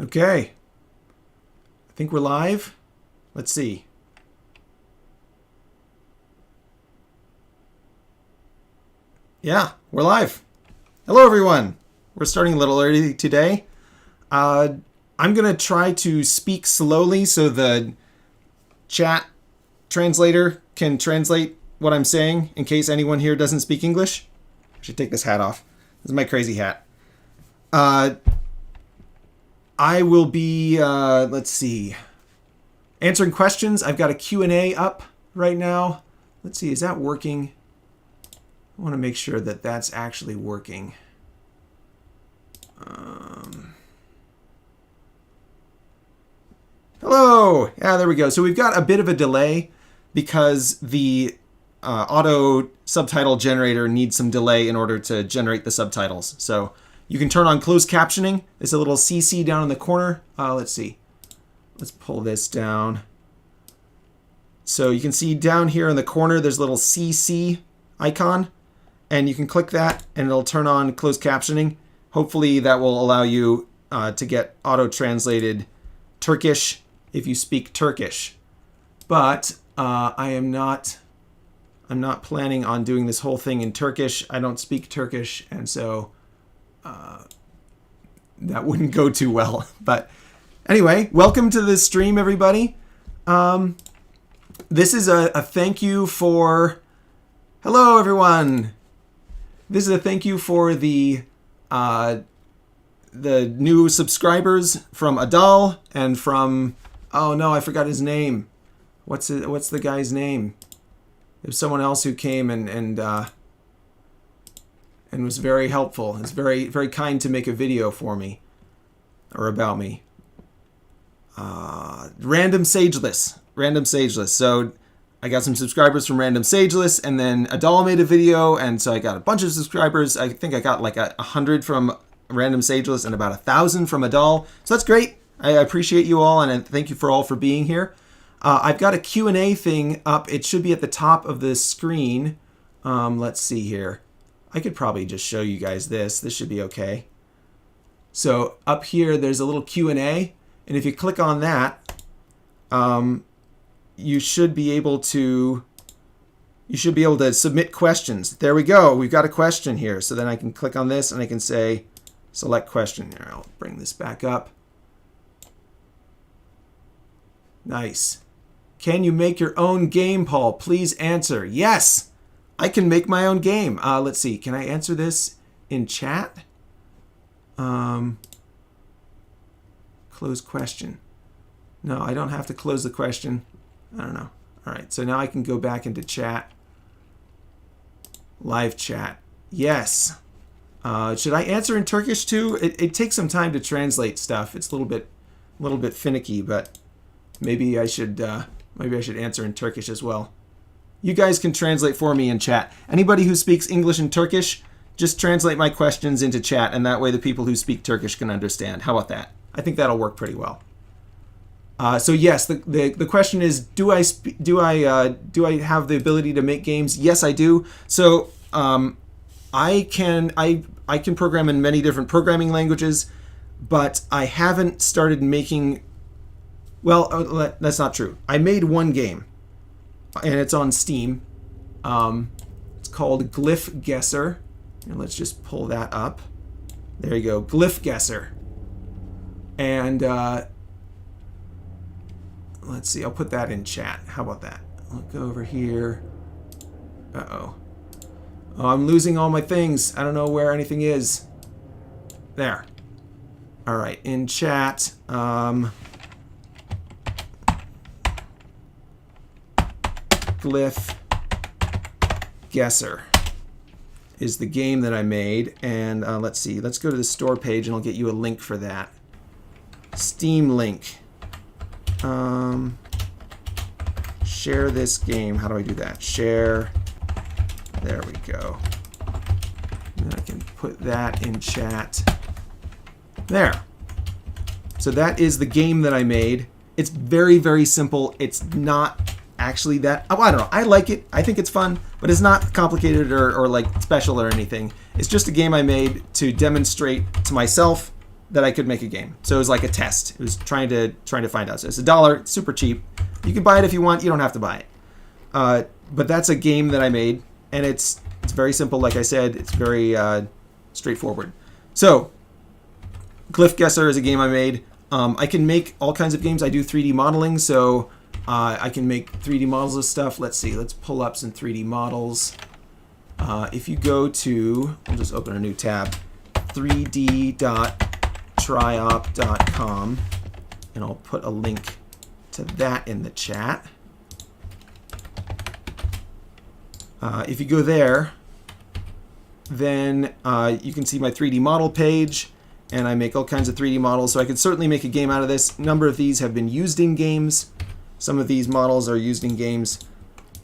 Okay. I think we're live. Let's see. Yeah, we're live. Hello, everyone. We're starting a little early today. I'm going to try to speak slowly so the chat translator can translate what I'm saying in case anyone here doesn't speak English. I should take this hat off. This is my crazy hat. I will be, let's see, answering questions. I've got a Q&A up right now. Let's see, is that working? I want to make sure that that's actually working. Hello! Yeah, there we go. So we've got a bit of a delay because the auto subtitle generator needs some delay in order to generate the subtitles. So you can turn on closed captioning. There's a little CC down in the corner. Let's see. Let's pull this down. So you can see down here in the corner, there's a little CC icon. And you can click that and it'll turn on closed captioning. Hopefully that will allow you to get auto-translated Turkish if you speak Turkish. But I'm not planning on doing this whole thing in Turkish. I don't speak Turkish, and so that wouldn't go too well. But anyway, welcome to the stream, everybody. This is a thank you for... Hello, everyone. This is a thank you for the new subscribers from Adal and from... Oh, no, I forgot his name. What's the guy's name? There's someone else who came and was very helpful. It's very, very kind to make a video for me or about me. Random Sageless. So I got some subscribers from Random Sageless, and then Adal made a video, and so I got a bunch of subscribers. I think I got like 100 from Random Sageless and about 1,000 from Adal. So that's great. I appreciate you all, and thank you for all for being here. I've got a Q&A thing up. It should be at the top of the screen. Let's see here. I could probably just show you guys this. This should be okay. So up here, there's a little Q&A, and if you click on that, you should be able to submit questions. There we go. We've got a question here. So then I can click on this and I can say select question. Here, I'll bring this back up. Nice. Can you make your own game, Paul? Please answer. Yes, I can make my own game. Let's see. Can I answer this in chat? Close question. No, I don't have to close the question. I don't know. All right, so now I can go back into chat. Live chat. Yes. Should I answer in Turkish too? It takes some time to translate stuff. It's a little bit finicky, but maybe I should answer in Turkish as well. You guys can translate for me in chat. Anybody who speaks English and Turkish, just translate my questions into chat, and that way the people who speak Turkish can understand. How about that? I think that'll work pretty well. So yes, the question is, do I have the ability to make games? Yes, I do. So I can program in many different programming languages, but I haven't started making. Well, that's not true. I made one game, and it's on Steam. It's called Glyph Guesser. And let's just pull that up. There you go, Glyph Guesser. And let's see, I'll put that in chat. How about that? I'll go over here. Uh-oh. Oh, I'm losing all my things. I don't know where anything is. There. All right, in chat. Glyph Guesser is the game that I made. And let's see. Let's go to the store page and I'll get you a link for that. Steam link. Share this game. How do I do that? Share. There we go. And I can put that in chat. There. So that is the game that I made. It's very, very simple. It's not actually that... Oh, I don't know. I like it. I think it's fun, but it's not complicated or like special or anything. It's just a game I made to demonstrate to myself that I could make a game. So it was like a test. It was trying to find out. So it's $1, it's super cheap. You can buy it if you want. You don't have to buy it. But that's a game that I made, and it's very simple. Like I said, it's very straightforward. So Glyph Guesser is a game I made. I can make all kinds of games. I do 3D modeling, so I can make 3D models of stuff. Let's see. Let's pull up some 3D models. If you go to, I'll just open a new tab, 3d.triop.com, and I'll put a link to that in the chat. If you go there, then you can see my 3D model page, and I make all kinds of 3D models, so I could certainly make a game out of this. A number of these have been used in games. Some of these models are used in games.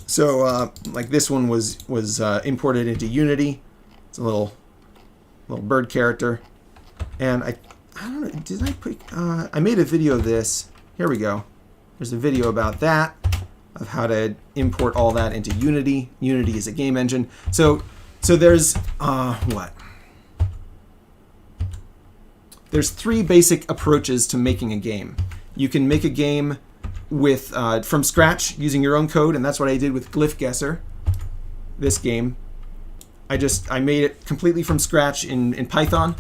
So, like this one was imported into Unity. It's a little bird character, and I don't know. Did I put? I made a video of this. Here we go. There's a video about that, of how to import all that into Unity. Unity is a game engine. So there's what? There's 3 basic approaches to making a game. You can make a game with from scratch using your own code, and that's what I did with Glyph Guesser. This game, I made it completely from scratch in Python,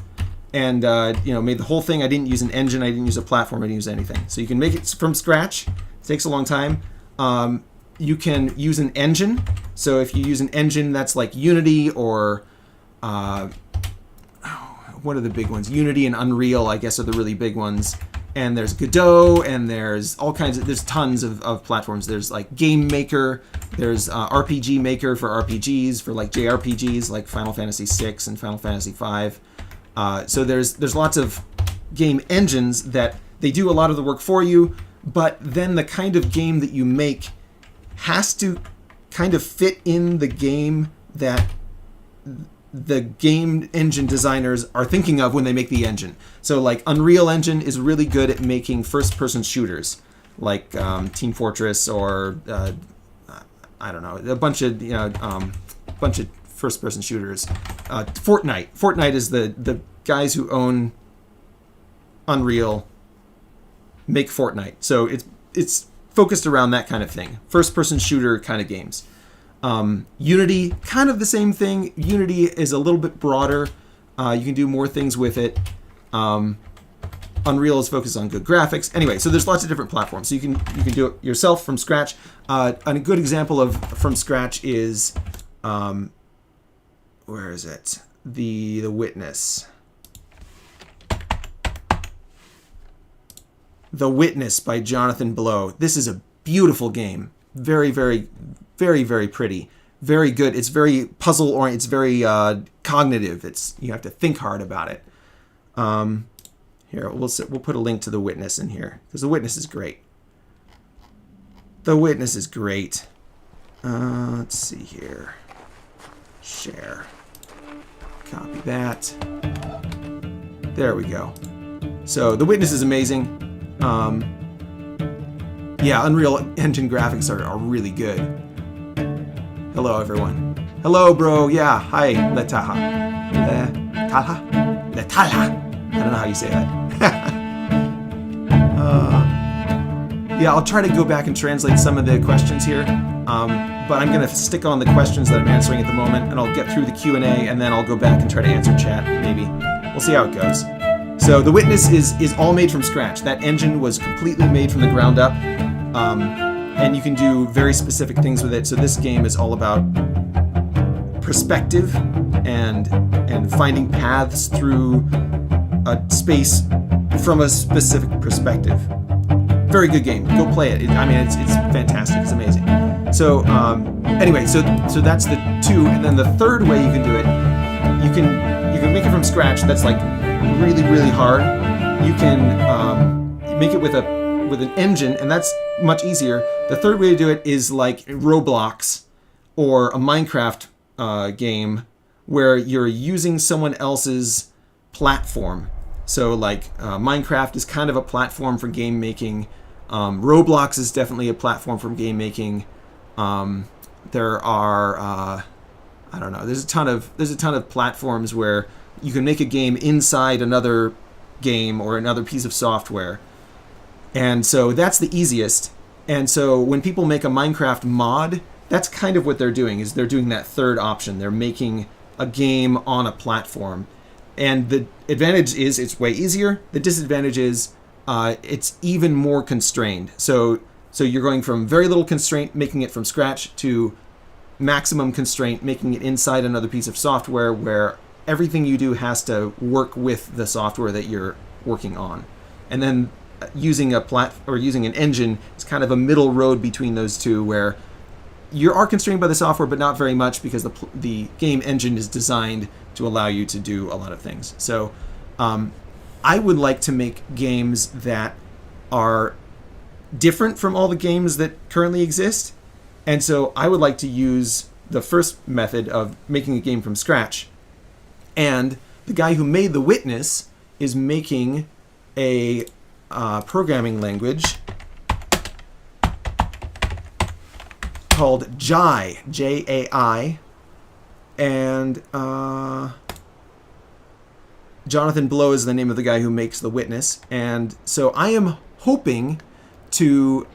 and made the whole thing. I didn't use an engine, I didn't use a platform, I didn't use anything. So you can make it from scratch. It takes a long time. You can use an engine. So if you use an engine that's like Unity or what are the big ones? Unity and Unreal, I guess, are the really big ones. And there's Godot, and there's all kinds of, there's tons of platforms. There's like Game Maker, there's RPG Maker for RPGs, for like JRPGs, like Final Fantasy VI and Final Fantasy V. So there's lots of game engines that they do a lot of the work for you, but then the kind of game that you make has to kind of fit in the game that the game engine designers are thinking of when they make the engine. So like Unreal Engine is really good at making first-person shooters, like Team Fortress or I don't know, a bunch of first-person shooters. Fortnite is the guys who own Unreal make Fortnite. So it's focused around that kind of thing, first-person shooter kind of games. Unity, kind of the same thing. Unity is a little bit broader. You can do more things with it. Unreal is focused on good graphics. Anyway, so there's lots of different platforms. So you can do it yourself from scratch. And a good example of from scratch is, where is it? The Witness. The Witness by Jonathan Blow. This is a beautiful game. Very, very, very, very pretty. Very good. It's very puzzle oriented. It's very cognitive. You have to think hard about it. Here, we'll put a link to The Witness in here, because The Witness is great. The Witness is great. Let's see here. Share. Copy that. There we go. So The Witness is amazing. Yeah, Unreal Engine graphics are really good. Hello, everyone. Hello, bro. Yeah, hi, Letaha. Letala. I don't know how you say that. Yeah, I'll try to go back and translate some of the questions here. But I'm going to stick on the questions that I'm answering at the moment, and I'll get through the Q&A, and then I'll go back and try to answer chat, maybe. We'll see how it goes. So The Witness is all made from scratch. That engine was completely made from the ground up. And you can do very specific things with it. So this game is all about perspective and finding paths through a space from a specific perspective. Very good game. Go play it. It's fantastic. It's amazing. So anyway, so that's the 2, and then the third way you can do it, you can make it from scratch. That's like really, really hard. You can make it with an engine, and that's much easier. The third way to do it is like Roblox or a Minecraft game where you're using someone else's platform. So like Minecraft is kind of a platform for game making. Roblox is definitely a platform for game making. There are I don't know. There's a ton of platforms where you can make a game inside another game or another piece of software. And so that's the easiest. And so when people make a Minecraft mod, that's kind of what they're doing, is they're doing that third option. They're making a game on a platform. And the advantage is it's way easier. The disadvantage is it's even more constrained. So you're going from very little constraint, making it from scratch, to maximum constraint, making it inside another piece of software where everything you do has to work with the software that you're working on. And then using using an engine is kind of a middle road between those two, where you are constrained by the software, but not very much, because the game engine is designed to allow you to do a lot of things. So I would like to make games that are different from all the games that currently exist. And so I would like to use the first method of making a game from scratch. And the guy who made The Witness is making a programming language called Jai, Jai, and Jonathan Blow is the name of the guy who makes The Witness. And so I am hoping to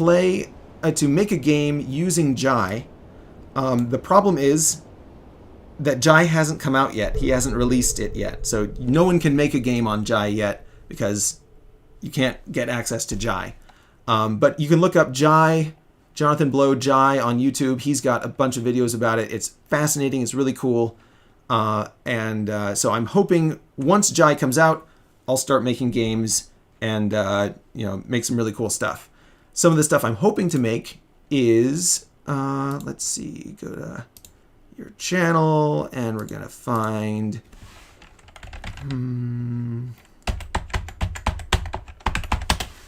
make a game using Jai. The problem is that Jai hasn't come out yet. He hasn't released it yet. So no one can make a game on Jai yet, because you can't get access to Jai. But you can look up Jai, Jonathan Blow Jai, on YouTube. He's got a bunch of videos about it. It's fascinating. It's really cool. So I'm hoping once Jai comes out, I'll start making games and make some really cool stuff. Some of the stuff I'm hoping to make is, let's see, go to your channel, and we're gonna find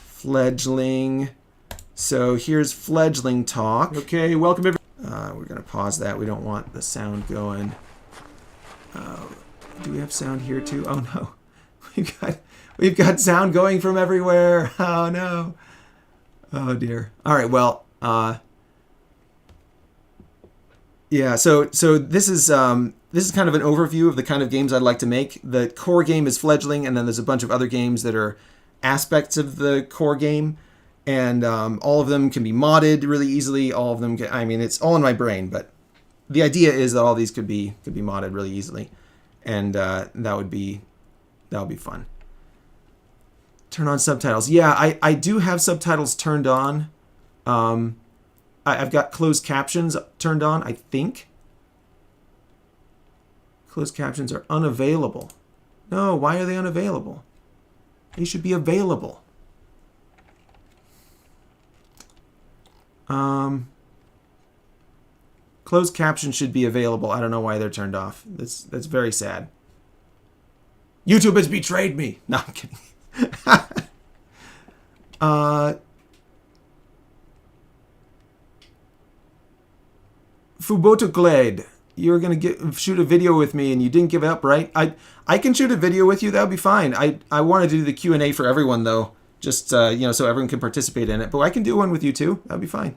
Fledgling. So here's Fledgling Talk. Okay, welcome everyone. We're gonna pause that. We don't want the sound going. Do we have sound here too? Oh no, we've got sound going from everywhere. Oh no. Oh dear. All right. Well. Yeah. So this is kind of an overview of the kind of games I'd like to make. The core game is Fledgling, and then there's a bunch of other games that are aspects of the core game, and all of them can be modded really easily. All of them. It's all in my brain, but the idea is that all these could be modded really easily, and that would be fun. Turn on subtitles. Yeah, I do have subtitles turned on. I've got closed captions turned on, I think. Closed captions are unavailable. No, why are they unavailable? They should be available. Closed captions should be available. I don't know why they're turned off. That's very sad. YouTube has betrayed me. No, I'm kidding. Fubotoglade, you're gonna shoot a video with me and you didn't give up, right? I can shoot a video with you. That would be fine. I wanted to do the Q&A for everyone though, just so everyone can participate in it. But I can do one with you too. That'd be fine.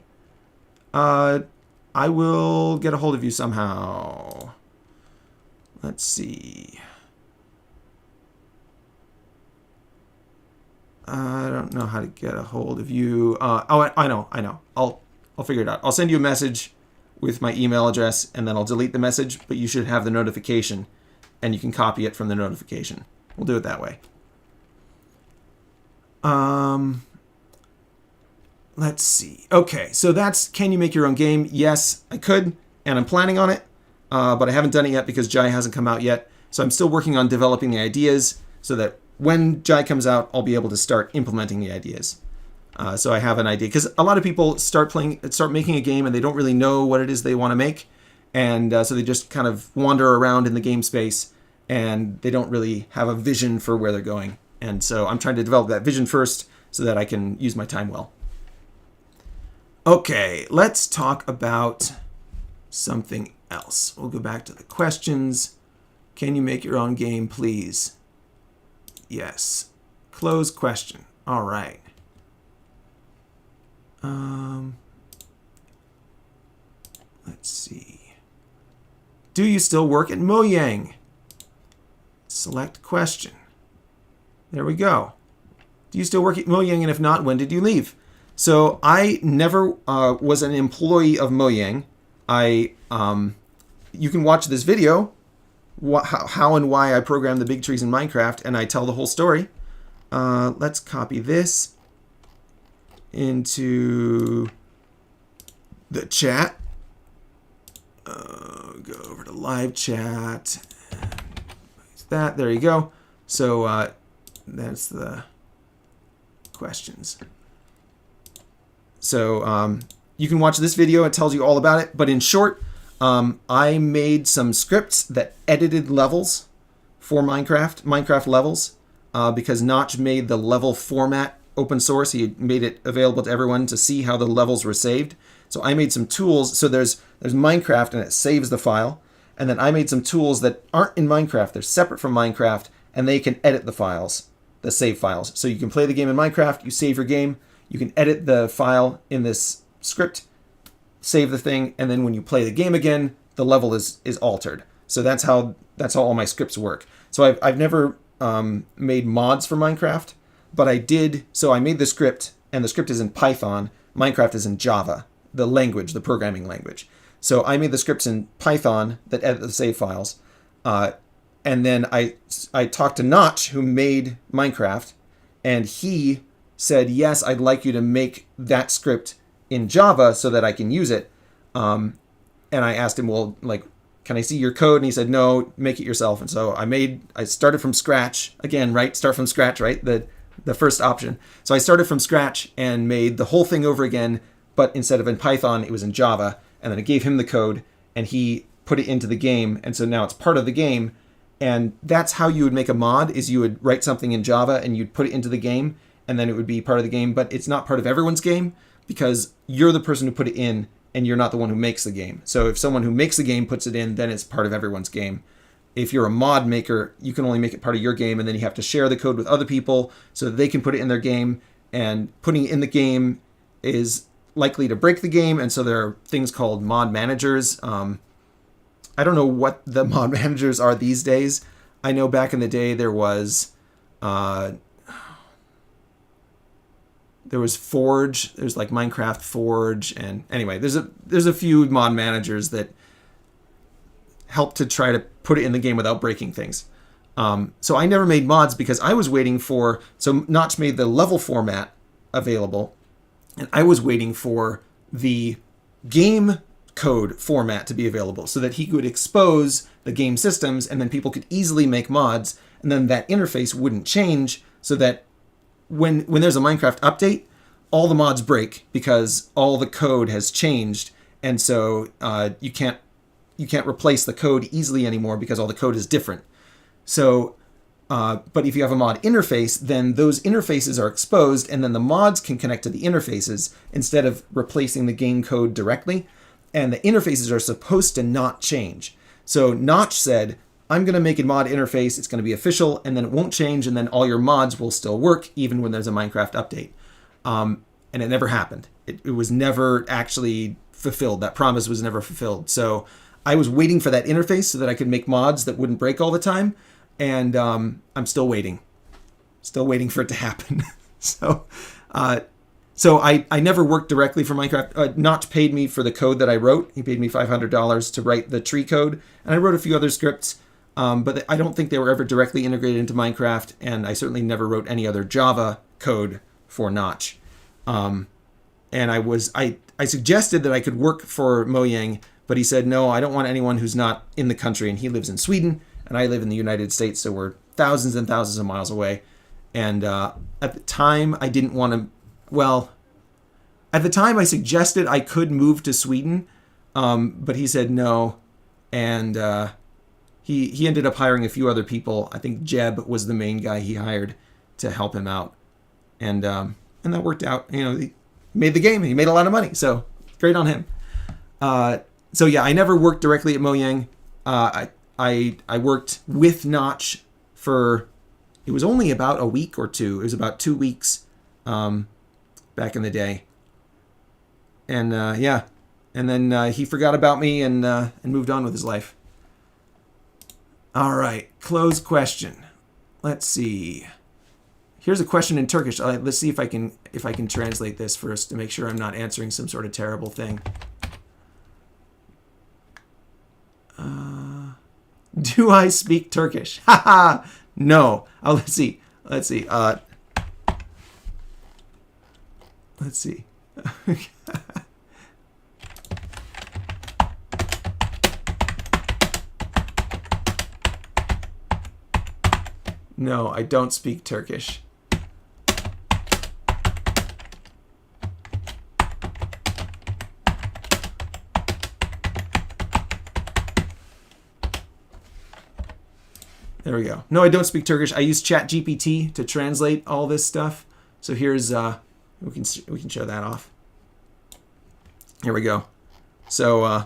I will get a hold of you somehow. Let's see. I don't know how to get a hold of you. I know. I'll figure it out. I'll send you a message with my email address, and then I'll delete the message, but you should have the notification, and you can copy it from the notification. We'll do it that way. Let's see. Okay, so that's, can you make your own game? Yes, I could, and I'm planning on it, but I haven't done it yet because Jai hasn't come out yet. So I'm still working on developing the ideas so that when Jai comes out, I'll be able to start implementing the ideas. So I have an idea, because a lot of people start making a game and they don't really know what it is they want to make, and so they just kind of wander around in the game space and they don't really have a vision for where they're going. And so I'm trying to develop that vision first so that I can use my time well. Okay, let's talk about something else. We'll go back to the questions. Can you make your own game, please? Yes. Close question. All right. Let's see. Do you still work at Mojang? Select question. There we go. Do you still work at Mojang, and if not, when did you leave? So I never was an employee of Mojang. You can watch this video, how and why I programmed the big trees in Minecraft, and I tell the whole story. Let's copy this into the chat. Go over to live chat. That, there you go. So that's the questions. So you can watch this video. It tells you all about it. But in short, I made some scripts that edited levels for Minecraft levels, because Notch made the level format open source. He made it available to everyone to see how the levels were saved. So I made some tools. So there's Minecraft, and it saves the file. And then I made some tools that aren't in Minecraft. They're separate from Minecraft, and they can edit the files, the save files. So you can play the game in Minecraft, you save your game, you can edit the file in this script, save the thing, and then when you play the game again, the level is altered. So that's how all my scripts work. So I've never made mods for Minecraft, but I did. So I made the script, and the script is in Python. Minecraft is in Java, the language, the programming language. So I made the scripts in Python that edit the save files. And then I talked to Notch, who made Minecraft, and he said, yes, I'd like you to make that script in Java so that I can use it. And I asked him, well, like, can I see your code? And he said, no, make it yourself. And so I started from scratch again, right? Start from scratch, right? The first option. So I started from scratch and made the whole thing over again, but instead of in Python, it was in Java. And then I gave him the code, and he put it into the game. And so now it's part of the game. And that's how you would make a mod, is you would write something in Java and you'd put it into the game, and then it would be part of the game. But it's not part of everyone's game, because you're the person who put it in, and you're not the one who makes the game. So if someone who makes the game puts it in, then it's part of everyone's game. If you're a mod maker, you can only make it part of your game, and then you have to share the code with other people so that they can put it in their game. And putting it in the game is likely to break the game, and so there are things called mod managers. I don't know what the mod managers are these days. I know back in the day there was Forge. There's like Minecraft Forge, and anyway, there's a few mod managers that help to try to put it in the game without breaking things. So I never made mods because I was waiting for. So Notch made the level format available, and I was waiting for the game code format to be available so that he could expose the game systems, and then people could easily make mods, and then that interface wouldn't change, so that when there's a Minecraft update, all the mods break because all the code has changed, and so you can't replace the code easily anymore because all the code is different. So but if you have a mod interface, then those interfaces are exposed, and then the mods can connect to the interfaces instead of replacing the game code directly. And the interfaces are supposed to not change. So Notch said, I'm going to make a mod interface. It's going to be official, and then it won't change, and then all your mods will still work even when there's a Minecraft update. And it never happened. It was never actually fulfilled. That promise was never fulfilled. So I was waiting for that interface so that I could make mods that wouldn't break all the time. And I'm still waiting for it to happen. So I never worked directly for Minecraft. Notch paid me for the code that I wrote. He paid me $500 to write the tree code, and I wrote a few other scripts, but I don't think they were ever directly integrated into Minecraft, and I certainly never wrote any other Java code for Notch. And I suggested that I could work for Mojang, but he said, no, I don't want anyone who's not in the country, and he lives in Sweden, and I live in the United States, so we're thousands and thousands of miles away. And at the time, I didn't want to. Well, at the time, I suggested I could move to Sweden, but he said no, and he ended up hiring a few other people. I think Jeb was the main guy he hired to help him out, and that worked out. You know, he made the game. He made a lot of money, so great on him. So yeah, I never worked directly at Mojang. I worked with Notch for. It was only about a week or two. It was about 2 weeks. Back in the day, and yeah, and then he forgot about me and moved on with his life. All right, closed question. Let's see. Here's a question in Turkish. Let's see if I can translate this first to make sure I'm not answering some sort of terrible thing. Do I speak Turkish? Haha. No. Oh, let's see. Let's see. Let's see. No, I don't speak Turkish. There we go. No, I don't speak Turkish. I use ChatGPT to translate all this stuff. So here's we can show that off. Here we go. So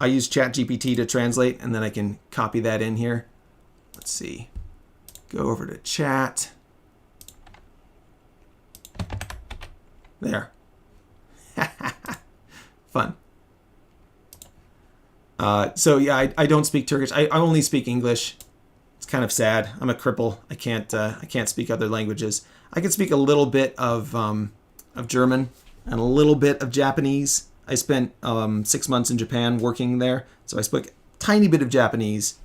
I use ChatGPT to translate, and then I can copy that in here. Let's see. Go over to chat. There. Fun. So yeah, I don't speak Turkish. I only speak English. It's kind of sad. I'm a cripple. I can't speak other languages. I can speak a little bit of German and a little bit of Japanese. I spent 6 months in Japan working there, so I spoke a tiny bit of Japanese.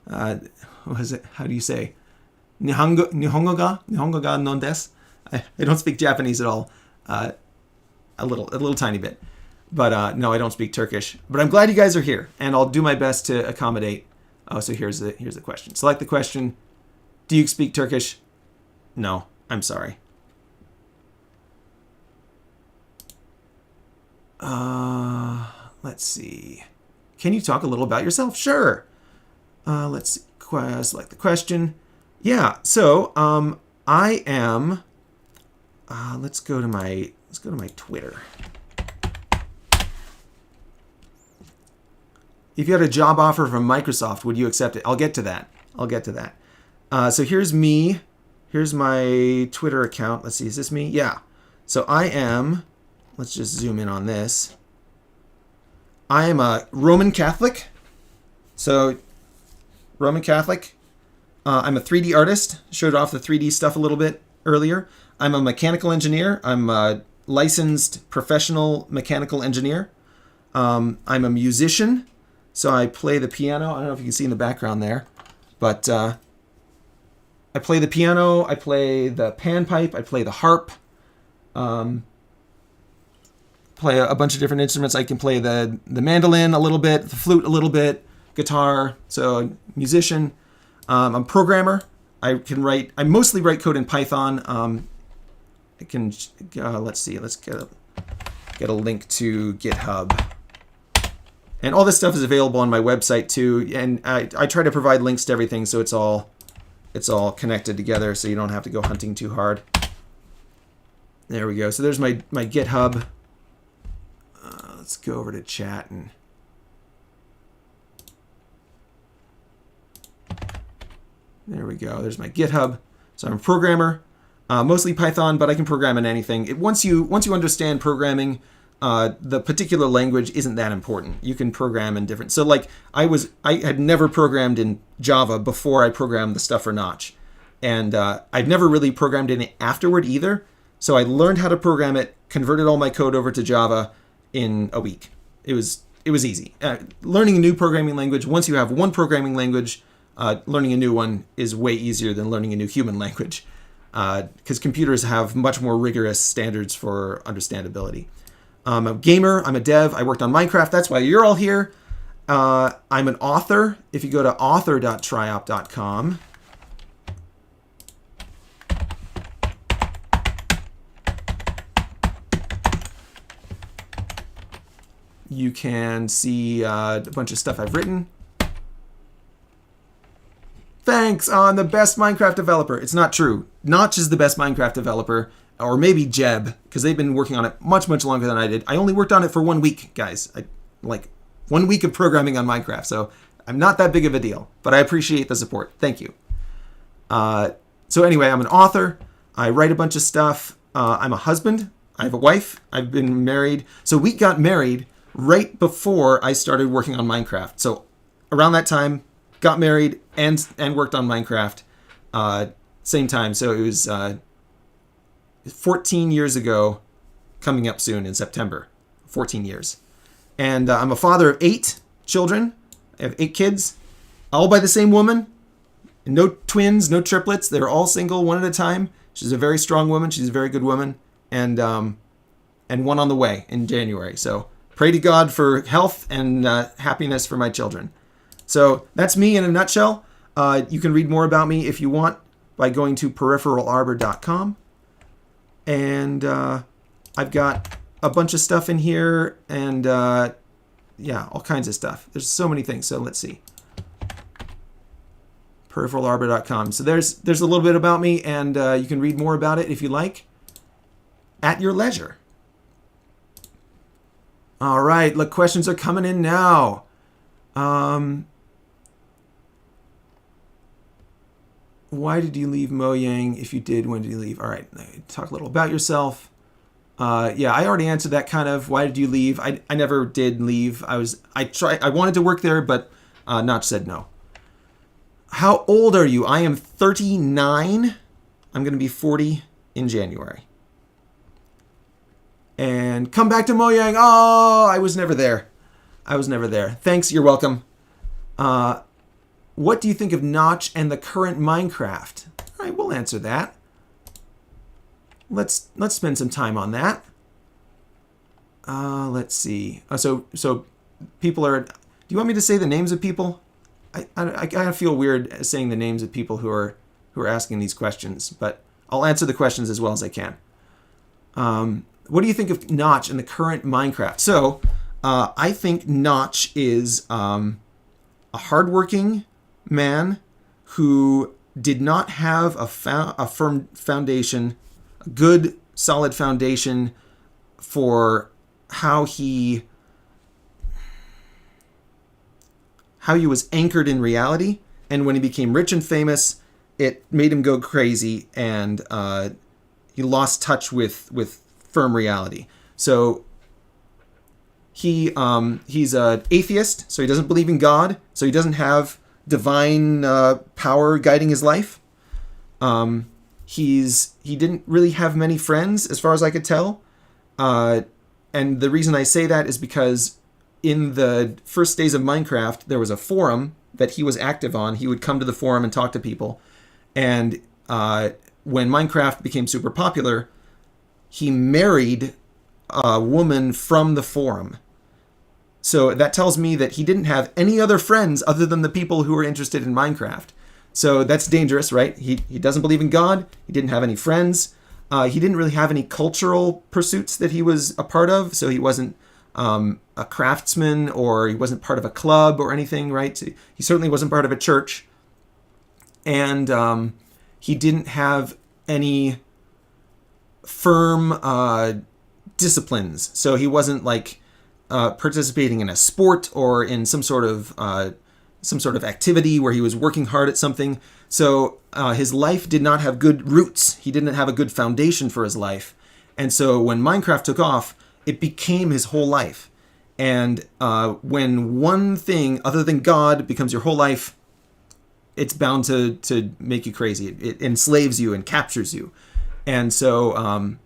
What is it? How do you say? Nihongo ga non desu. I don't speak Japanese at all. A little tiny bit. But no, I don't speak Turkish. But I'm glad you guys are here, and I'll do my best to accommodate. Oh, so here's the question. Select the question. Do you speak Turkish? No, I'm sorry. Let's see. Can you talk a little about yourself? Sure. Let's select the question. Yeah. So I am. Let's go to my Twitter. If you had a job offer from Microsoft, would you accept it? I'll get to that. So here's me. Here's my Twitter account. Let's see. Is this me? Yeah. So I am. Let's just zoom in on this. I am a Roman Catholic. So Roman Catholic. I'm a 3D artist. Showed off the 3D stuff a little bit earlier. I'm a mechanical engineer. I'm a licensed professional mechanical engineer. I'm a musician. So I play the piano. I don't know if you can see in the background there, but I play the piano. I play the panpipe. I play the harp. Play a bunch of different instruments. I can play the mandolin a little bit, the flute a little bit, guitar. So musician. I'm a programmer. I mostly write code in Python. I can. Let's see. Let's get a link to GitHub. And all this stuff is available on my website too. And I try to provide links to everything so it's all connected together so you don't have to go hunting too hard. There we go. So there's my GitHub. Let's go over to chat and there we go. There's my GitHub. So I'm a programmer, mostly Python, but I can program in anything. Once you understand programming, the particular language isn't that important. You can program in different. So like I had never programmed in Java before I programmed the stuff for Notch, and I've never really programmed in it afterward either. So I learned how to program it, converted all my code over to Java in a week. It was easy. Learning a new programming language. Once you have one programming language, learning a new one is way easier than learning a new human language, because computers have much more rigorous standards for understandability. I'm a gamer. I'm a dev. I worked on Minecraft. That's why you're all here. I'm an author. If you go to author.triop.com, you can see a bunch of stuff I've written. Thanks on the best Minecraft developer. It's not true. Notch is the best Minecraft developer, or maybe Jeb, because they've been working on it much, much longer than I did. I only worked on it for 1 week, guys. Like 1 week of programming on Minecraft, so I'm not that big of a deal, but I appreciate the support. Thank you. So anyway, I'm an author. I write a bunch of stuff. I'm a husband. I have a wife. I've been married. So we got married right before I started working on Minecraft. So around that time, got married and worked on Minecraft same time. So it was 14 years ago, coming up soon in September. 14 years. And I'm a father of 8 children. I have 8 kids, all by the same woman. No twins, no triplets. They're all single, one at a time. She's a very strong woman. She's a very good woman. And one on the way in January. So pray to God for health and happiness for my children. So that's me in a nutshell. You can read more about me if you want by going to peripheralarbor.com. And I've got a bunch of stuff in here and yeah, all kinds of stuff. There's so many things. So let's see. peripheralarbor.com. So there's a little bit about me, and you can read more about it if you like at your leisure. All right, look, questions are coming in now. Why did you leave Mojang? If you did, when did you leave? All right, talk a little about yourself. Yeah, I already answered that kind of. Why did you leave? I never did leave. I wanted to work there, but Notch said no. How old are you? I am 39. I'm going to be 40 in January. And come back to Mojang. Oh, I was never there. Thanks, you're welcome. What do you think of Notch and the current Minecraft? All right, we'll answer that. Let's spend some time on that. Let's see. So people are. Do you want me to say the names of people? I kind of feel weird saying the names of people who are asking these questions, but I'll answer the questions as well as I can. What do you think of Notch and the current Minecraft? So I think Notch is a hardworking man who did not have a firm foundation, a good, solid foundation for how he was anchored in reality. And when he became rich and famous, it made him go crazy, and he lost touch with firm reality. So he's an atheist, so he doesn't believe in God, so he doesn't have divine power guiding his life. He didn't really have many friends, as far as I could tell. And the reason I say that is because in the first days of Minecraft, there was a forum that he was active on. He would come to the forum and talk to people. And when Minecraft became super popular, he married a woman from the forum. So that tells me that he didn't have any other friends other than the people who were interested in Minecraft. So that's dangerous, right? He doesn't believe in God. He didn't have any friends. He didn't really have any cultural pursuits that he was a part of. So he wasn't a craftsman, or he wasn't part of a club or anything, right? So he certainly wasn't part of a church. And he didn't have any firm disciplines. So he wasn't like participating in a sport or in some sort of activity where he was working hard at something. So his life did not have good roots. He didn't have a good foundation for his life. And so when Minecraft took off, it became his whole life. And when one thing other than God becomes your whole life, it's bound to make you crazy. It enslaves you and captures you. And so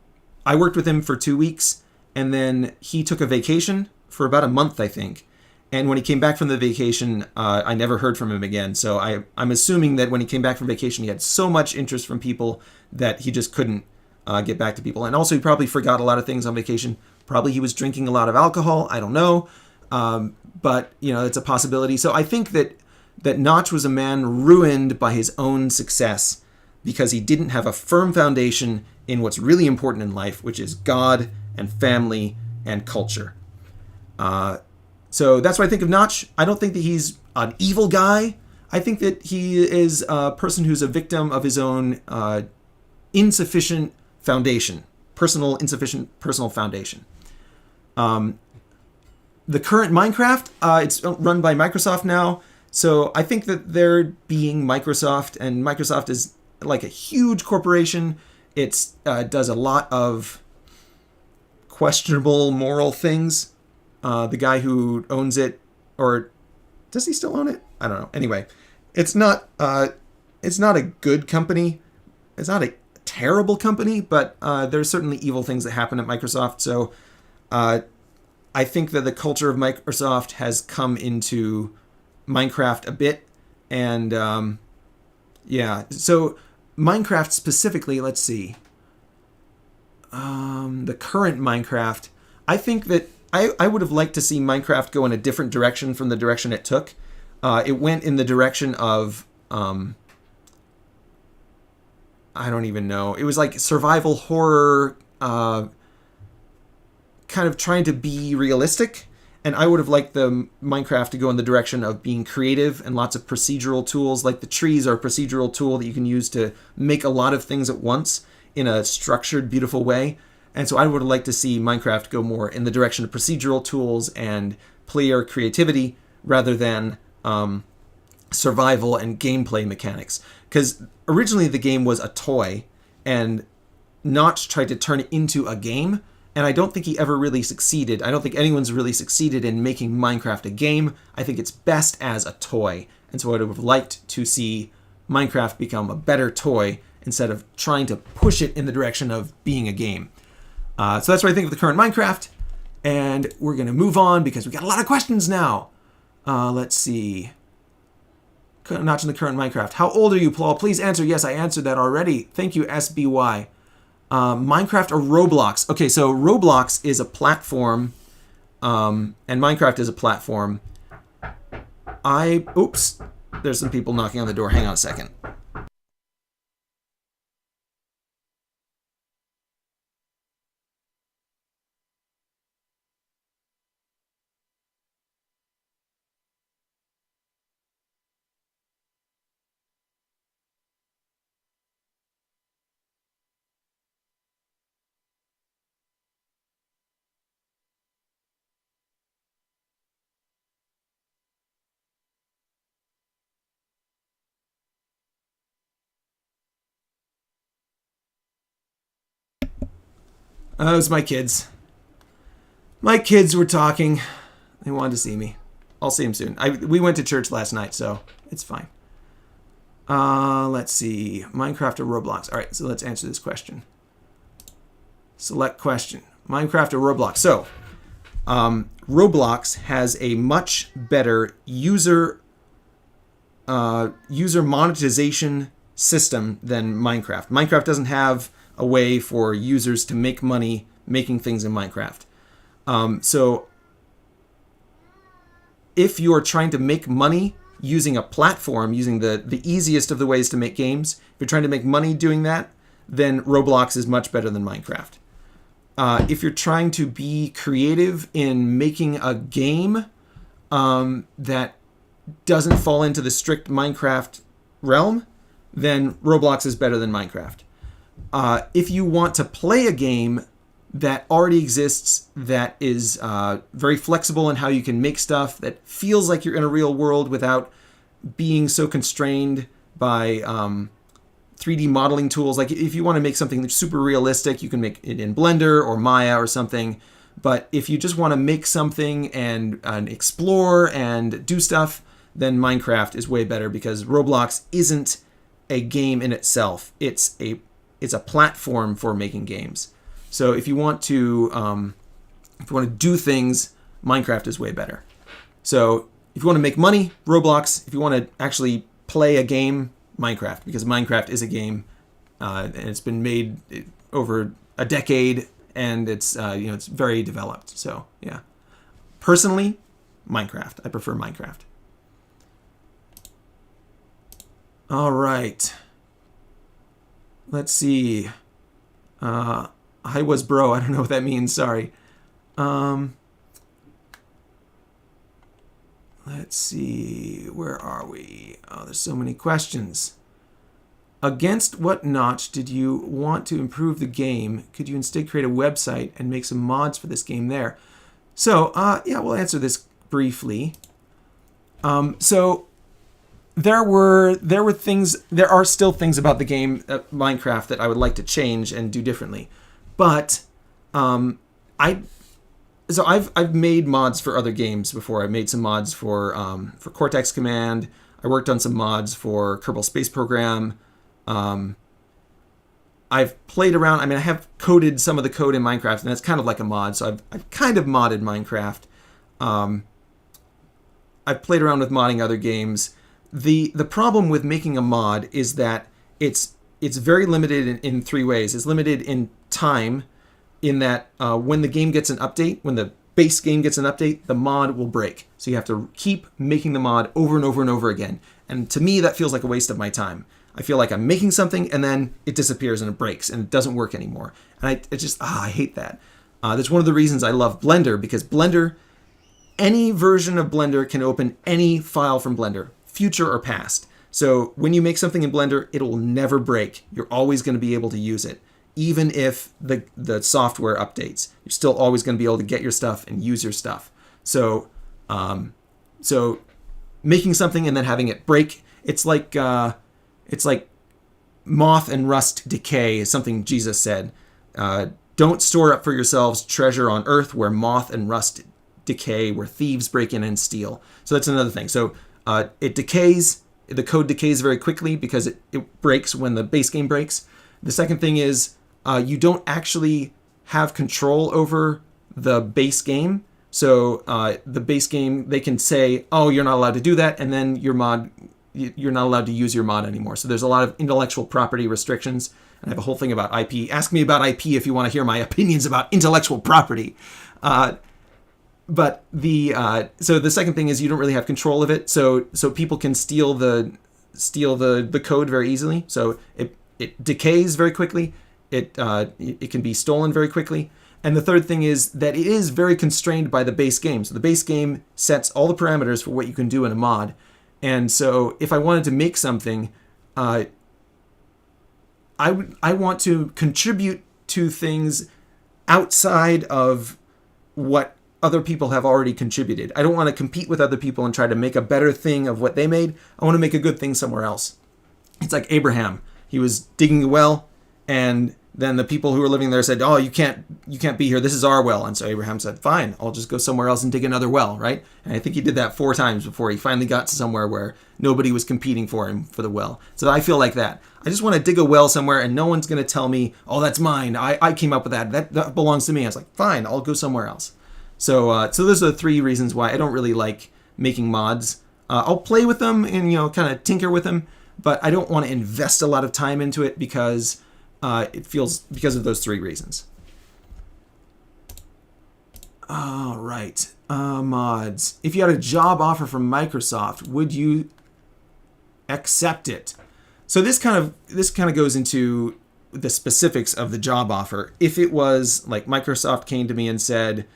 I worked with him for 2 weeks, and then he took a vacation for about a month, I think. And when he came back from the vacation, I never heard from him again. So I'm assuming that when he came back from vacation, he had so much interest from people that he just couldn't get back to people. And also, he probably forgot a lot of things on vacation. Probably he was drinking a lot of alcohol. I don't know. But, it's a possibility. So I think that Notch was a man ruined by his own success because he didn't have a firm foundation in what's really important in life, which is God and family and culture. So that's what I think of Notch. I don't think that he's an evil guy. I think that he is a person who's a victim of his own insufficient foundation, insufficient personal foundation. The current Minecraft, it's run by Microsoft now. So I think that they're being Microsoft, and Microsoft is like a huge corporation. It does a lot of questionable moral things. The guy who owns it, or does he still own it? I don't know. Anyway, it's not a good company. It's not a terrible company, but there's certainly evil things that happen at Microsoft. So I think that the culture of Microsoft has come into Minecraft a bit. And yeah, so Minecraft specifically, let's see. The current Minecraft, I think that I would have liked to see Minecraft go in a different direction from the direction it took. It went in the direction of, I don't even know. It was like survival horror, kind of trying to be realistic. And I would have liked the Minecraft to go in the direction of being creative and lots of procedural tools. Like the trees are a procedural tool that you can use to make a lot of things at once in a structured, beautiful way. And so I would have liked to see Minecraft go more in the direction of procedural tools and player creativity rather than survival and gameplay mechanics. Because originally the game was a toy, and Notch tried to turn it into a game, and I don't think he ever really succeeded. I don't think anyone's really succeeded in making Minecraft a game. I think it's best as a toy. And so I would have liked to see Minecraft become a better toy instead of trying to push it in the direction of being a game. So that's what I think of the current Minecraft. And we're going to move on because we got a lot of questions now. Let's see. Notch in the current Minecraft. How old are you, Paul? Please answer. Yes, I answered that already. Thank you, SBY. Minecraft or Roblox? Okay, so Roblox is a platform, and Minecraft is a platform. Oops, there's some people knocking on the door. Hang on a second. It was my kids. My kids were talking. They wanted to see me. I'll see them soon. We went to church last night, so it's fine. Let's see. Minecraft or Roblox? All right, so let's answer this question. Select question. Minecraft or Roblox? So, Roblox has a much better user monetization system than Minecraft. Minecraft doesn't have a way for users to make money making things in Minecraft. So if you're trying to make money using a platform, using the easiest of the ways to make games, if you're trying to make money doing that, then Roblox is much better than Minecraft. If you're trying to be creative in making a game that doesn't fall into the strict Minecraft realm, then Roblox is better than Minecraft. If you want to play a game that already exists, that is very flexible in how you can make stuff, that feels like you're in a real world without being so constrained by 3D modeling tools. Like if you want to make something that's super realistic, you can make it in Blender or Maya or something. But if you just want to make something and explore and do stuff, then Minecraft is way better because Roblox isn't a game in itself. It's a platform for making games. So if you want to do things, Minecraft is way better. So if you want to make money, Roblox. If you want to actually play a game, Minecraft, because Minecraft is a game, and it's been made over a decade, and it's it's very developed. So yeah, personally, Minecraft. I prefer Minecraft. All right. Let's see. I was bro. I don't know what that means. Sorry. Let's see. Where are we? Oh, there's so many questions. Against what notch did you want to improve the game? Could you instead create a website and make some mods for this game there? So, yeah, we'll answer this briefly. So there are still things about the game Minecraft that I would like to change and do differently. But I've made mods for other games before. I made some mods for Cortex Command. I worked on some mods for Kerbal Space Program. I've played around. I mean, I have coded some of the code in Minecraft, and that's kind of like a mod. So I've kind of modded Minecraft. I've played around with modding other games. The problem with making a mod is that it's very limited in three ways. It's limited in time, in that when the game gets an update, when the base game gets an update, the mod will break. So you have to keep making the mod over and over and over again. And to me, that feels like a waste of my time. I feel like I'm making something and then it disappears and it breaks and it doesn't work anymore. And I hate that. That's one of the reasons I love Blender, because Blender, any version of Blender can open any file from Blender, future or past. So when you make something in Blender, it will never break. You're always going to be able to use it. Even if the software updates, you're still always going to be able to get your stuff and use your stuff. So making something and then having it break, it's like moth and rust decay is something Jesus said. Don't store up for yourselves treasure on earth where moth and rust decay, where thieves break in and steal. So that's another thing. So it decays. The code decays very quickly because it breaks when the base game breaks. The second thing is you don't actually have control over the base game. So the base game, they can say, oh, you're not allowed to do that, and then you're not allowed to use your mod anymore. So there's a lot of intellectual property restrictions. And I have a whole thing about IP. Ask me about IP if you want to hear my opinions about intellectual property. But so the second thing is you don't really have control of it. So people can steal the code very easily. So it decays very quickly. It can be stolen very quickly. And the third thing is that it is very constrained by the base game. So the base game sets all the parameters for what you can do in a mod. And so if I wanted to make something, I want to contribute to things outside of what other people have already contributed. I don't want to compete with other people and try to make a better thing of what they made. I want to make a good thing somewhere else. It's like Abraham. He was digging a well, and then the people who were living there said, oh, you can't be here. This is our well. And so Abraham said, fine, I'll just go somewhere else and dig another well, right? And I think he did that 4 times before he finally got to somewhere where nobody was competing for him for the well. So I feel like that. I just want to dig a well somewhere and no one's going to tell me, oh, that's mine. I came up with that. That belongs to me. I was like, fine, I'll go somewhere else. So those are the 3 reasons why I don't really like making mods. I'll play with them and, kind of tinker with them, but I don't want to invest a lot of time into it because because of those 3 reasons. All right, mods. If you had a job offer from Microsoft, would you accept it? So this kind of goes into the specifics of the job offer. If it was like Microsoft came to me and said,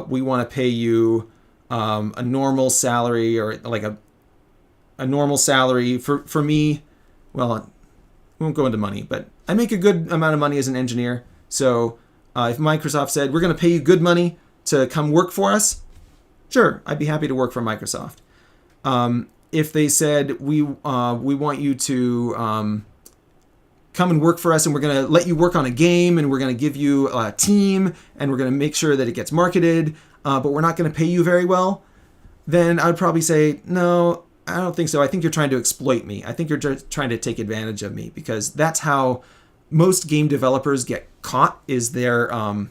we want to pay you a normal salary, or like a normal salary for me, well, we won't go into money, but I make a good amount of money as an engineer. So if Microsoft said, we're going to pay you good money to come work for us, sure, I'd be happy to work for Microsoft. If they said, we want you to come and work for us, and we're going to let you work on a game, and we're going to give you a team, and we're going to make sure that it gets marketed, but we're not going to pay you very well, then I'd probably say, no, I don't think so. I think you're trying to exploit me. I think you're just trying to take advantage of me, because that's how most game developers get caught. Is there are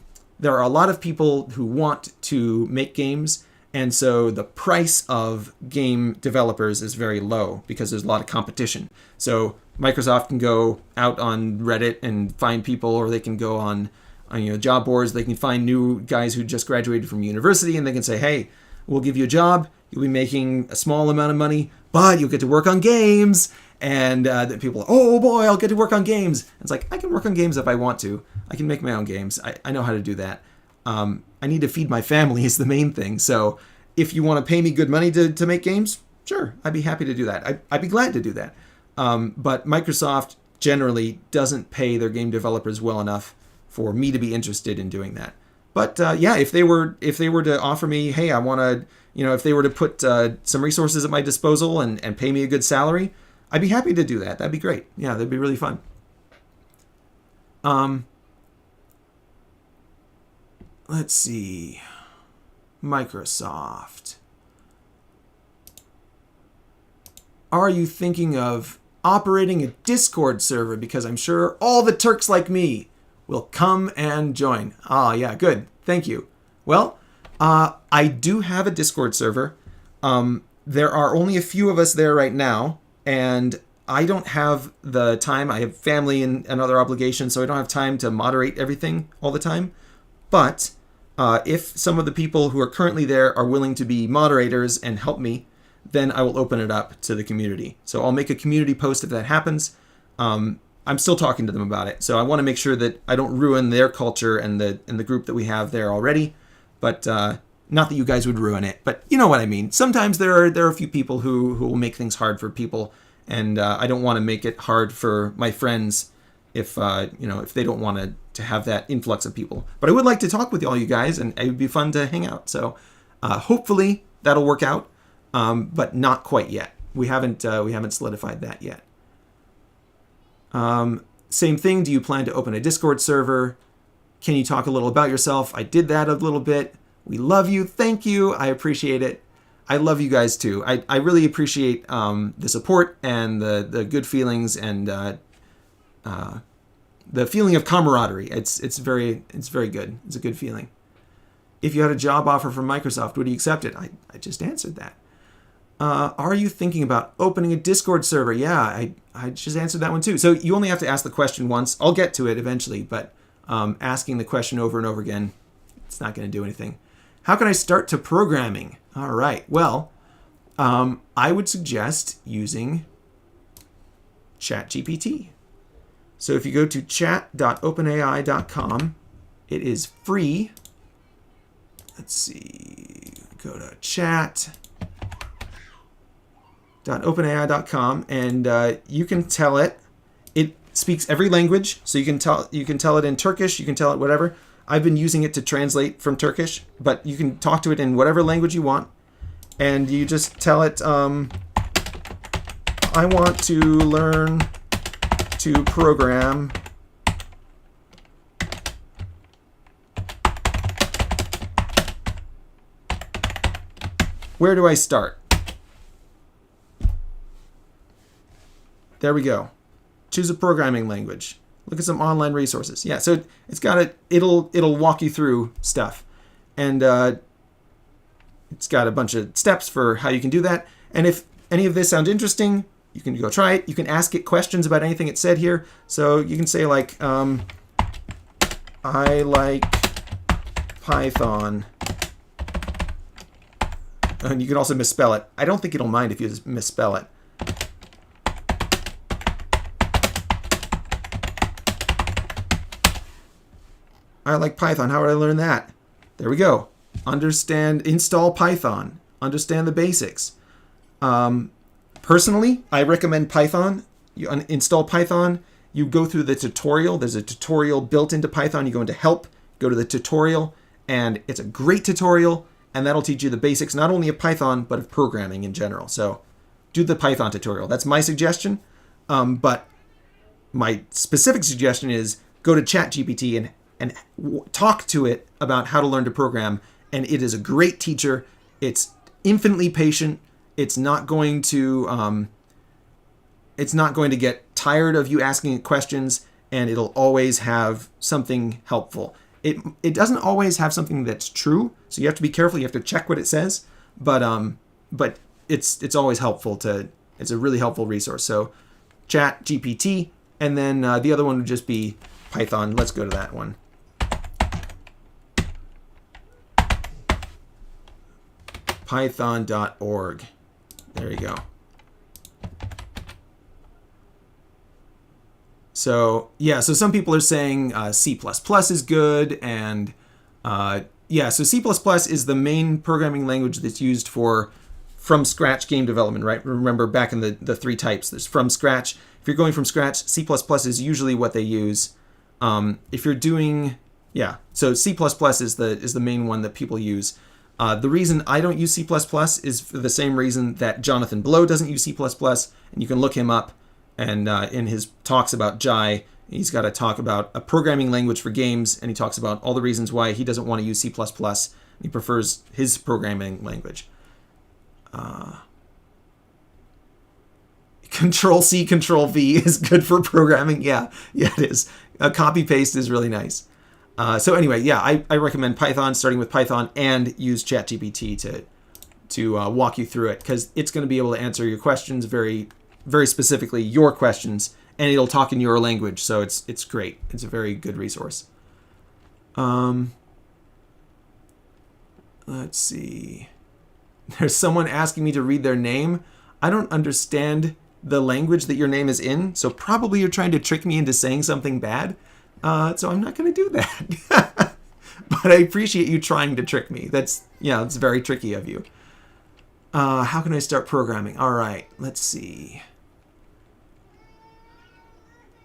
a lot of people who want to make games, and so the price of game developers is very low because there's a lot of competition. So Microsoft can go out on Reddit and find people, or they can go on job boards. They can find new guys who just graduated from university, and they can say, hey, we'll give you a job. You'll be making a small amount of money, but you'll get to work on games. And then people, oh boy, I'll get to work on games. And it's like, I can work on games if I want to. I can make my own games. I know how to do that. I need to feed my family is the main thing. So if you want to pay me good money to make games, sure, I'd be happy to do that. I'd be glad to do that. But Microsoft generally doesn't pay their game developers well enough for me to be interested in doing that. But yeah, if they were to offer me, hey, I want to, if they were to put some resources at my disposal and pay me a good salary, I'd be happy to do that. That'd be great. Yeah, that'd be really fun. Let's see. Microsoft. Are you thinking of operating a Discord server because I'm sure all the Turks like me will come and join. Ah, yeah, good. Thank you. Well, I do have a Discord server. There are only a few of us there right now, and I don't have the time. I have family and other obligations, so I don't have time to moderate everything all the time. But if some of the people who are currently there are willing to be moderators and help me, then I will open it up to the community. So I'll make a community post if that happens. I'm still talking to them about it, so I want to make sure that I don't ruin their culture and the group that we have there already. But not that you guys would ruin it, but you know what I mean. Sometimes there are a few people who will make things hard for people, and I don't want to make it hard for my friends if if they don't want to have that influx of people. But I would like to talk with all you guys, and it would be fun to hang out. So hopefully that'll work out. But not quite yet. We haven't solidified that yet. Same thing. Do you plan to open a Discord server? Can you talk a little about yourself? I did that a little bit. We love you. Thank you. I appreciate it. I love you guys too. I really appreciate the support and the good feelings and the feeling of camaraderie. It's very good. It's a good feeling. If you had a job offer from Microsoft, would you accept it? I just answered that. Are you thinking about opening a Discord server? Yeah, I just answered that one too. So you only have to ask the question once. I'll get to it eventually, but asking the question over and over again, it's not going to do anything. How can I start to programming? All right. Well, I would suggest using ChatGPT. So if you go to chat.openai.com, it is free. Let's see. Go to chat.openai.com, and you can tell it. It speaks every language, so you can tell it in Turkish, you can tell it whatever. I've been using it to translate from Turkish, but you can talk to it in whatever language you want, and you just tell it, I want to learn to program where do I start? There we go. Choose a programming language. Look at some online resources. Yeah, so it'll walk you through stuff. And it's got a bunch of steps for how you can do that. And if any of this sounds interesting, you can go try it. You can ask it questions about anything it said here. So you can say like, I like Python. And you can also misspell it. I don't think it'll mind if you just misspell it. I like Python. How would I learn that? There we go. Install Python. Understand the basics. Personally, I recommend Python. You install Python. You go through the tutorial. There's a tutorial built into Python. You go into help, go to the tutorial, and it's a great tutorial, and that'll teach you the basics, not only of Python, but of programming in general. So do the Python tutorial. That's my suggestion. But my specific suggestion is go to ChatGPT and talk to it about how to learn to program. And it is a great teacher. It's infinitely patient. It's not going to get tired of you asking it questions, and it'll always have something helpful. It doesn't always have something that's true, so you have to be careful. You have to check what it says, but it's always helpful it's a really helpful resource. So ChatGPT, and then the other one would just be Python. Let's go to that one. Python.org. There you go. So yeah, so some people are saying C++ is good, and so C++ is the main programming language that's used for from scratch game development, right? Remember back in the three types, there's from scratch. If you're going from scratch, C++ is usually what they use. If you're doing, so C++ is the main one that people use. The reason I don't use C++ is for the same reason that Jonathan Blow doesn't use C++, and you can look him up. And in his talks about Jai, he's got a talk about a programming language for games, and he talks about all the reasons why he doesn't want to use C++. He prefers his programming language. Control C, Control V is good for programming. Yeah, it is. Copy paste is really nice. So anyway, yeah, I recommend Python, starting with Python, and use ChatGPT to walk you through it, because it's going to be able to answer your questions very, very specifically, your questions, and it'll talk in your language. So it's great. It's a very good resource. Let's see. There's someone asking me to read their name. I don't understand the language that your name is in, so probably you're trying to trick me into saying something bad. So I'm not going to do that. But I appreciate you trying to trick me. It's very tricky of you. How can I start programming? All right, let's see.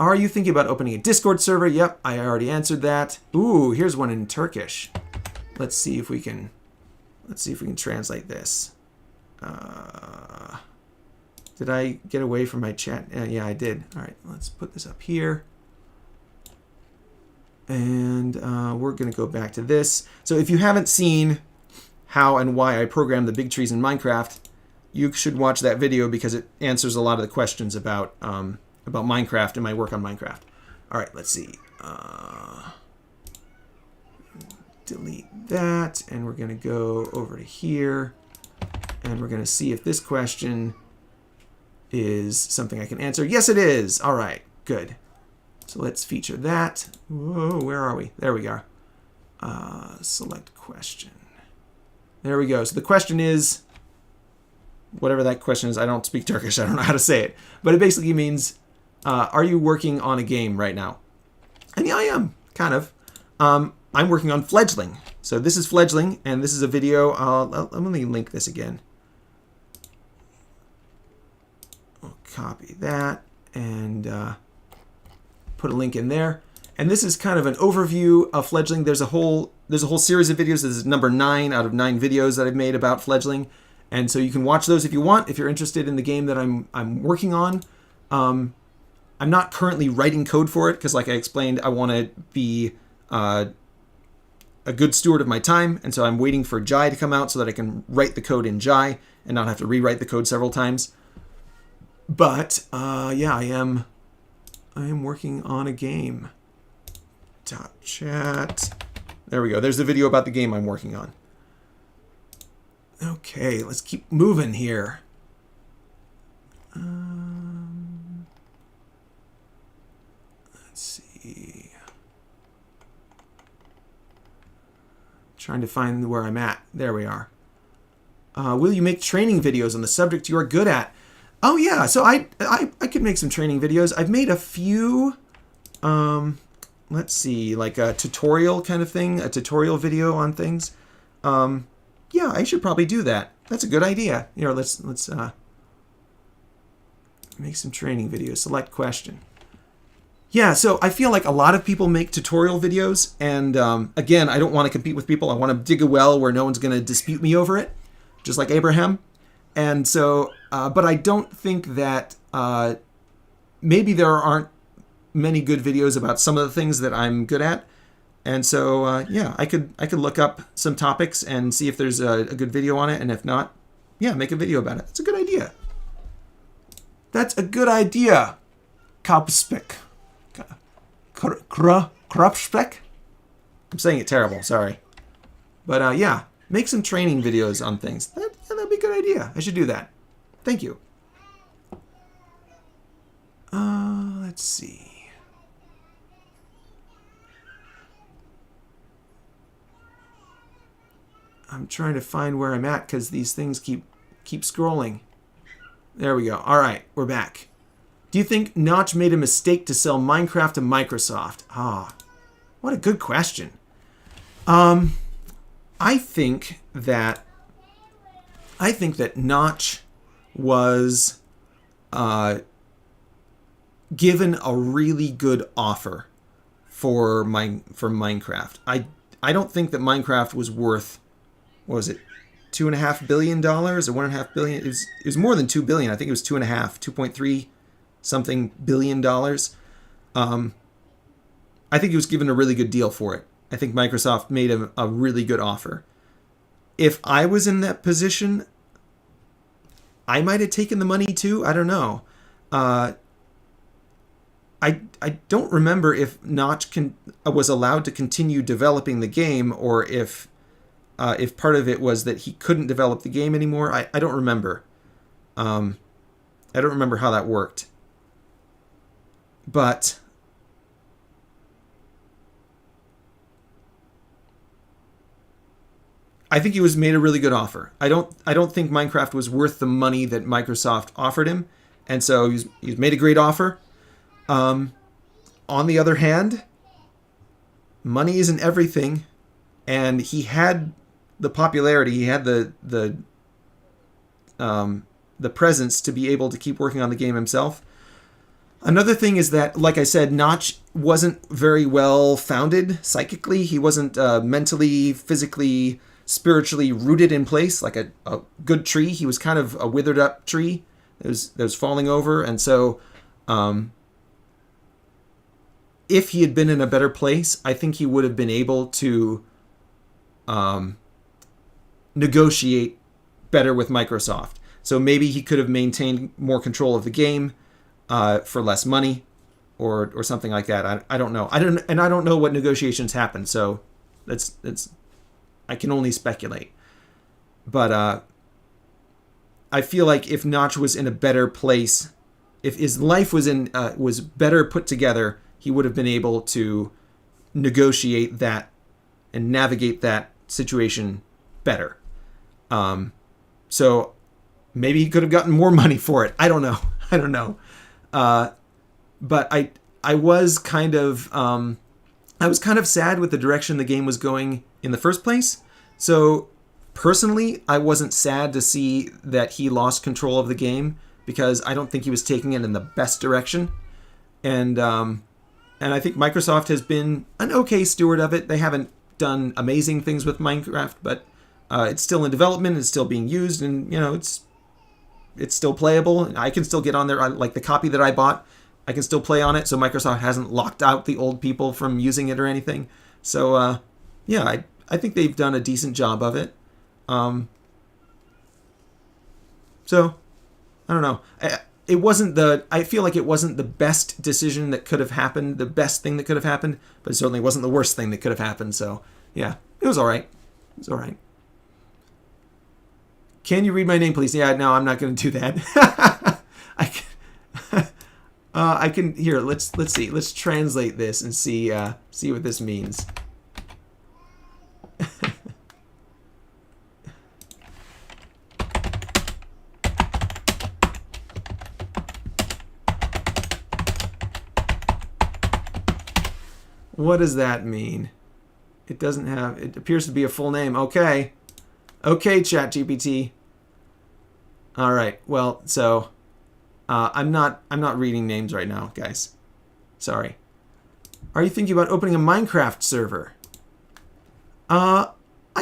Are you thinking about opening a Discord server? Yep, I already answered that. Ooh, here's one in Turkish. Let's see if we can translate this. Did I get away from my chat? Yeah, I did. All right, let's put this up here. And we're going to go back to this. So if you haven't seen how and why I program the big trees in Minecraft, you should watch that video, because it answers a lot of the questions about Minecraft and my work on Minecraft. All right, let's see. Delete that, and we're going to go over to here, and we're going to see if this question is something I can answer. Yes, it is. All right, good. So let's feature that. Whoa, where are we? There we go. Select question. There we go. So the question is, whatever that question is, I don't speak Turkish. I don't know how to say it. But it basically means, are you working on a game right now? And yeah, I am, kind of. I'm working on Fledgling. So this is Fledgling, and this is a video. Let me link this again. I'll copy that and put a link in there. And this is kind of an overview of Fledgling. There's a whole series of videos. This is number 9 out of 9 videos that I've made about Fledgling. And so you can watch those if you want, if you're interested in the game that I'm working on. I'm not currently writing code for it, because like I explained, I want to be a good steward of my time, and so I'm waiting for Jai to come out so that I can write the code in Jai and not have to rewrite the code several times. But yeah, I am working on a game. .chat. There we go. There's the video about the game I'm working on. Okay, let's keep moving here. Let's see. Trying to find where I'm at. There we are. Will you make training videos on the subject you are good at? Oh yeah, so I could make some training videos. I've made a few, let's see, like a tutorial kind of thing, a tutorial video on things. Yeah, I should probably do that. That's a good idea. You know, let's make some training videos. Select question. Yeah, so I feel like a lot of people make tutorial videos, and again, I don't want to compete with people. I want to dig a well where no one's going to dispute me over it, just like Abraham. And so, but I don't think that maybe there aren't many good videos about some of the things that I'm good at. And so, yeah, I could look up some topics and see if there's a good video on it, and if not, yeah, make a video about it. That's a good idea. That's a good idea. Kapspek. Krupspek? I'm saying it terrible, sorry. But yeah, make some training videos on things. That'd be a good idea. I should do that. Thank you. Let's see. I'm trying to find where I'm at because these things keep scrolling. There we go. All right, we're back. Do you think Notch made a mistake to sell Minecraft to Microsoft? Ah, what a good question. I think that Notch was given a really good offer for Minecraft. I don't think that Minecraft was worth, what was it, $2.5 billion or $1.5 billion? It was more than $2 billion. I think it was 2.3 something billion dollars. I think he was given a really good deal for it. I think Microsoft made him a really good offer. If I was in that position, I might have taken the money too. I don't know. I don't remember if Notch was allowed to continue developing the game, or if part of it was that he couldn't develop the game anymore. I don't remember. I don't remember how that worked. But I think he was made a really good offer. I don't think Minecraft was worth the money that Microsoft offered him, and so he's made a great offer. On the other hand, money isn't everything, and he had the popularity, he had the presence to be able to keep working on the game himself. Another thing is that, like I said, Notch wasn't very well founded psychically. He wasn't mentally, physically, spiritually rooted in place like a good tree. He was kind of a withered up tree that was falling over, and so if he had been in a better place, I think he would have been able to negotiate better with Microsoft. So maybe he could have maintained more control of the game for less money, or something like that. I don't know. I don't know what negotiations happened. So that's I can only speculate. But I feel like if Notch was in a better place, if his life was better put together, he would have been able to negotiate that and navigate that situation better. So maybe he could have gotten more money for it. I don't know. But I was kind of sad with the direction the game was going in the first place. So personally, I wasn't sad to see that he lost control of the game, because I don't think he was taking it in the best direction. And I think Microsoft has been an okay steward of it. They haven't done amazing things with Minecraft, but it's still in development. It's still being used, and it's still playable. I can still get on there. Like the copy that I bought, I can still play on it. So Microsoft hasn't locked out the old people from using it or anything. So yeah, I think they've done a decent job of it. So I don't know. I feel like it wasn't the best decision that could have happened, the best thing that could have happened, but it certainly wasn't the worst thing that could have happened. So yeah, it was all right. It was all right. Can you read my name, please? Yeah, no, I'm not going to do that. I can here. Let's see. Let's translate this and see what this means. What does that mean? It doesn't have. It appears to be a full name. Okay, ChatGPT. All right. Well, so I'm not reading names right now, guys. Sorry. Are you thinking about opening a Minecraft server? I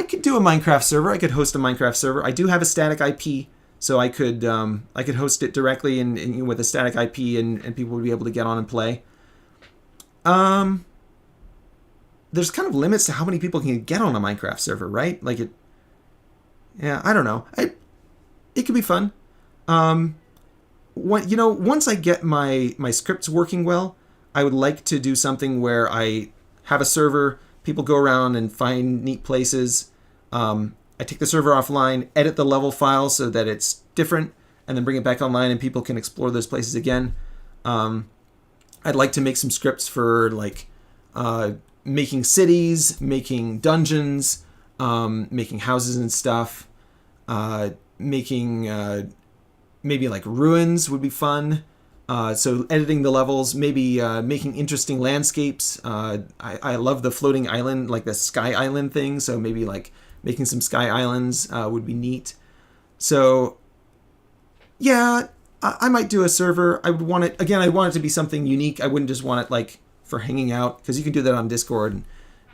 could do a Minecraft server. I could host a Minecraft server. I do have a static IP, so I could host it directly and with a static IP, and people would be able to get on and play. There's kind of limits to how many people can get on a Minecraft server, right? Like yeah, I don't know. It could be fun. Once I get my scripts working well, I would like to do something where I have a server, people go around and find neat places. I take the server offline, edit the level file so that it's different, and then bring it back online and people can explore those places again. I'd like to make some scripts for making cities, making dungeons, making houses and stuff, making maybe like ruins would be fun. So editing the levels, maybe making interesting landscapes. I love the floating island, like the sky island thing. So maybe like making some sky islands would be neat. So yeah, I might do a server. I would want it, again, I want it to be something unique. I wouldn't just want it like for hanging out, because you can do that on Discord,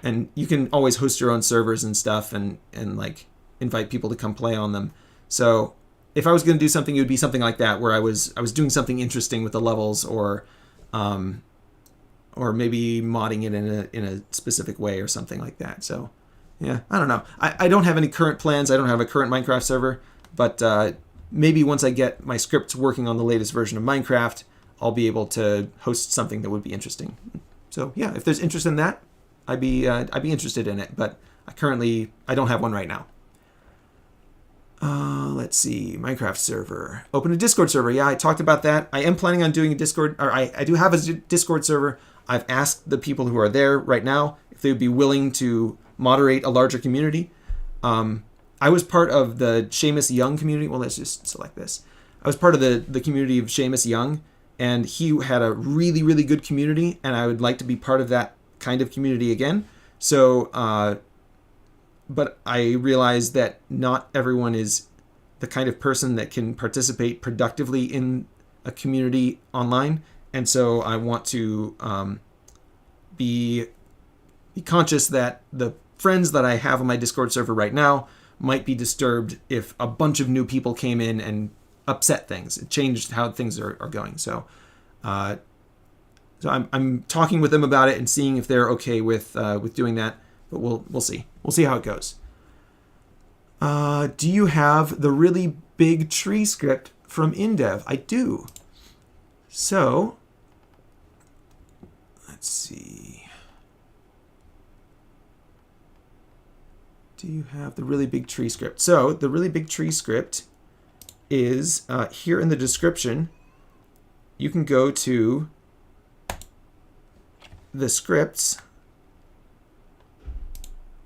and you can always host your own servers and stuff, and like invite people to come play on them. So if I was going to do something, it would be something like that, where I was doing something interesting with the levels, or maybe modding it in a specific way or something like that. So yeah, I don't know. I don't have any current plans. I don't have a current Minecraft server, but maybe once I get my scripts working on the latest version of Minecraft, I'll be able to host something that would be interesting. So yeah, if there's interest in that, I'd be interested in it. But I don't have one right now. Let's see, Minecraft server. Open a Discord server. Yeah, I talked about that. I am planning on doing a Discord, or I do have a Discord server. I've asked the people who are there right now if they would be willing to moderate a larger community. I was part of the Seamus Young community. Well, let's just select this. I was part of the community of Seamus Young, and he had a really, really good community, and I would like to be part of that kind of community again. So, but I realized that not everyone is the kind of person that can participate productively in a community online. And so I want to be conscious that the friends that I have on my Discord server right now might be disturbed if a bunch of new people came in and upset things. It changed how things are going. So I'm talking with them about it and seeing if they're okay with doing that. But we'll see. We'll see how it goes. Do you have the really big tree script from InDev? I do. So let's see. Do you have the really big tree script? So the really big tree script is here in the description. You can go to the scripts,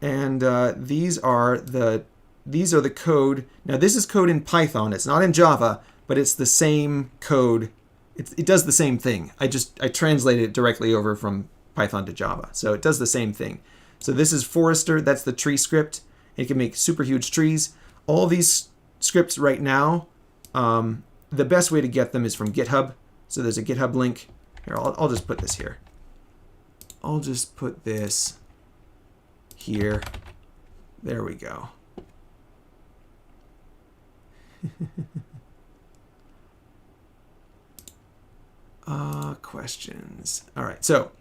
and these are the code. Now this is code in Python. It's not in Java, but it's the same code. It does the same thing. I translated it directly over from Python to Java, so it does the same thing. So this is Forester. That's the tree script. It can make super huge trees. All these scripts right now, the best way to get them is from GitHub. So there's a GitHub link. Here, I'll just put this here. I'll just put this here. There we go. Questions. All right, so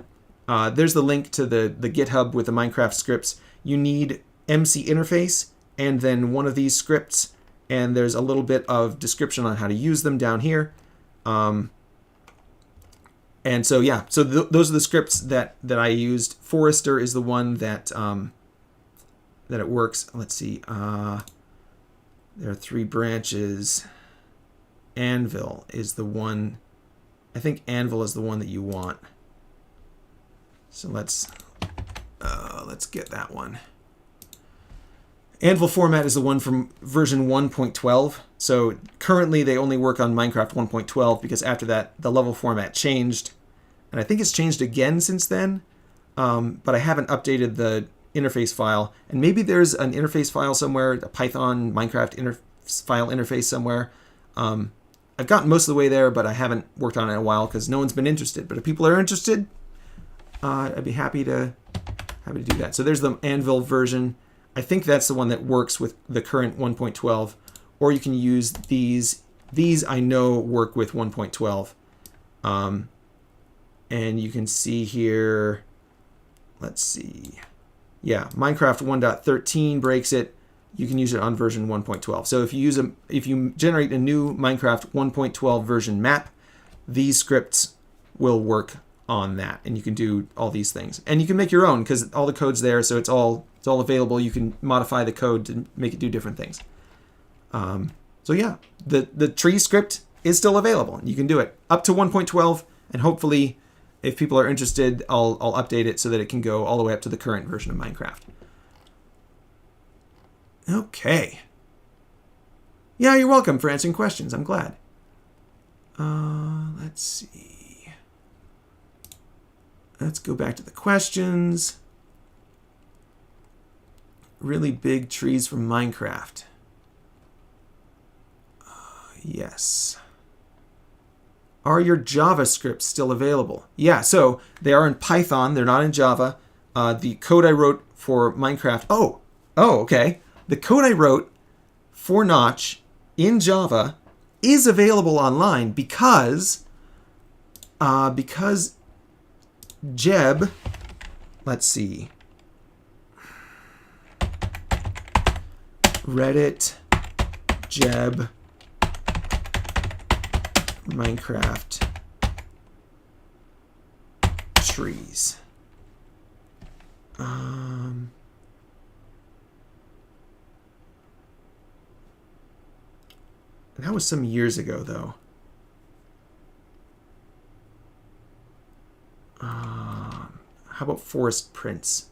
there's the link to the GitHub with the Minecraft scripts. You need MC interface and then one of these scripts, and there's a little bit of description on how to use them down here. And so yeah, so those are the scripts that I used. Forester is the one that it works. Let's see. There are 3 branches. Anvil is the one. I think Anvil is the one that you want. So let's get that one. Anvil format is the one from version 1.12. So currently they only work on Minecraft 1.12 because after that the level format changed, and I think it's changed again since then. But I haven't updated the interface file, and maybe there's an interface file somewhere, a Python Minecraft file interface somewhere. I've gotten most of the way there, but I haven't worked on it in a while because no one's been interested. But if people are interested, I'd be happy to do that. So there's the Anvil version. I think that's the one that works with the current 1.12, or you can use these. These I know work with 1.12. And you can see here, let's see. Yeah, Minecraft 1.13 breaks it. You can use it on version 1.12. So if you generate a new Minecraft 1.12 version map, these scripts will work on that, and you can do all these things. And you can make your own because all the code's there, so it's all available. You can modify the code to make it do different things. So yeah, the tree script is still available. You can do it up to 1.12, and hopefully, if people are interested, I'll update it so that it can go all the way up to the current version of Minecraft. Okay. Yeah, you're welcome for answering questions. I'm glad. Let's see. Let's go back to the questions. Really big trees from Minecraft. Yes. Are your JavaScripts still available? Yeah, so they are in Python. They're not in Java. The code I wrote for Minecraft. Oh, okay. The code I wrote for Notch in Java is available online because Jeb, let's see, Reddit, Jeb, Minecraft trees. That was some years ago, though. How about forest prints?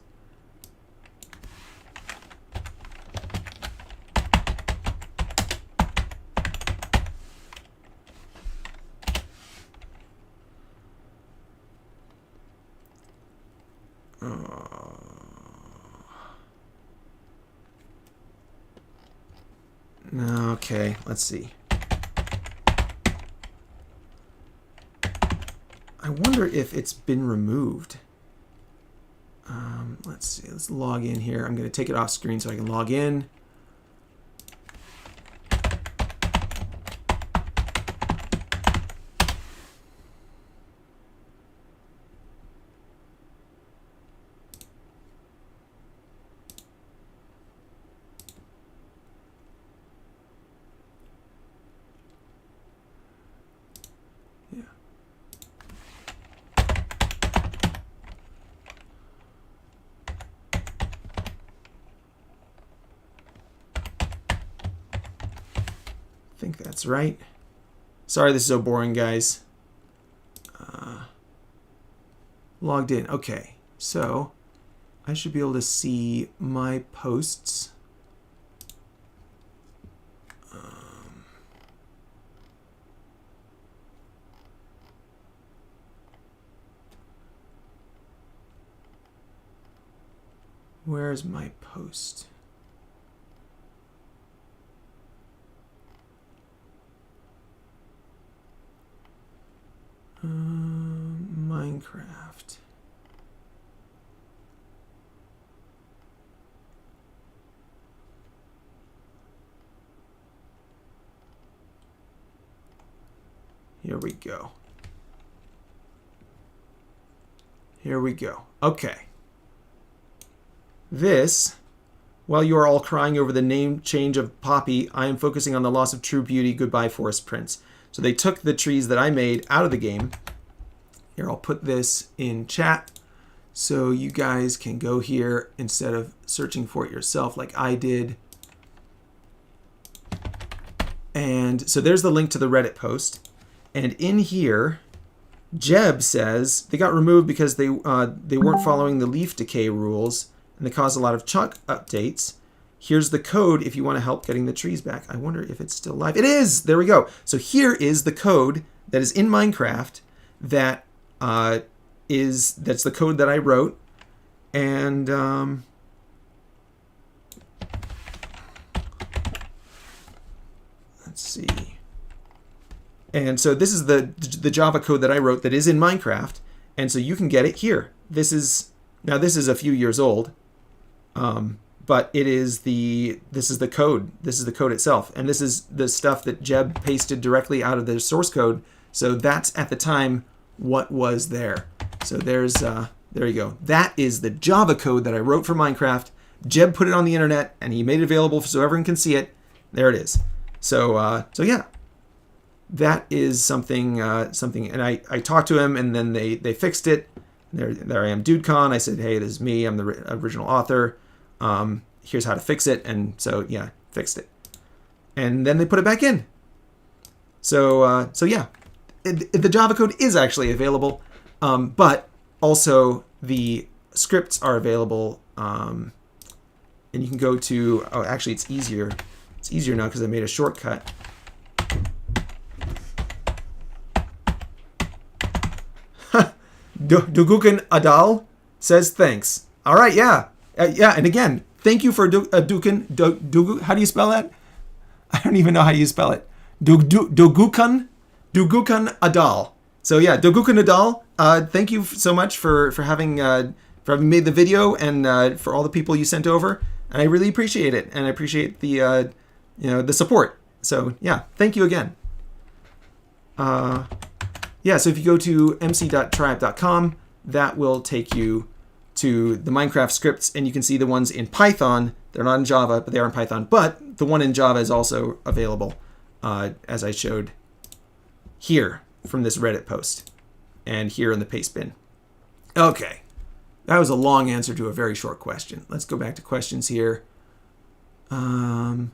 Okay, let's see. I wonder if it's been removed. Let's see. Let's log in here. I'm going to take it off screen so I can log in. I think that's right. Sorry this is so boring, guys. Logged in. Okay, so I should be able to see my posts. Where's my post? Minecraft. Here we go. Here we go. Okay. This, while you are all crying over the name change of Poppy, I am focusing on the loss of true beauty. Goodbye, forest prince. So they took the trees that I made out of the game. Here, I'll put this in chat so you guys can go here instead of searching for it yourself like I did. And so there's the link to the Reddit post. And in here, Jeb says they got removed because they weren't following the leaf decay rules and they caused a lot of chunk updates. Here's the code if you want to help getting the trees back. I wonder if it's still live. It is! There we go. So here is the code that is in Minecraft that's the code that I wrote. And let's see. And so this is the Java code that I wrote that is in Minecraft. And so you can get it here. This is a few years old. But this is the code. This is the code itself. And this is the stuff that Jeb pasted directly out of the source code. So that's at the time what was there. So there you go. That is the Java code that I wrote for Minecraft. Jeb put it on the internet and he made it available so everyone can see it. There it is. So yeah, that is something, and I talked to him and then they fixed it. There I am, DudeCon. I said, hey, this is me. I'm the original author. Here's how to fix it. And so, yeah, fixed it. And then they put it back in. So yeah, the Java code is actually available, but also the scripts are available. And you can go to, oh, actually it's easier. It's easier now because I made a shortcut. Dugukan Adal says thanks. All right, yeah. Yeah, and again, thank you for Dugukan. How do you spell that? I don't even know how you spell it. Dugukan Adal. So yeah, Dugukan Adal. Thank you so much for having made the video and for all the people you sent over. And I really appreciate it, and I appreciate the the support. So yeah, thank you again. Yeah, so if you go to mc.tribe.com, that will take you to the Minecraft scripts, and you can see the ones in Python. They're not in Java, but they are in Python. But the one in Java is also available, as I showed here from this Reddit post and here in the paste bin. Okay. That was a long answer to a very short question. Let's go back to questions here. Really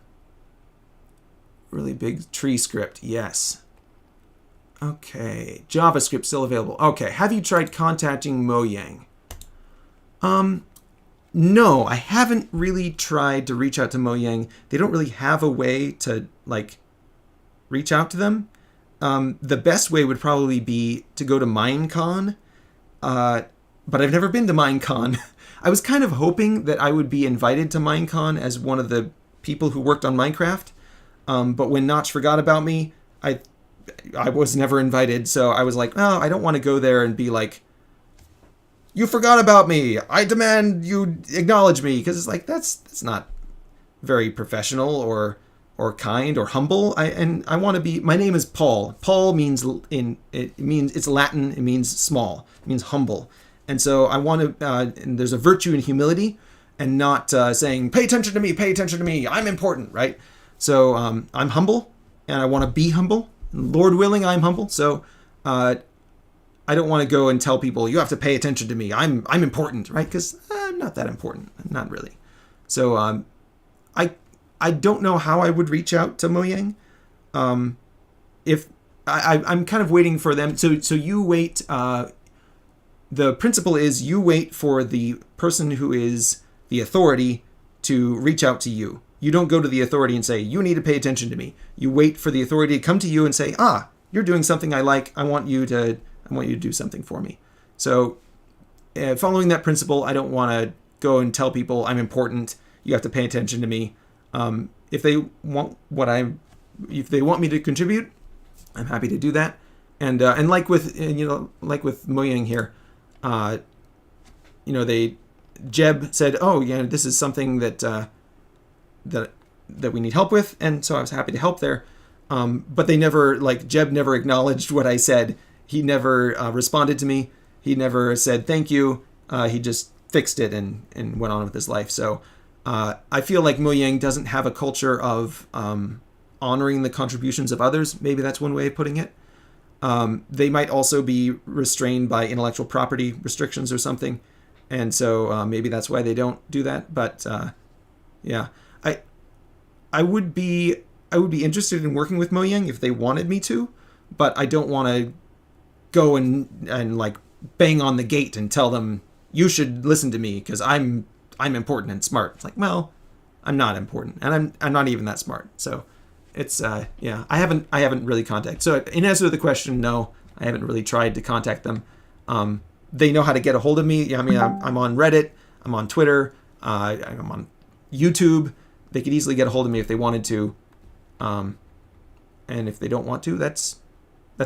big tree script. Yes. Okay. JavaScript still available. Okay. Have you tried contacting Mojang? No, I haven't really tried to reach out to Mojang. They don't really have a way to like reach out to them. The best way would probably be to go to Minecon. But I've never been to Minecon. I was kind of hoping that I would be invited to Minecon as one of the people who worked on Minecraft. But when Notch forgot about me, I was never invited. So I was like, oh, I don't want to go there and be like, you forgot about me. I demand you acknowledge me. Because it's like, that's not very professional or kind or humble. I want to be, my name is Paul. Paul means, it's Latin. It means small. It means humble. And so I want to, and there's a virtue in humility and not saying, pay attention to me, I'm important, right? So I'm humble and I want to be humble. Lord willing, I'm humble. So I don't want to go and tell people, you have to pay attention to me, I'm important, right? Because I'm not that important, not really. So I don't know how I would reach out to Mojang. If I'm kind of waiting for them. So you wait. The principle is you wait for the person who is the authority to reach out to you. You don't go to the authority and say, you need to pay attention to me. You wait for the authority to come to you and say, you're doing something I like. I want you to do something for me. So following that principle, I don't want to go and tell people I'm important. You have to pay attention to me. If they want me to contribute, I'm happy to do that. And like with Mojang here, Jeb said, oh yeah, this is something that we need help with, and so I was happy to help there. But they never, Jeb never acknowledged what I said. He never responded to me. He never said thank you. He just fixed it and went on with his life. So I feel like Mojang doesn't have a culture of honoring the contributions of others. Maybe that's one way of putting it. They might also be restrained by intellectual property restrictions or something. And so maybe that's why they don't do that. But yeah, I would be interested in working with Mojang if they wanted me to, but I don't want to go and like bang on the gate and tell them you should listen to me because I'm important and smart. It's like, well, I'm not important and I'm not even that smart. So it's yeah, I haven't really contacted. So in answer to the question, no, I haven't really tried to contact them. They know how to get a hold of me. I mean, I'm on Reddit, I'm on Twitter, I'm on YouTube. They could easily get a hold of me if they wanted to. And if they don't want to, that's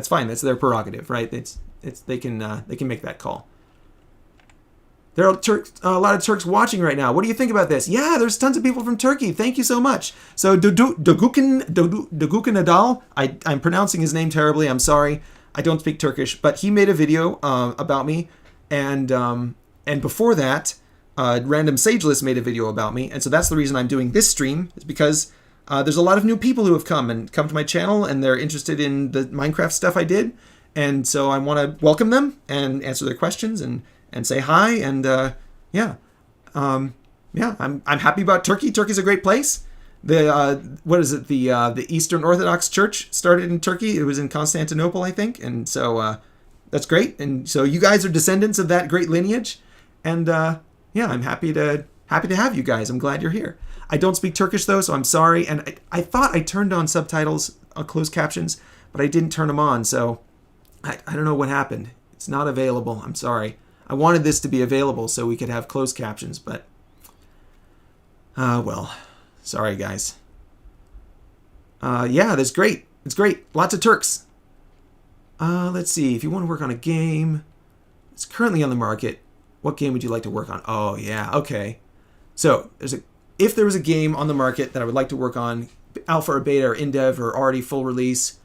fine. That's their prerogative, right? They can make that call. There are a lot of Turks watching right now. What do you think about this? Yeah, there's tons of people from Turkey. Thank you so much. So Dogukin Adal, I'm pronouncing his name terribly. I'm sorry. I don't speak Turkish, but he made a video about me, and before that, Random Sageless made a video about me, and so that's the reason I'm doing this stream, is because there's a lot of new people who have come to my channel, and they're interested in the Minecraft stuff I did, and so I want to welcome them and answer their questions and say hi, and yeah, I'm happy about Turkey. Turkey's a great place. The Eastern Orthodox Church started in Turkey. It was in Constantinople, I think, and so that's great. And so you guys are descendants of that great lineage, and yeah, I'm happy to have you guys. I'm glad you're here. I don't speak Turkish though, so I'm sorry. And I thought I turned on subtitles, closed captions, but I didn't turn them on. So I don't know what happened. It's not available. I'm sorry. I wanted this to be available so we could have closed captions, but well, sorry guys. Yeah, that's great. It's great. Lots of Turks. Let's see. If you want to work on a game, it's currently on the market. What game would you like to work on? Oh yeah, okay. So if there was a game on the market that I would like to work on, alpha or beta or in dev or already full release,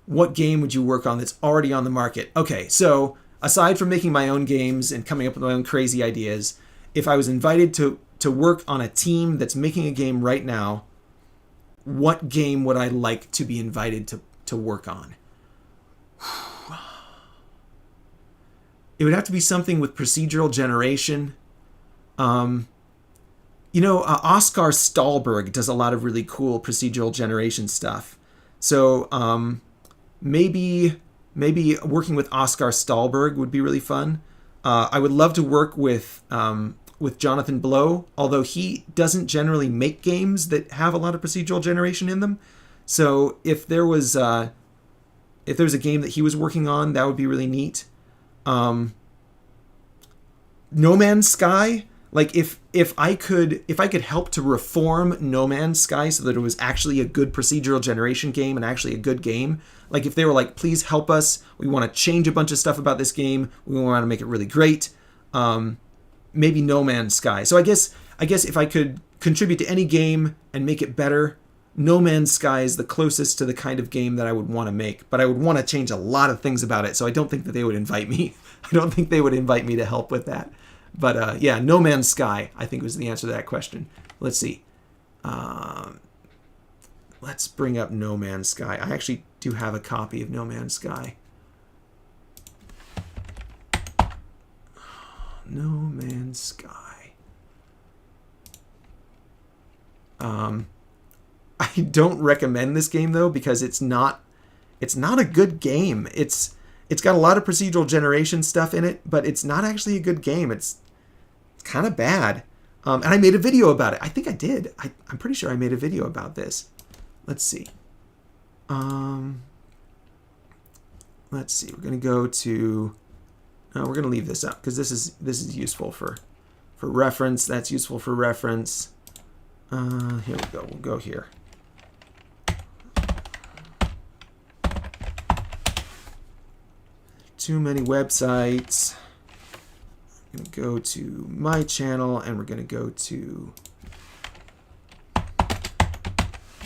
what game would you work on that's already on the market? Okay, so aside from making my own games and coming up with my own crazy ideas, if I was invited to work on a team that's making a game right now, what game would I like to be invited to work on? It would have to be something with procedural generation. Oscar Stahlberg does a lot of really cool procedural generation stuff. So maybe working with Oscar Stahlberg would be really fun. I would love to work with Jonathan Blow, although he doesn't generally make games that have a lot of procedural generation in them. So if there was a game that he was working on, that would be really neat. No Man's Sky, like if I could help to reform No Man's Sky so that it was actually a good procedural generation game and actually a good game. Like if they were like, please help us, we want to change a bunch of stuff about this game, we want to make it really great. Maybe No Man's Sky. So I guess if I could contribute to any game and make it better, No Man's Sky is the closest to the kind of game that I would want to make. But I would want to change a lot of things about it, so I don't think that they would invite me. I don't think they would invite me to help with that. But yeah, No Man's Sky, I think, was the answer to that question. Let's see. Let's bring up No Man's Sky. I actually do have a copy of No Man's Sky. No Man's Sky. I don't recommend this game though, because it's not a good game. It's got a lot of procedural generation stuff in it, but it's not actually a good game. It's kind of bad. And I made a video about it. I think I did. I'm pretty sure I made a video about this. Let's see. Let's see. We're gonna go to. No, we're gonna leave this up because this is useful for reference. That's useful for reference. Here we go. We'll go here. Too many websites. I'm going to go to my channel and we're going to go to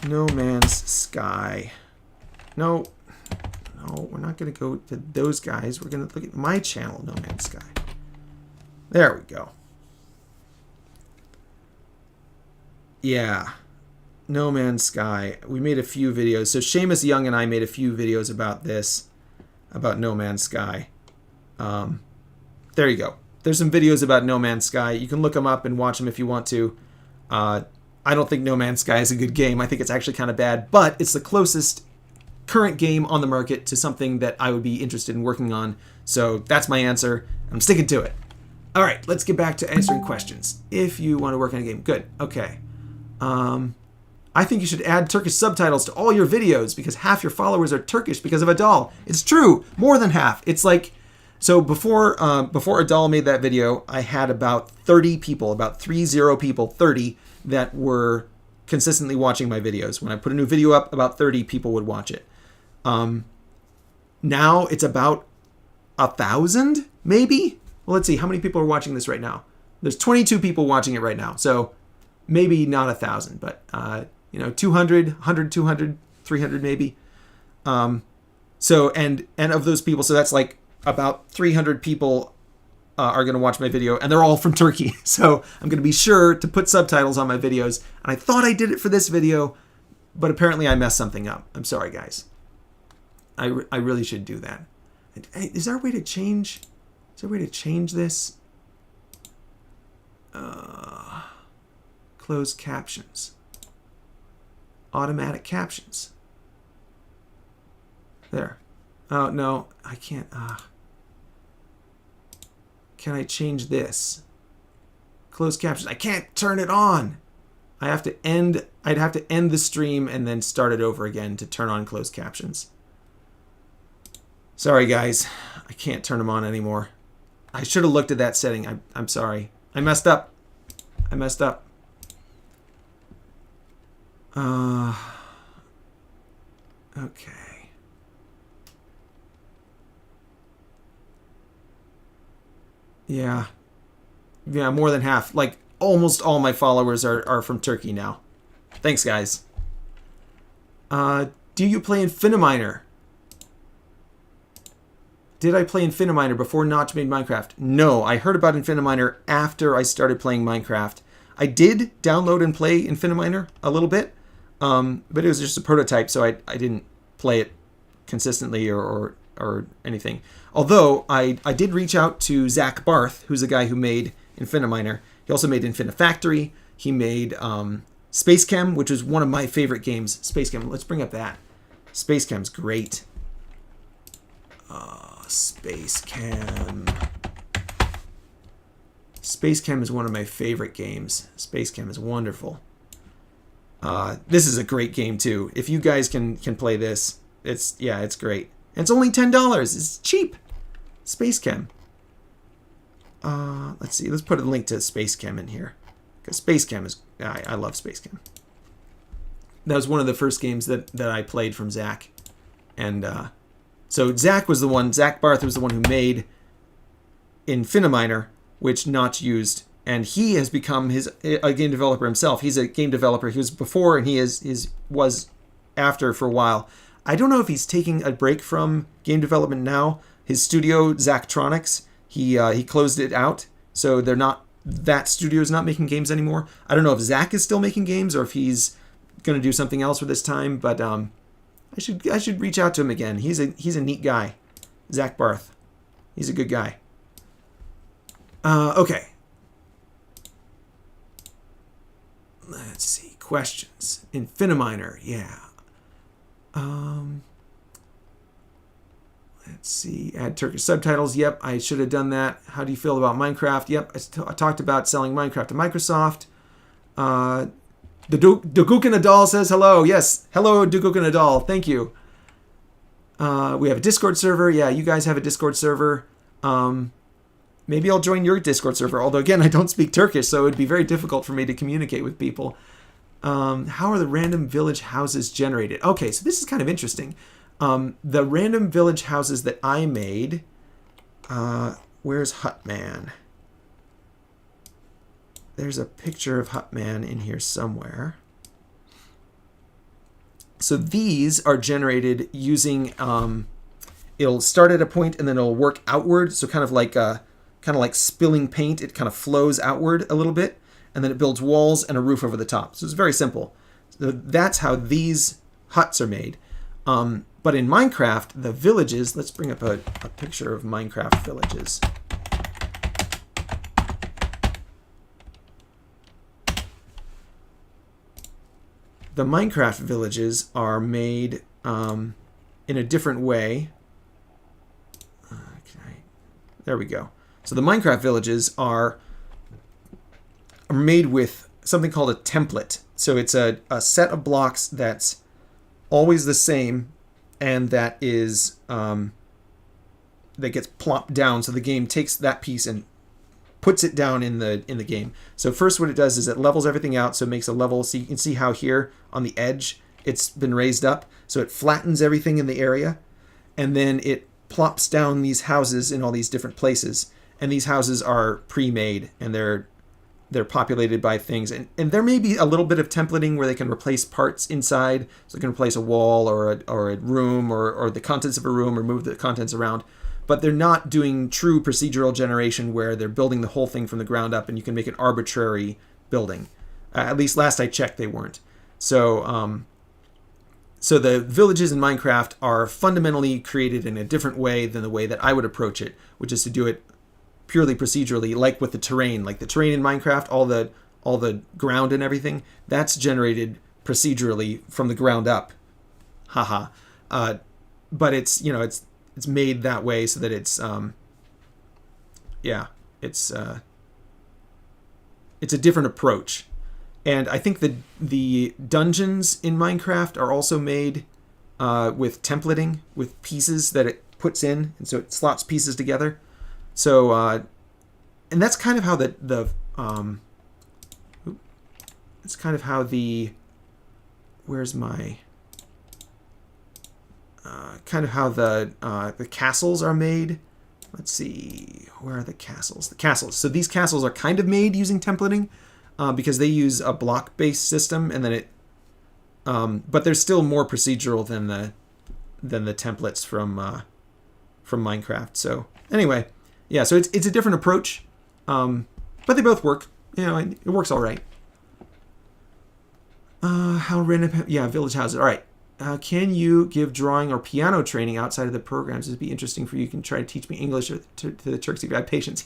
No Man's Sky. No, we're not going to go to those guys. We're going to look at my channel, No Man's Sky. There we go. Yeah. No Man's Sky. We made a few videos. So Seamus Young and I made a few videos about this. About No Man's Sky. There you go. There's some videos about No Man's Sky. You can look them up and watch them if you want to. I don't think No Man's Sky is a good game. I think it's actually kind of bad, but it's the closest current game on the market to something that I would be interested in working on. So that's my answer. I'm sticking to it. All right, let's get back to answering questions. If you want to work on a game, good. Okay. I think you should add Turkish subtitles to all your videos because half your followers are Turkish because of Adal. It's true, more than half. It's like, so before Adal made that video, I had about 30 people, about 30 that were consistently watching my videos. When I put a new video up, about 30 people would watch it. Now it's about 1,000, maybe? Well, let's see, how many people are watching this right now? There's 22 people watching it right now, so maybe not 1,000, but 200, 100, 200, 300 maybe. So and of those people, so that's like about 300 people are going to watch my video, and they're all from Turkey. So I'm going to be sure to put subtitles on my videos. And I thought I did it for this video, but apparently I messed something up. I'm sorry, guys. I really should do that. Is there a way to change? Is there a way to change this? Closed captions. Automatic captions. There. Oh, no, I can't. Can I change this? Closed captions. I can't turn it on. I'd have to end the stream and then start it over again to turn on closed captions. Sorry, guys. I can't turn them on anymore. I should have looked at that setting. I'm sorry. I messed up. Okay. Yeah, more than half. Like, almost all my followers are from Turkey now. Thanks, guys. Do you play Infiniminer? Did I play Infiniminer before Notch made Minecraft? No, I heard about Infiniminer after I started playing Minecraft. I did download and play Infiniminer a little bit, but it was just a prototype, so I didn't play it consistently or or anything. Although I did reach out to Zach Barth, who's the guy who made Infiniminer. He also made Infinifactory. He made Space Chem, which is one of my favorite games. Space Chem. Let's bring up that. Space Chem's great. Space Chem. Space Chem is one of my favorite games. Space Chem is wonderful. This is a great game too. If you guys can play this, it's great. And it's only $10. It's cheap. Space Chem. Let's see. Let's put a link to Space Chem in here, because Space Chem is I love Space Chem. That was one of the first games that I played from Zach, and so Zach Barth was the one who made Infiniminer, which Notch used, and he has become a game developer himself. He's a game developer. He was before, and he was after for a while. I don't know if he's taking a break from game development now. His studio, Zachtronics, he closed it out, so that studio is not making games anymore. I don't know if Zach is still making games or if he's going to do something else with his time, but I should reach out to him again. He's a neat guy, Zach Barth. He's a good guy. Okay. Let's see. Questions. Infiniminer. Yeah. Let's see. Add Turkish subtitles. Yep, I should have done that. How do you feel about Minecraft? Yep, I talked about selling Minecraft to Microsoft. The Duguk and Adal says hello. Yes. Hello, Duguk and Adal. Thank you. We have a Discord server. Yeah, you guys have a Discord server. Maybe I'll join your Discord server. Although, again, I don't speak Turkish, so it would be very difficult for me to communicate with people. How are the random village houses generated? Okay, so this is kind of interesting. The random village houses that I made... where's Hutman? There's a picture of Hutman in here somewhere. So these are generated using... it'll start at a point and then it'll work outward. So kind of like spilling paint. It kind of flows outward a little bit. And then it builds walls and a roof over the top. So it's very simple. So that's how these huts are made. But in Minecraft, the villages... Let's bring up a picture of Minecraft villages. The Minecraft villages are made in a different way. Okay. There we go. So the Minecraft villages are made with something called a template. So it's a set of blocks that's always the same, and that is that gets plopped down. So the game takes that piece and puts it down in the game. So first what it does is it levels everything out, so it makes a level. So you can see how here on the edge it's been raised up. So it flattens everything in the area, and then it plops down these houses in all these different places. And these houses are pre-made, and they're populated by things. And there may be a little bit of templating where they can replace parts inside. So they can replace a wall or a room or the contents of a room, or move the contents around. But they're not doing true procedural generation where they're building the whole thing from the ground up and you can make an arbitrary building. At least last I checked, they weren't. So so the villages in Minecraft are fundamentally created in a different way than the way that I would approach it, which is to do it purely procedurally, like with the terrain. Like the terrain in Minecraft, all the ground and everything, that's generated procedurally from the ground up. Haha. But it's made that way so that it's it's a different approach. And I think the dungeons in Minecraft are also made with templating, with pieces that it puts in, and so it slots pieces together. So, and that's kind of how it's kind of how where's my, kind of how the castles are made. Let's see, where are the castles? The castles. So these castles are kind of made using templating, because they use a block-based system, and then but they're still more procedural than the templates from Minecraft. So anyway. Yeah, so it's a different approach, but they both work. It works all right. How random? Yeah, village houses. All right. can you give drawing or piano training outside of the programs? It'd be interesting for you. You can try to teach me English to the Turks if you have patience.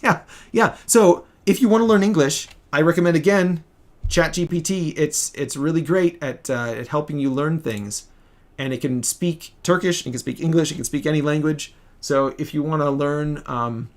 Yeah. So if you want to learn English, I recommend, again, ChatGPT. It's really great at helping you learn things. And it can speak Turkish, it can speak English, it can speak any language. So if you want to learn, a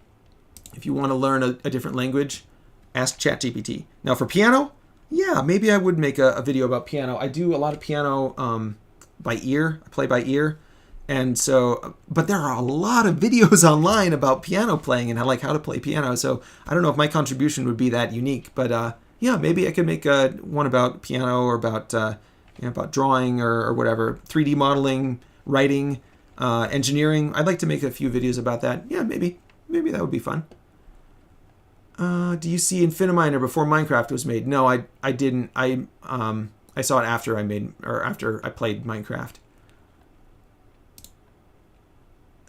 different language, ask ChatGPT. Now for piano, yeah, maybe I would make a video about piano. I do a lot of piano by ear. I play by ear, and so, but there are a lot of videos online about piano playing and how to play piano. So I don't know if my contribution would be that unique, but yeah, maybe I could make one about piano or about drawing or whatever, 3D modeling, writing, engineering. I'd like to make a few videos about that. Yeah, maybe that would be fun. Do you see Infiniminer before Minecraft was made? No, I didn't. I saw it after after I played Minecraft.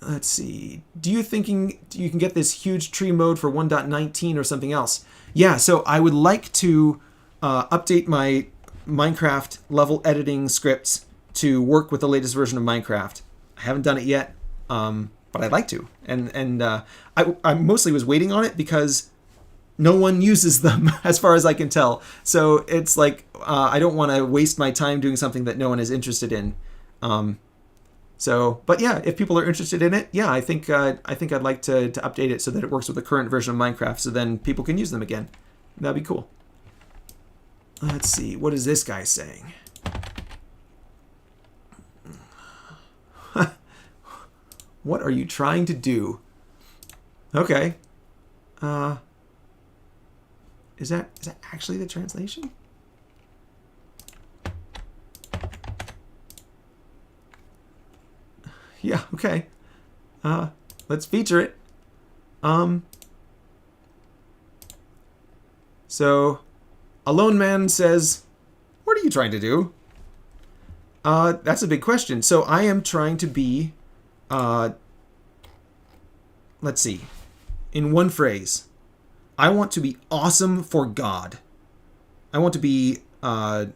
Let's see. Do you thinking you can get this huge tree mode for 1.19 or something else? Yeah, so I would like to update my Minecraft level editing scripts to work with the latest version of Minecraft. I haven't done it yet, but I'd like to. And I mostly was waiting on it because no one uses them as far as I can tell. So it's like I don't want to waste my time doing something that no one is interested in. But yeah, if people are interested in it, yeah, I think I'd like to update it so that it works with the current version of Minecraft, so then people can use them again. That'd be cool. Let's see, what is this guy saying? What are you trying to do? Okay. Is that actually the translation? Yeah, okay. Let's feature it. So, a lone man says, what are you trying to do? That's a big question. So I am trying to be, let's see, in one phrase, I want to be awesome for God. I want to be an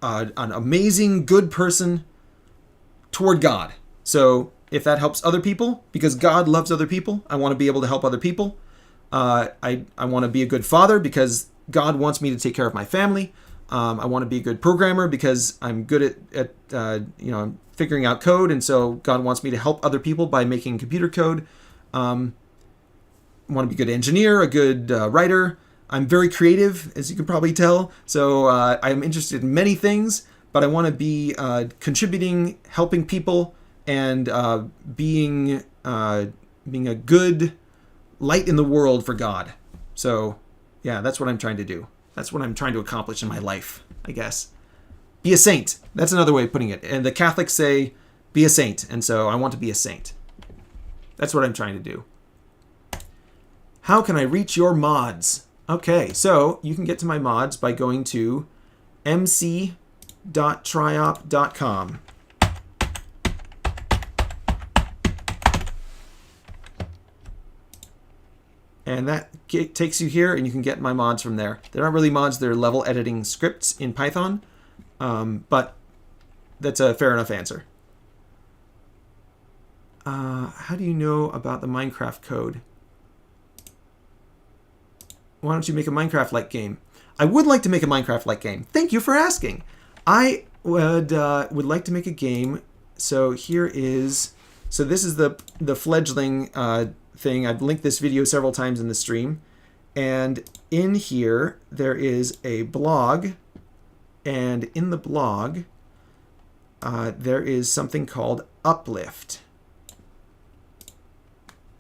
amazing, good person toward God. So if that helps other people, because God loves other people, I want to be able to help other people. I want to be a good father because God wants me to take care of my family. I want to be a good programmer because I'm good at figuring out code, and so God wants me to help other people by making computer code. I want to be a good engineer, a good writer. I'm very creative, as you can probably tell. So I'm interested in many things, but I want to be contributing, helping people, and being a good light in the world for God. So yeah, that's what I'm trying to do. That's what I'm trying to accomplish in my life, I guess. Be a saint. That's another way of putting it. And the Catholics say, be a saint. And so I want to be a saint. That's what I'm trying to do. How can I reach your mods? Okay, so you can get to my mods by going to mc.triop.com. And that takes you here, and you can get my mods from there. They're not really mods, they're level editing scripts in Python, but that's a fair enough answer. How do you know about the Minecraft code? Why don't you make a Minecraft-like game? I would like to make a Minecraft-like game. Thank you for asking. I would like to make a game. So here is, so this is the fledgling thing. I've linked this video several times in the stream, and in here there is a blog, and in the blog there is something called Uplift,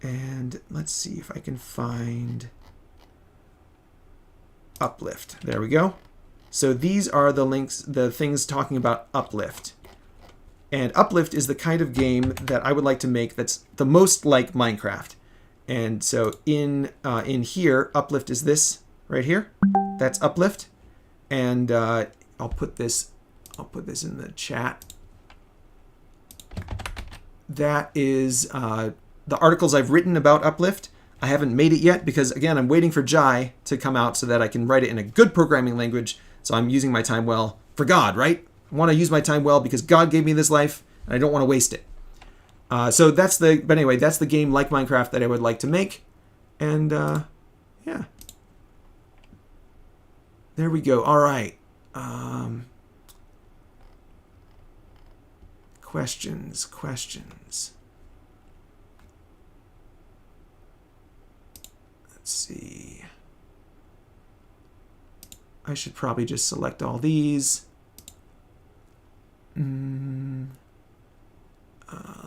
and let's see if I can find Uplift. There we go. So these are the links, the things talking about Uplift. And Uplift is the kind of game that I would like to make that's the most like Minecraft. And so in here, Uplift is this right here. That's Uplift. And I'll put this in the chat. That is the articles I've written about Uplift. I haven't made it yet because, again, I'm waiting for to come out so that I can write it in a good programming language. So I'm using my time well for God, right? want to use my time well because God gave me this life and I don't want to waste it. So that's but anyway, that's the game like Minecraft that I would like to make. And yeah. There we go. All right. Questions. Let's see. I should probably just select all these.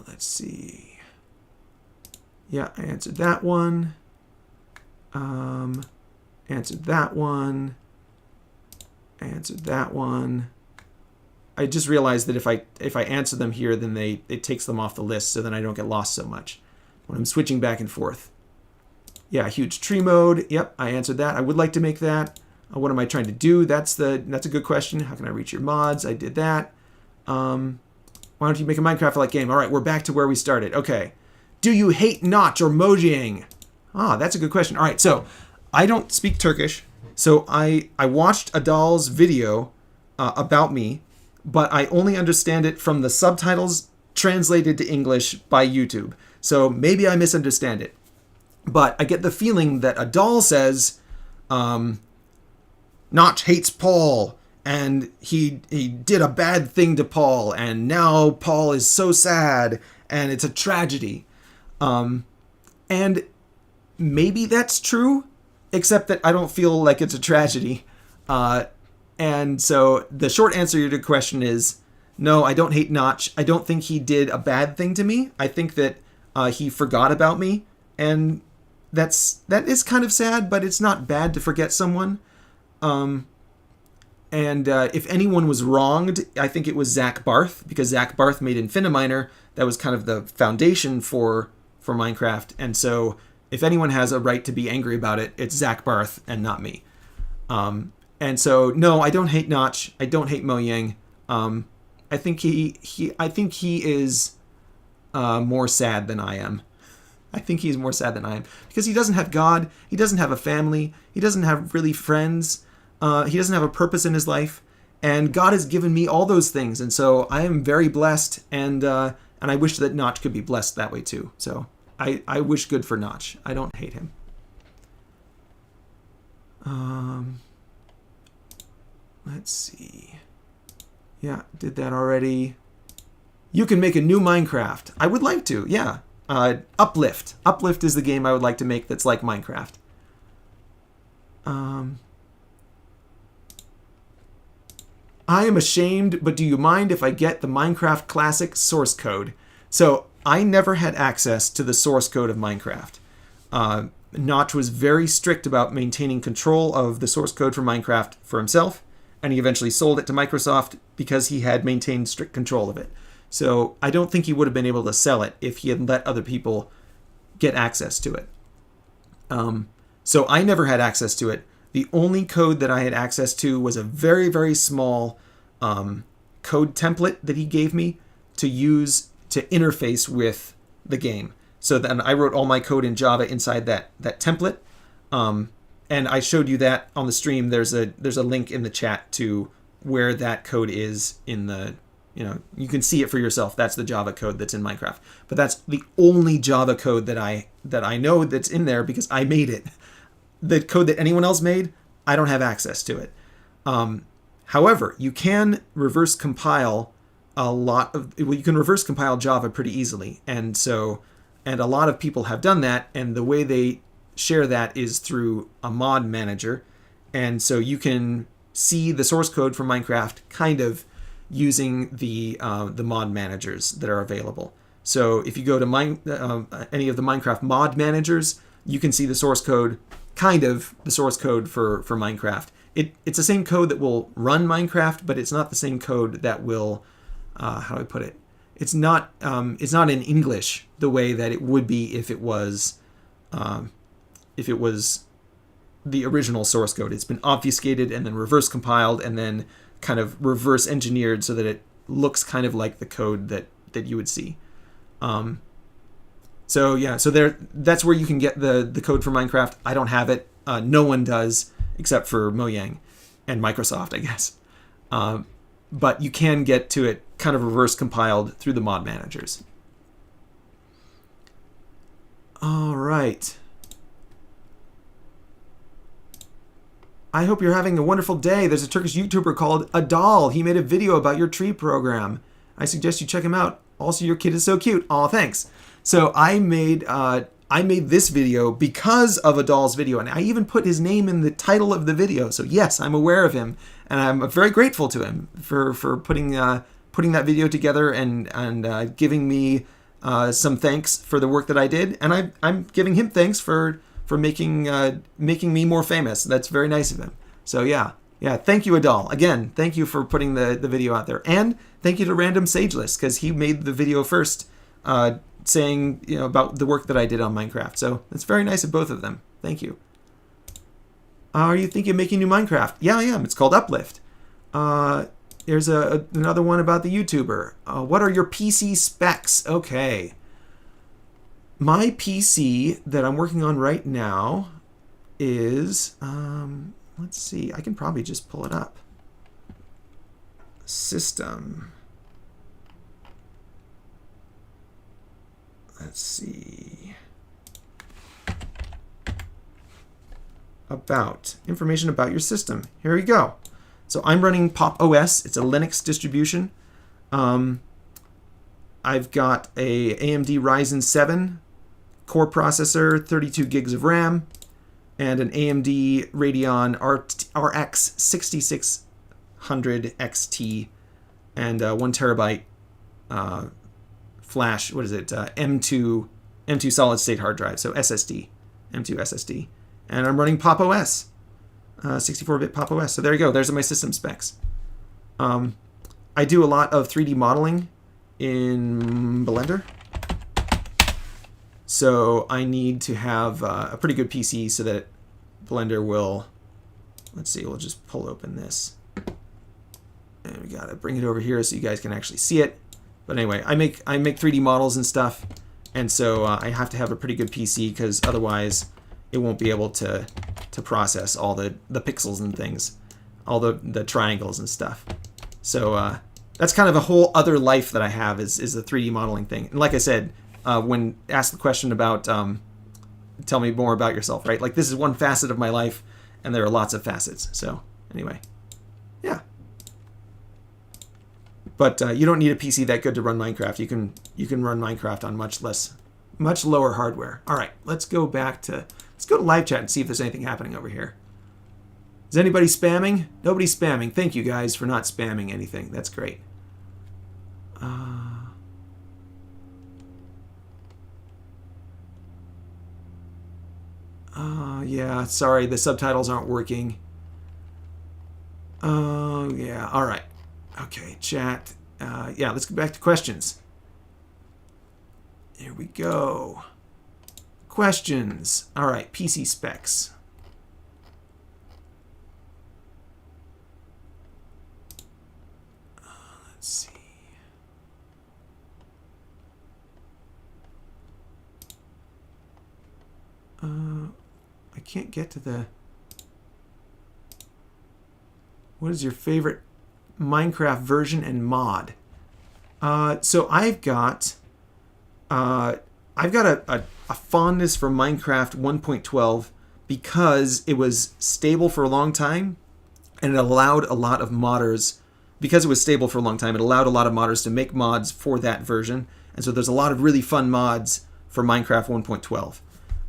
Let's see. Yeah, I answered that one. Answered that one. Answered that one. I just realized that if I answer them here, then it takes them off the list, so then I don't get lost so much when I'm switching back and forth. Yeah, huge tree mode. Yep, I answered that. I would like to make that. What am I trying to do? That's a good question. How can I reach your mods? I did that. Why don't you make a Minecraft-like game? All right, we're back to where we started. Okay. Do you hate Notch or Mojang? Ah, that's a good question. All right, so I don't speak Turkish, so I watched Adal's video about me, but I only understand it from the subtitles translated to English by YouTube. So maybe I misunderstand it. But I get the feeling that Adal says, Notch hates Paul, and he did a bad thing to Paul, and now Paul is so sad, and it's a tragedy. And maybe that's true, except that I don't feel like it's a tragedy. And so the short answer to your question is, no, I don't hate Notch. I don't think he did a bad thing to me. I think that he forgot about me, and that is kind of sad, but it's not bad to forget someone. And if anyone was wronged, I think it was Zach Barth, because Zach Barth made Infiniminer. That was kind of the foundation for Minecraft. And so if anyone has a right to be angry about it, it's Zach Barth and not me. And so, no, I don't hate Notch. I don't hate Mojang. I think he is more sad than I am. I think he's more sad than I am because he doesn't have God. He doesn't have a family. He doesn't have really friends. He doesn't have a purpose in his life. And God has given me all those things. And so I am very blessed. And I wish that Notch could be blessed that way too. So I wish good for Notch. I don't hate him. Let's see. Yeah, did that already. You can make a new Minecraft. I would like to, yeah. Uplift. Uplift is the game I would like to make that's like Minecraft. I am ashamed, but do you mind if I get the Minecraft Classic source code? So I never had access to the source code of Minecraft. Notch was very strict about maintaining control of the source code for Minecraft for himself, and he eventually sold it to Microsoft because he had maintained strict control of it. So I don't think he would have been able to sell it if he had let other people get access to it. So I never had access to it. The only code that I had access to was a very, very small code template that he gave me to use to interface with the game. So then I wrote all my code in Java inside that template. And I showed you that on the stream. There's a link in the chat to where that code is in the, you can see it for yourself. That's the Java code that's in Minecraft. But that's the only Java code that I know that's in there because I made it. The code that anyone else made, I don't have access to it. However, you can reverse compile you can reverse compile Java pretty easily. And a lot of people have done that. And the way they share that is through a mod manager. And so you can see the source code for Minecraft kind of using the mod managers that are available. So if you go to any of the Minecraft mod managers, you can see the source code, kind of the source code for Minecraft. It's the same code that will run Minecraft, but it's not the same code that will, how do I put it? It's not in English the way that it would be if it was the original source code. It's been obfuscated and then reverse compiled and then kind of reverse engineered so that it looks kind of like the code that you would see. So that's where you can get the code for Minecraft. I don't have it. No one does except for Mojang and Microsoft, I guess. but you can get to it kind of reverse compiled through the mod managers. All right. I hope you're having a wonderful day. There's a Turkish YouTuber called Adal. He made a video about your tree program. I suggest you check him out. Also, your kid is so cute. Aw, thanks. So I made this video because of Adal's video, and I even put his name in the title of the video. So yes, I'm aware of him, and I'm very grateful to him for putting that video together and giving me some thanks for the work that I did, and I'm giving him thanks for making me more famous. That's very nice of him. So yeah, thank you, Adal. Again, thank you for putting the video out there, and thank you to Random Sageless, because he made the video first, saying about the work that I did on Minecraft. So it's very nice of both of them. Thank you. Are you thinking of making new Minecraft? Yeah, I am. It's called Uplift. There's another one about the YouTuber. What are your PC specs? Okay. My PC that I'm working on right now is, let's see, I can probably just pull it up. System. Let's see. Information about your system. Here we go. So I'm running Pop! OS. It's a Linux distribution. I've got a AMD Ryzen 7 core processor, 32 gigs of RAM, and an AMD Radeon RX 6600 XT, and 1 terabyte flash. What is it? M2 solid state hard drive. So SSD, M2 SSD, and I'm running Pop! OS. 64-bit Pop! OS. So there you go. There's my system specs. I do a lot of 3D modeling in Blender. So I need to have a pretty good PC so that Blender will, let's see, we'll just pull open this. And we gotta bring it over here so you guys can actually see it. But anyway, I make 3D models and stuff. And so I have to have a pretty good PC, because otherwise it won't be able to process all the pixels and things, all the triangles and stuff. So that's kind of a whole other life that I have is the 3D modeling thing. And like I said, when asked the question about tell me more about yourself, right? Like, this is one facet of my life, and there are lots of facets. So anyway, yeah. But you don't need a PC that good to run Minecraft. You can run Minecraft on much lower hardware. All right, let's go to live chat and see if there's anything happening over here. Is anybody spamming? Nobody's spamming. Thank you guys for not spamming anything. That's great. Yeah, sorry, the subtitles aren't working. Oh, yeah, all right. Okay, chat. Yeah, let's get back to questions. Here we go. Questions. All right, PC specs. Let's see. I can't get to the... What is your favorite Minecraft version and mod? So I've got a fondness for Minecraft 1.12 because it was stable for a long time, and it allowed a lot of modders, because it was stable for a long time, it allowed a lot of modders to make mods for that version. And so there's a lot of really fun mods for Minecraft 1.12.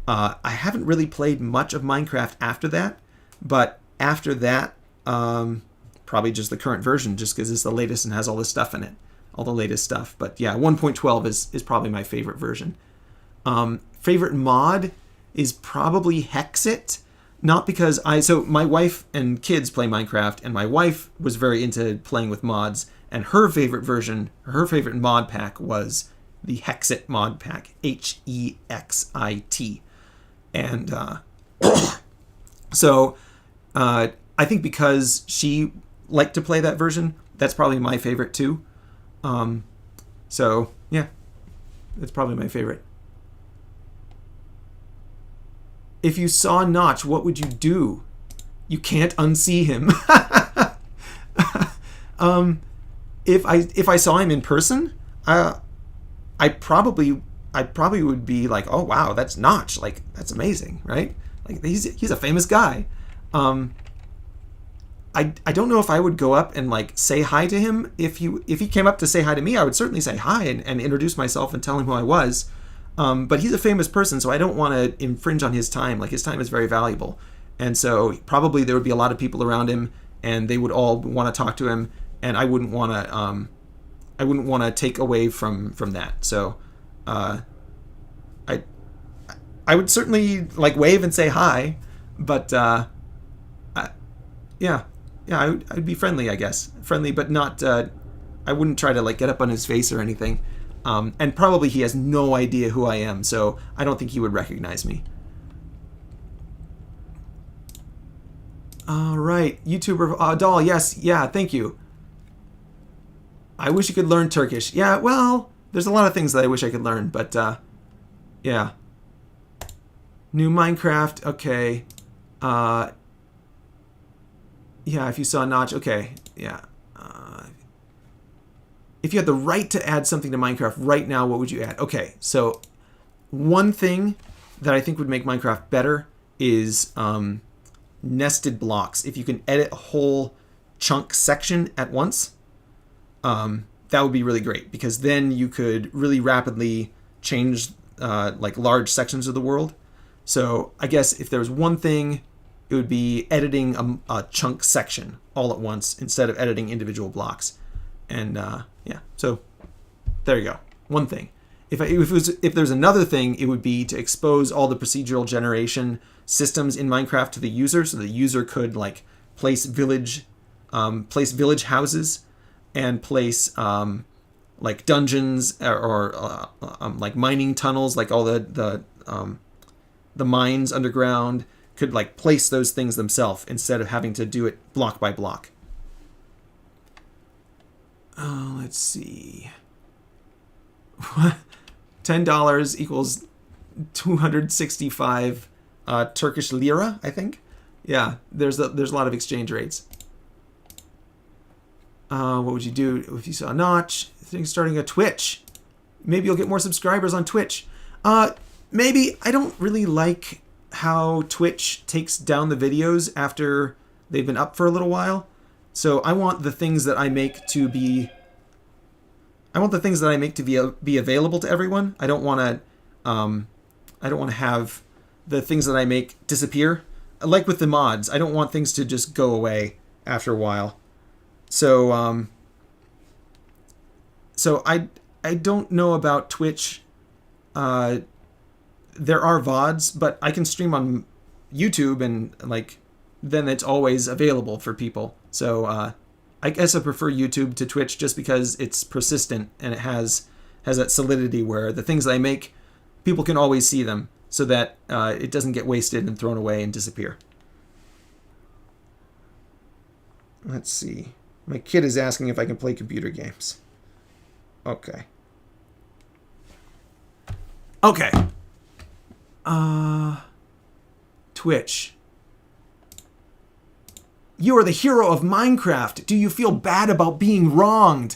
I haven't really played much of Minecraft after that, but after that, probably just the current version, just because it's the latest and has all this stuff in it, all the latest stuff. But yeah, 1.12 is probably my favorite version. Favorite mod is probably Hexit, not because so my wife and kids play Minecraft, and my wife was very into playing with mods, and her favorite version, her favorite mod pack was the Hexit mod pack, Hexit. And so I think because she liked to play that version, that's probably my favorite too. So yeah, that's probably my favorite. If you saw Notch, what would you do? You can't unsee him. if I saw him in person, I probably would be like, oh wow, that's Notch, like that's amazing, right? Like he's a famous guy. I don't know if I would go up and like say hi to him. If he came up to say hi to me, I would certainly say hi and introduce myself and tell him who I was. But he's a famous person, so I don't want to infringe on his time. Like his time is very valuable, and so probably there would be a lot of people around him, and they would all want to talk to him, and I wouldn't want to take away from that. So I would certainly like wave and say hi, but yeah, I'd be friendly, I guess. Friendly, but not, I wouldn't try to like get up on his face or anything. And probably he has no idea who I am, so I don't think he would recognize me. All right, YouTuber Doll, yes, yeah, thank you. I wish you could learn Turkish. Yeah, well, there's a lot of things that I wish I could learn, but yeah. New Minecraft, okay. Yeah, if you saw Notch, okay, yeah. If you had the right to add something to Minecraft right now, what would you add? Okay, so one thing that I think would make Minecraft better is nested blocks. If you can edit a whole chunk section at once, that would be really great, because then you could really rapidly change like large sections of the world. So I guess if there was one thing, it would be editing a chunk section all at once instead of editing individual blocks. And yeah, so there you go. One thing. If there's another thing, it would be to expose all the procedural generation systems in Minecraft to the user, so the user could like place village houses and place like dungeons or like mining tunnels, like all the mines underground, could like place those things themselves instead of having to do it block by block. Let's see. $10 equals 265 Turkish lira, I think. Yeah, there's a lot of exchange rates. What would you do if you saw Notch? Starting a Twitch. Maybe you'll get more subscribers on Twitch. Maybe. I don't really like how Twitch takes down the videos after they've been up for a little while. So I want the things that I make to be be available to everyone. I don't want to have the things that I make disappear. Like with the mods, I don't want things to just go away after a while. So so I don't know about Twitch. There are VODs, but I can stream on YouTube, and like then it's always available for people. So I guess I prefer YouTube to Twitch just because it's persistent and it has that solidity where the things I make, people can always see them, so that it doesn't get wasted and thrown away and disappear. Let's see. My kid is asking if I can play computer games. Okay. Okay. Twitch. You are the hero of Minecraft. Do you feel bad about being wronged?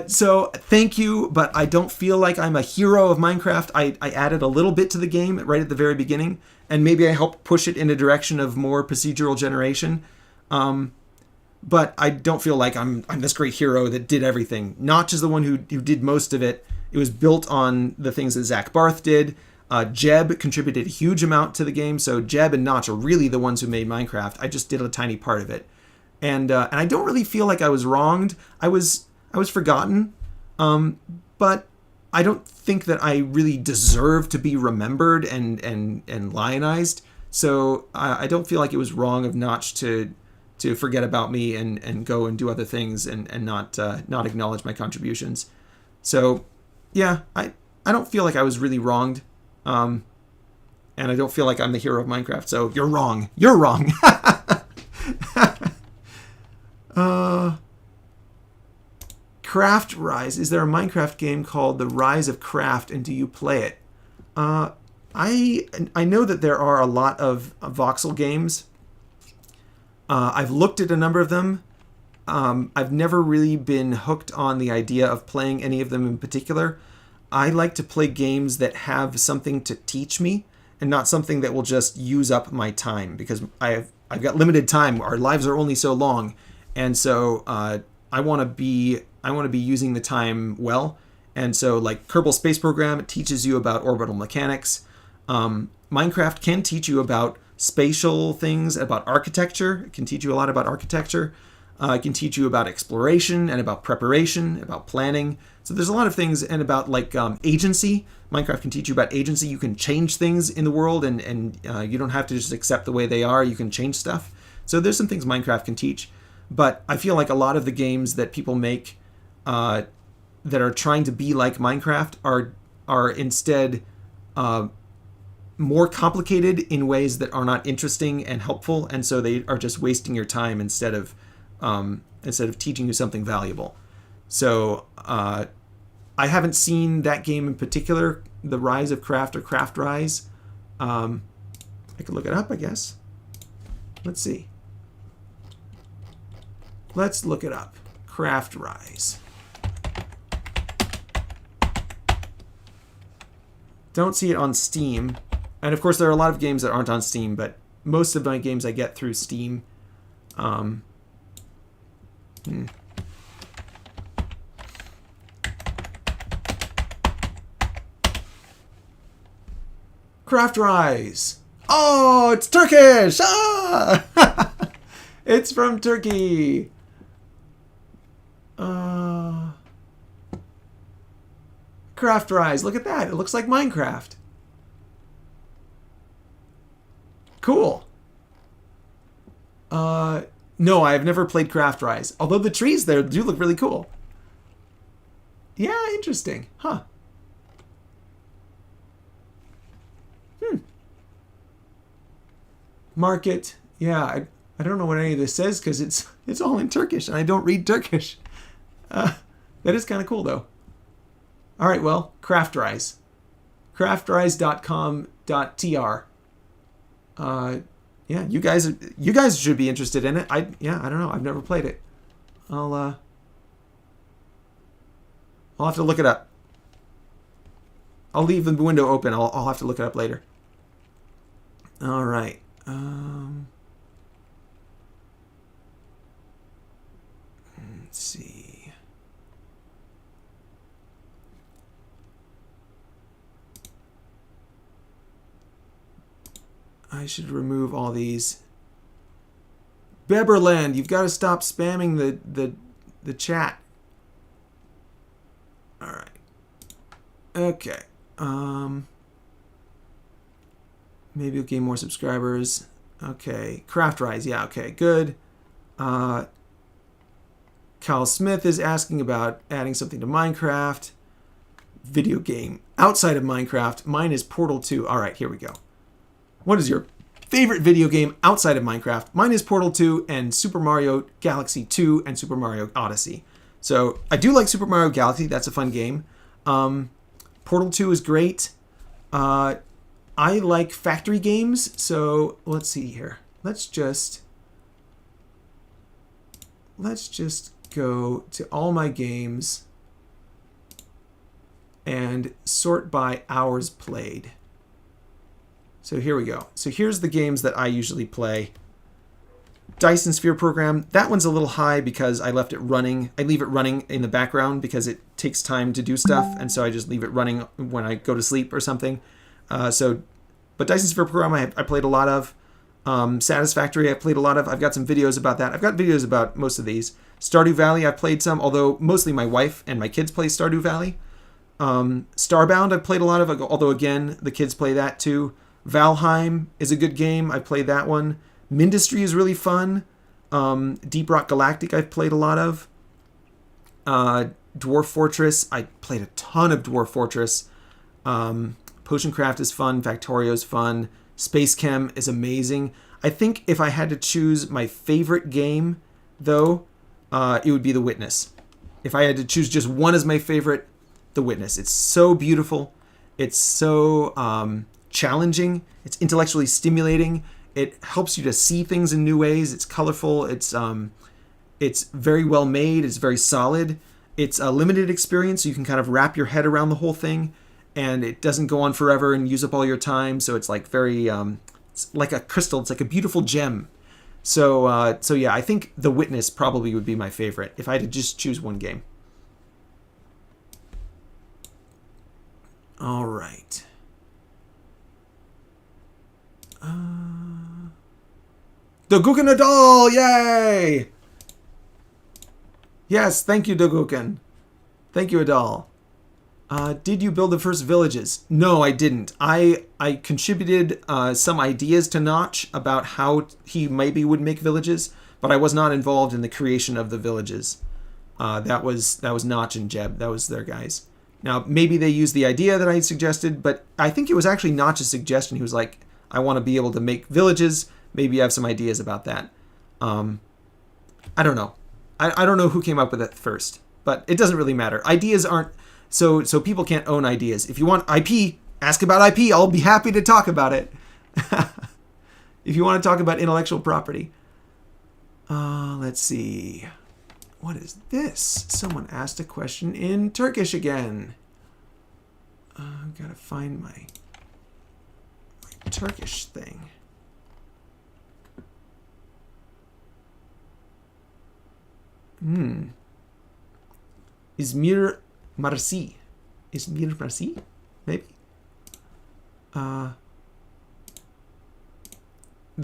So thank you, but I don't feel like I'm a hero of Minecraft. I added a little bit to the game right at the very beginning, and maybe I helped push it in a direction of more procedural generation. But I don't feel like I'm this great hero that did everything. Notch is the one who did most of it. It was built on the things that Zach Barth did. Jeb contributed a huge amount to the game, so Jeb and Notch are really the ones who made Minecraft. I just did a tiny part of it, and I don't really feel like I was wronged. I was forgotten, but I don't think that I really deserve to be remembered and lionized. So I don't feel like it was wrong of Notch to forget about me and go and do other things and not acknowledge my contributions. So yeah, I don't feel like I was really wronged. And I don't feel like I'm the hero of Minecraft, so you're wrong. You're wrong. CraftRise. Is there a Minecraft game called The Rise of Craft, and do you play it? I know that there are a lot of voxel games. I've looked at a number of them. I've never really been hooked on the idea of playing any of them in particular. I like to play games that have something to teach me and not something that will just use up my time, because I've got limited time. Our lives are only so long, and so I want to be using the time well. And so, like Kerbal Space Program, it teaches you about orbital mechanics. Minecraft can teach you about spatial things, about architecture. It can teach you a lot about architecture. It can teach you about exploration and about preparation, about planning. So there's a lot of things, and about like agency. Minecraft can teach you about agency. You can change things in the world, and you don't have to just accept the way they are. You can change stuff. So there's some things Minecraft can teach. But I feel like a lot of the games that people make that are trying to be like Minecraft are instead more complicated in ways that are not interesting and helpful, and so they are just wasting your time instead of teaching you something valuable. So I haven't seen that game in particular, The Rise of Craft or CraftRise. I could look it up, I guess. Let's see. Let's look it up. CraftRise. Don't see it on Steam. And of course, there are a lot of games that aren't on Steam, but most of my games I get through Steam. CraftRise. Oh, it's Turkish! Ah! It's from Turkey. CraftRise. Look at that. It looks like Minecraft. Cool. No, I've never played CraftRise. Although the trees there do look really cool. Yeah, interesting. Huh. Market. Yeah, I don't know what any of this says because it's all in Turkish and I don't read Turkish. That is kind of cool though. All right, well, CraftRise. CraftRise.com.tr. Yeah, you guys should be interested in it. I don't know. I've never played it. I'll have to look it up. I'll leave the window open. I'll have to look it up later. All right. Let's see. I should remove all these. Beberland, you've got to stop spamming the chat. All right. Okay. Maybe you'll gain more subscribers. Okay. CraftRise. Yeah. Okay. Good. Kyle Smith is asking about adding something to Minecraft. Video game outside of Minecraft. Mine is Portal 2. All right. Here we go. What is your favorite video game outside of Minecraft? Mine is Portal 2 and Super Mario Galaxy 2 and Super Mario Odyssey. So I do like Super Mario Galaxy. That's a fun game. Portal 2 is great. I like factory games. So let's see here. Let's just go to all my games and sort by hours played. So here we go. So here's the games that I usually play. Dyson Sphere Program. That one's a little high because I left it running. I leave it running in the background because it takes time to do stuff, and so I just leave it running when I go to sleep or something. But Dyson Sphere Program I played a lot of. Satisfactory I played a lot of. I've got some videos about that. I've got videos about most of these. Stardew Valley I played some, although mostly my wife and my kids play Stardew Valley. Starbound I played a lot of, although again the kids play that too. Valheim is a good game. I played that one. Mindustry is really fun. Deep Rock Galactic I've played a lot of. Dwarf Fortress. I played a ton of Dwarf Fortress. Potion Craft is fun. Factorio is fun. Space Chem is amazing. I think if I had to choose my favorite game, though, it would be The Witness. If I had to choose just one as my favorite, The Witness. It's so beautiful. It's so challenging. It's intellectually stimulating. It helps you to see things in new ways. It's colorful. It's It's very well made. It's very solid. It's a limited experience, so you can kind of wrap your head around the whole thing, and it doesn't go on forever and use up all your time. So it's like very, it's like a crystal. It's like a beautiful gem. So yeah, I think The Witness probably would be my favorite if I had to just choose one game. All right. Doguken Adal! Yay! Yes, thank you, Doguken. Thank you, Adal. Did you build the first villages? No, I didn't. I contributed some ideas to Notch about how he maybe would make villages, but I was not involved in the creation of the villages. That was Notch and Jeb. That was their guys. Now, maybe they used the idea that I had suggested, but I think it was actually Notch's suggestion. He was like, I want to be able to make villages. Maybe you have some ideas about that. I don't know. I don't know who came up with it first, but it doesn't really matter. Ideas aren't... So people can't own ideas. If you want IP, ask about IP. I'll be happy to talk about it. If you want to talk about intellectual property. Let's see. What is this? Someone asked a question in Turkish again. I've got to find my Turkish thing. Izmir Marsi. Izmir Marsi? Maybe? The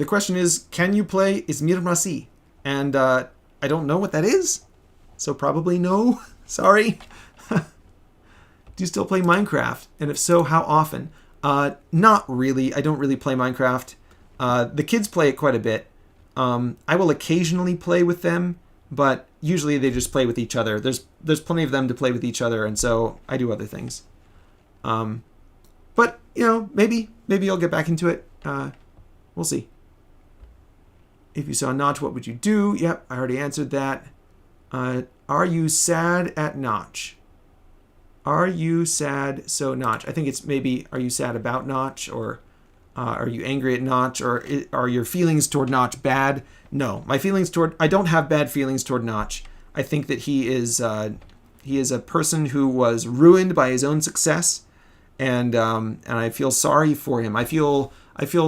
question is, can you play Izmir Marsi? And I don't know what that is. So probably no. Sorry. Do you still play Minecraft? And if so, how often? Not really. I don't really play Minecraft. The kids play it quite a bit. I will occasionally play with them, but usually they just play with each other. There's plenty of them to play with each other, and so I do other things. But, you know, maybe I'll get back into it. We'll see. If you saw Notch, what would you do? Yep, I already answered that. Are you sad at Notch? Are you sad so Notch? I think it's maybe, are you sad about Notch? Or are you angry at Notch? Or are your feelings toward Notch bad? No, my feelings toward... I don't have bad feelings toward Notch. I think that he is a person who was ruined by his own success. And I feel sorry for him. I feel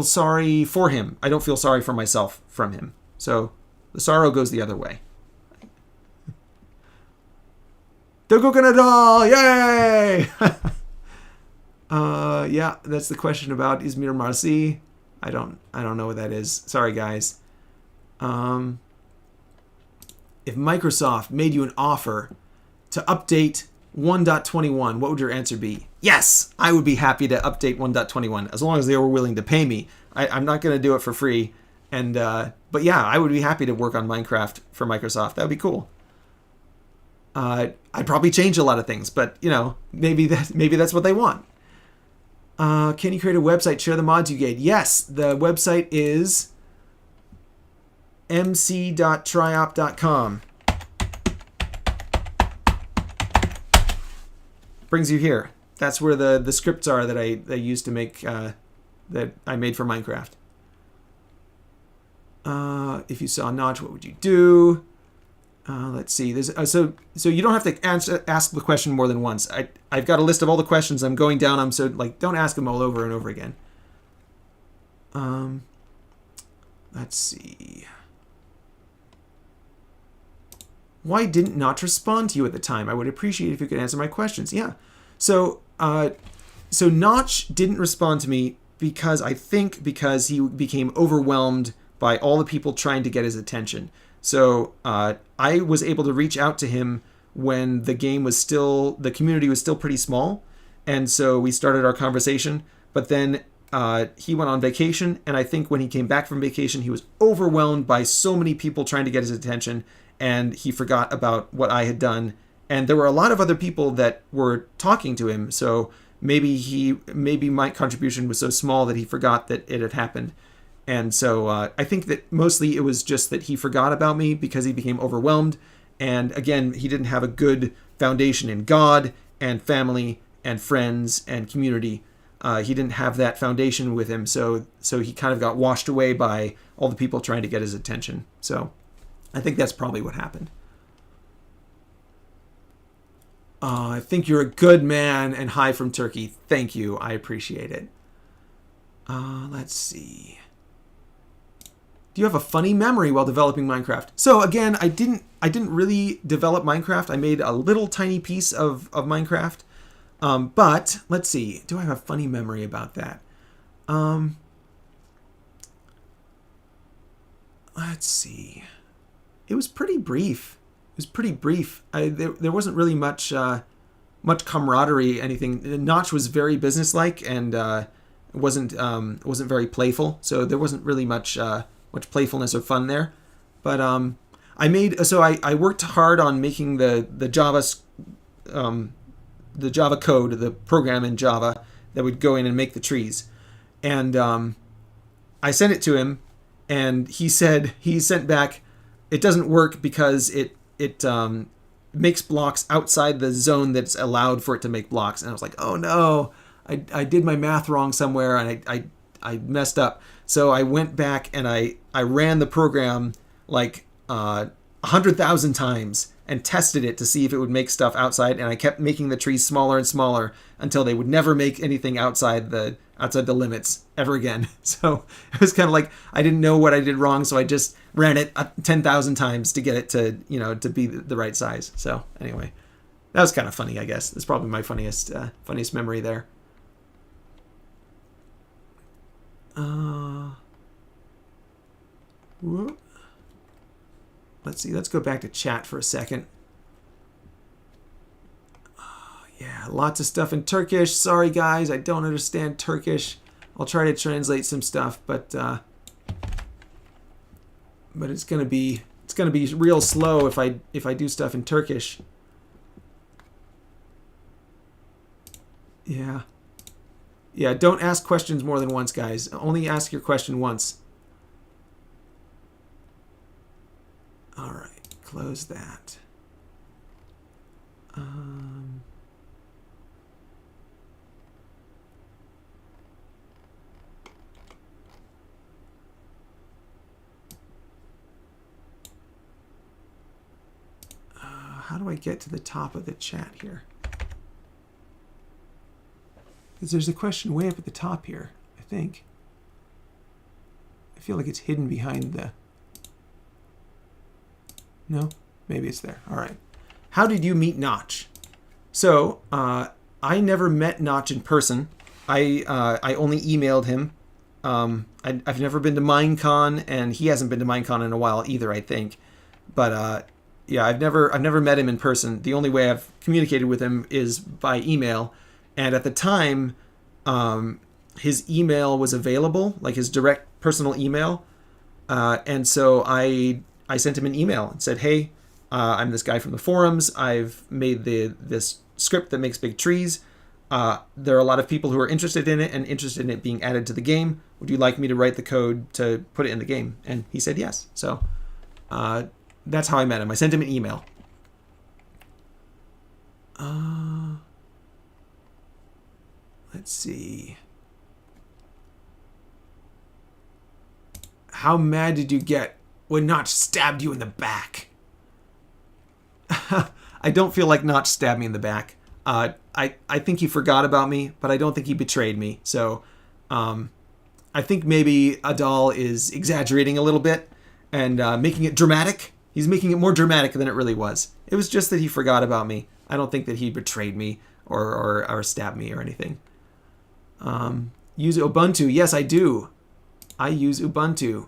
sorry for him. I don't feel sorry for myself from him. So the sorrow goes the other way. Dogukanadal! Yay! Yeah, that's the question about Izmir Marsi. I don't know what that is. Sorry, guys. If Microsoft made you an offer to update 1.21, what would your answer be? Yes, I would be happy to update 1.21 as long as they were willing to pay me. I'm not going to do it for free. And but yeah, I would be happy to work on Minecraft for Microsoft. That would be cool. I'd probably change a lot of things, but you know, maybe that's what they want. Can you create a website? Share the mods you get. Yes, the website is mc.triop.com. Brings you here. That's where the scripts are that I used to make that I made for Minecraft. If you saw Notch, what would you do? Let's see. There's so you don't have to ask the question more than once. I've got a list of all the questions. I'm going down them, so like don't ask them all over and over again. Let's see. Why didn't Notch respond to you at the time? I would appreciate if you could answer my questions. Yeah. So Notch didn't respond to me because he became overwhelmed by all the people trying to get his attention. So I was able to reach out to him when the community was still pretty small. And so we started our conversation. But then he went on vacation. And I think when he came back from vacation, he was overwhelmed by so many people trying to get his attention. And he forgot about what I had done. And there were a lot of other people that were talking to him. So maybe my contribution was so small that he forgot that it had happened. And so I think that mostly it was just that he forgot about me because he became overwhelmed. And again, he didn't have a good foundation in God and family and friends and community. He didn't have that foundation with him. So he kind of got washed away by all the people trying to get his attention. So I think that's probably what happened. I think you're a good man, and hi from Turkey. Thank you. I appreciate it. Let's see. Do you have a funny memory while developing Minecraft? So again, I didn't really develop Minecraft. I made a little tiny piece of Minecraft. But let's see. Do I have a funny memory about that? Let's see. It was pretty brief. There wasn't really much camaraderie, anything. Notch was very businesslike and wasn't very playful. So there wasn't really much playfulness or fun there. But I worked hard on making the Java code, the program in Java that would go in and make the trees. And I sent it to him, and he sent back, it doesn't work because it makes blocks outside the zone that's allowed for it to make blocks. And I was like, oh no, I did my math wrong somewhere, and I messed up. So I went back and I ran the program like 100,000 times and tested it to see if it would make stuff outside. And I kept making the trees smaller and smaller until they would never make anything outside the limits ever again. So it was kind of like I didn't know what I did wrong, so I just ran it 10,000 times to get it to be the right size. So anyway, that was kind of funny, I guess. It's probably my funniest memory there. Let's see. Let's go back to chat for a second. Yeah, lots of stuff in Turkish. Sorry, guys, I don't understand Turkish. I'll try to translate some stuff, but it's gonna be real slow if I do stuff in Turkish. Yeah. Yeah, don't ask questions more than once, guys. Only ask your question once. All right, close that. How do I get to the top of the chat here? Because there's a question way up at the top here, I think. I feel like it's hidden behind the... No? Maybe it's there. All right. How did you meet Notch? So, I never met Notch in person. I only emailed him. I've never been to Minecon, and he hasn't been to Minecon in a while either, I think. But, yeah, I've never met him in person. The only way I've communicated with him is by email. And at the time, his email was available, like his direct personal email. And so I sent him an email and said, hey, I'm this guy from the forums. I've made this script that makes big trees. There are a lot of people who are interested in it and interested in it being added to the game. Would you like me to write the code to put it in the game? And he said yes. So that's how I met him. I sent him an email. Let's see. How mad did you get when Notch stabbed you in the back? I don't feel like Notch stabbed me in the back. I think he forgot about me, but I don't think he betrayed me. So I think maybe Adal is exaggerating a little bit and making it dramatic. He's making it more dramatic than it really was. It was just that he forgot about me. I don't think that he betrayed me or stabbed me or anything. Use Ubuntu. Yes, I do. I use Ubuntu.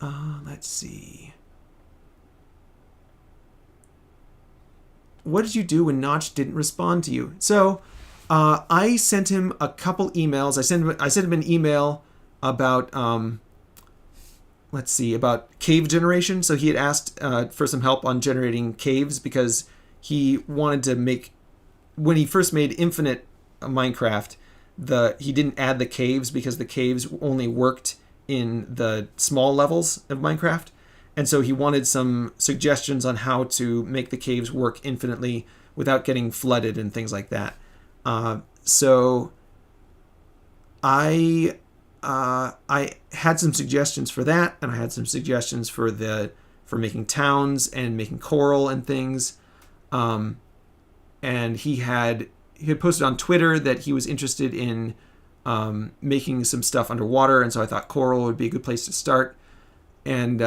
Let's see. What did you do when Notch didn't respond to you? So, I sent him a couple emails. I sent him an email about, let's see, about cave generation. So he had asked for some help on generating caves because he wanted to make, when he first made Infinite Minecraft, he didn't add the caves because the caves only worked in the small levels of Minecraft. And so he wanted some suggestions on how to make the caves work infinitely without getting flooded and things like that. So I had some suggestions for that, and I had some suggestions for the for making towns and making coral and things. And he had posted on Twitter that he was interested in making some stuff underwater, and so I thought coral would be a good place to start. And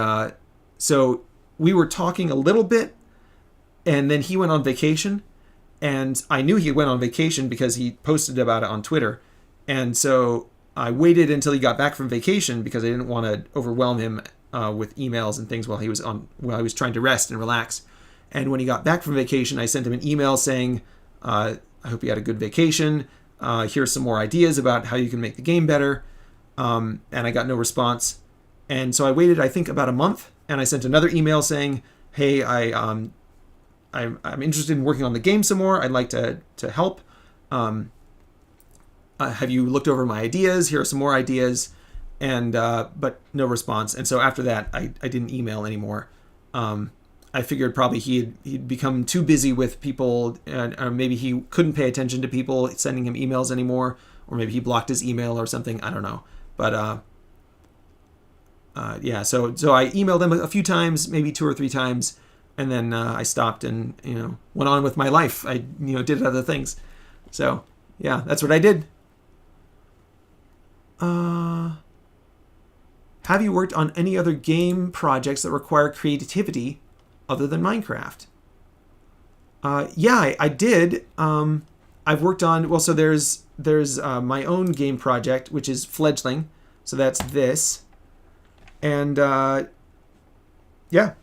so we were talking a little bit, and then he went on vacation, and I knew he went on vacation because he posted about it on Twitter. And so I waited until he got back from vacation because I didn't want to overwhelm him with emails and things while he was trying to rest and relax. And when he got back from vacation, I sent him an email saying, I hope you had a good vacation. Here's some more ideas about how you can make the game better. And I got no response. And so I waited, I think, about a month, and I sent another email saying, hey, I'm interested in working on the game some more. I'd like to help. Have you looked over my ideas? Here are some more ideas. And but no response. And so after that, I didn't email anymore. I figured probably he'd become too busy with people, or maybe he couldn't pay attention to people sending him emails anymore, or maybe he blocked his email or something. I don't know. But yeah, so I emailed him a few times, maybe 2 or 3 times, and then I stopped and went on with my life. I did other things. So yeah, that's what I did. Have you worked on any other game projects that require creativity other than Minecraft? Yeah, I did. I've worked on, so there's my own game project, which is Fledgling. So that's this. And yeah,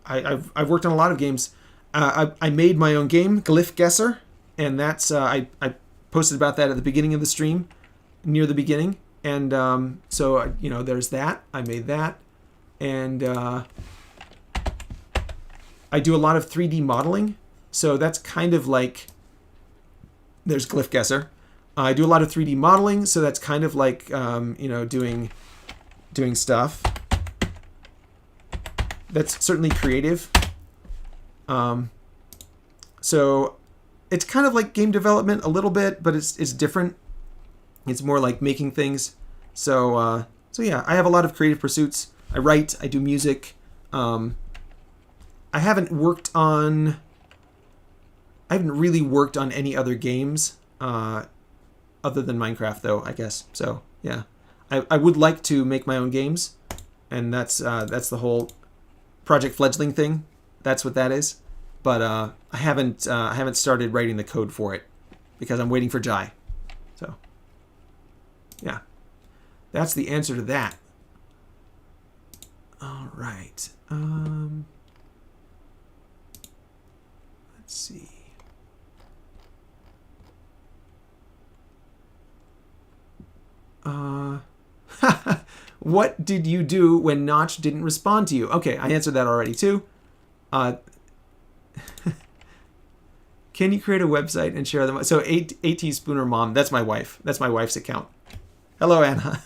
I've worked on a lot of games. I made my own game, Glyph Guesser, and that's I posted about that at the beginning of the stream, near the beginning. And so there's that. I made that, and I do a lot of 3D modeling. So that's kind of like, there's Glyph Guesser. I do a lot of 3D modeling, so that's kind of like doing stuff. That's certainly creative. So it's kind of like game development a little bit, but it's different. It's more like making things. So yeah, I have a lot of creative pursuits. I write, I do music. I haven't really worked on any other games other than Minecraft, though, I guess. So yeah, I would like to make my own games, and that's the whole Project Fledgling thing. That's what that is. But I haven't started writing the code for it because I'm waiting for Jai. So yeah, that's the answer to that. All right. Let's see. What did you do when Notch didn't respond to you? Okay, I answered that already too. Can you create a website and share them? So AT Spooner Mom, that's my wife. That's my wife's account. Hello, Anna.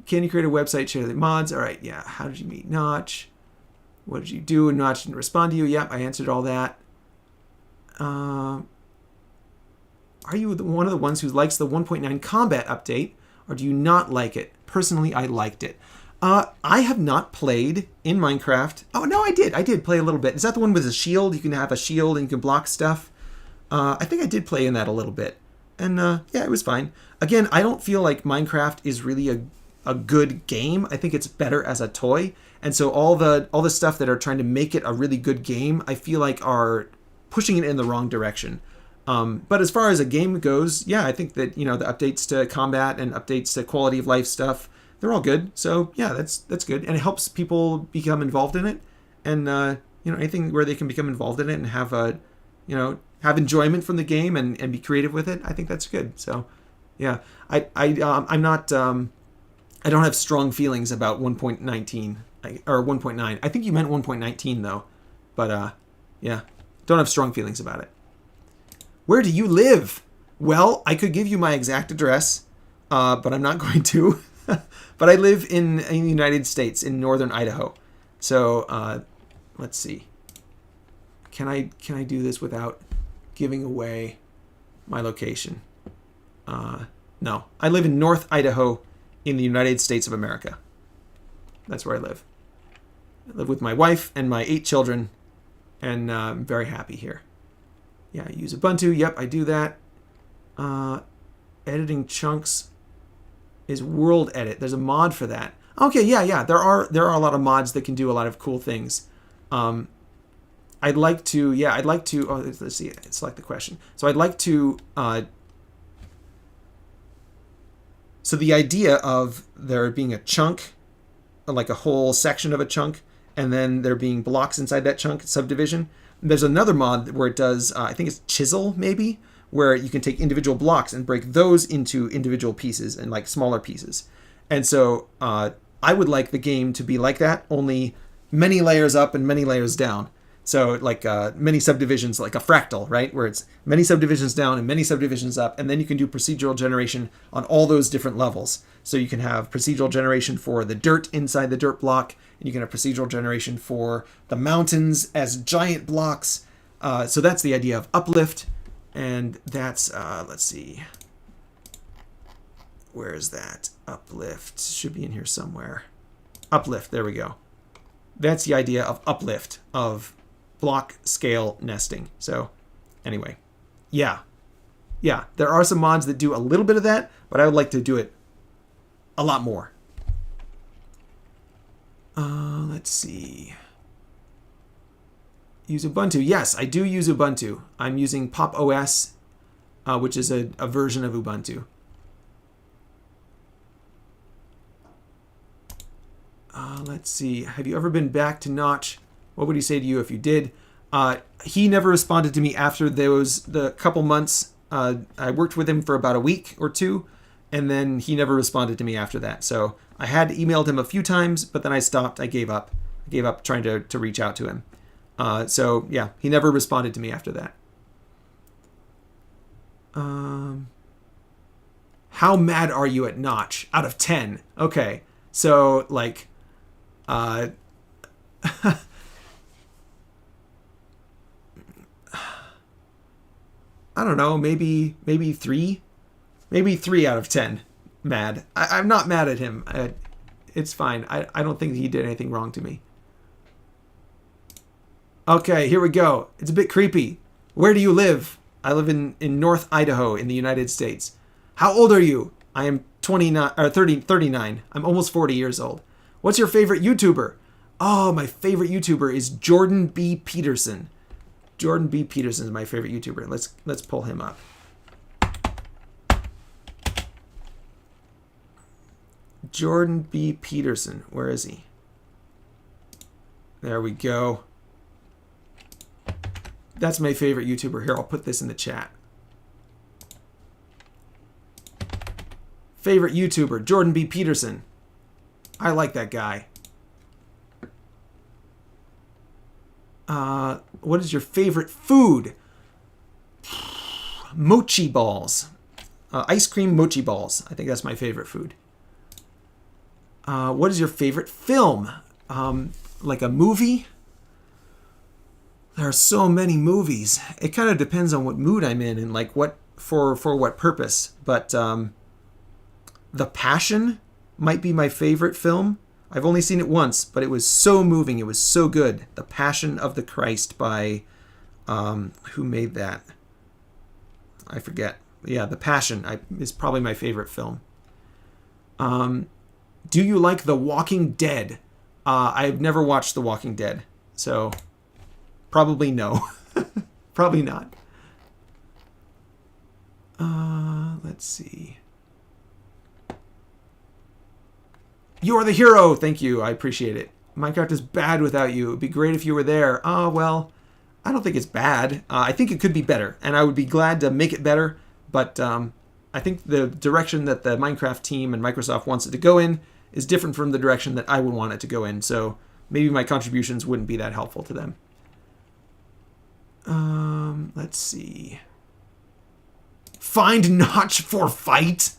Can you create a website, share the mods? All right, yeah. How did you meet Notch? What did you do when Notch didn't respond to you? Yep, I answered all that. Are you one of the ones who likes the 1.9 combat update, or do you not like it? Personally, I liked it. I have not played in Minecraft. Oh, no, I did play a little bit. Is that the one with a shield? You can have a shield and you can block stuff. I think I did play in that a little bit. And yeah, it was fine. Again, I don't feel like Minecraft is really a good game. I think it's better as a toy. And so all the stuff that are trying to make it a really good game, I feel like are pushing it in the wrong direction. But as far as a game goes, yeah, I think that, the updates to combat and updates to quality of life stuff, they're all good. So yeah, that's good. And it helps people become involved in it. And, anything where they can become involved in it and have have enjoyment from the game and be creative with it, I think that's good. So yeah, I'm not, I don't have strong feelings about 1.19 or 1.9. I think you meant 1.19 though. But yeah, don't have strong feelings about it. Where do you live? Well, I could give you my exact address, but I'm not going to. But I live in the United States, in northern Idaho. So let's see. Can I do this without giving away my location? No, I live in North Idaho in the United States of America. That's where I live. I live with my wife and my 8 children, and I'm very happy here. Yeah, I use Ubuntu. Yep, I do that. Editing chunks is world edit. There's a mod for that. Okay, yeah. There are a lot of mods that can do a lot of cool things. I'd like to. Oh, let's see. Select the question. So I'd like to. So the idea of there being a chunk, like a whole section of a chunk, and then there being blocks inside that chunk, subdivision. There's another mod where it does, I think it's chisel maybe, where you can take individual blocks and break those into individual pieces and like smaller pieces. And so I would like the game to be like that, only many layers up and many layers down. So like many subdivisions, like a fractal, right? Where it's many subdivisions down and many subdivisions up. And then you can do procedural generation on all those different levels. So you can have procedural generation for the dirt inside the dirt block. And you can have procedural generation for the mountains as giant blocks. So that's the idea of uplift. And that's, let's see. Where is that? Uplift. Should be in here somewhere. Uplift. There we go. That's the idea of uplift, of block scale nesting. So anyway, yeah. There are some mods that do a little bit of that, but I would like to do it a lot more. Let's see. Use Ubuntu. Yes, I do use Ubuntu. I'm using Pop OS, which is a version of Ubuntu. Let's see. Have you ever been back to Notch? What would he say to you if you did? He never responded to me after the couple months. I worked with him for about a week or two, and then he never responded to me after that. So I had emailed him a few times, but then I stopped. I gave up. I gave up trying to reach out to him. So yeah, he never responded to me after that. How mad are you at Notch? Out of 10. Okay. So like, I don't know, maybe 3, maybe 3 out of 10 mad. I'm not mad at him. It's fine. I don't think he did anything wrong to me. Okay, here we go. It's a bit creepy. Where do you live? I live in North Idaho in the United States. How old are you? I am 39. I'm almost 40 years old. What's your favorite YouTuber? Oh, my favorite YouTuber is Jordan B. Peterson. Jordan B. Peterson is my favorite YouTuber. Let's pull him up. Jordan B. Peterson. Where is he? There we go. That's my favorite YouTuber. Here, I'll put this in the chat. Favorite YouTuber, Jordan B. Peterson. I like that guy. What is your favorite food? Mochi balls. Ice cream mochi balls. I think that's my favorite food. What is your favorite film? Like a movie? There are so many movies. It kind of depends on what mood I'm in and like what for what purpose. But The Passion might be my favorite film. I've only seen it once, but it was so moving. It was so good. The Passion of the Christ by who made that? I forget. Yeah, The Passion is probably my favorite film. Do you like The Walking Dead? I've never watched The Walking Dead, so probably no. Probably not. Let's see. You are the hero. Thank you. I appreciate it. Minecraft is bad without you. It would be great if you were there. Oh, well, I don't think it's bad. I think it could be better, and I would be glad to make it better. But I think the direction that the Minecraft team and Microsoft wants it to go in is different from the direction that I would want it to go in. So maybe my contributions wouldn't be that helpful to them. Let's see. Find Notch for fight?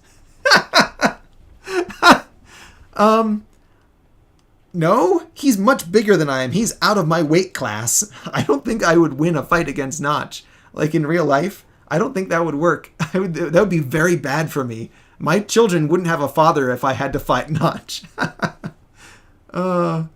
No, he's much bigger than I am. He's out of my weight class. I don't think I would win a fight against Notch. Like in real life, I don't think that would work. That would be very bad for me. My children wouldn't have a father if I had to fight Notch. My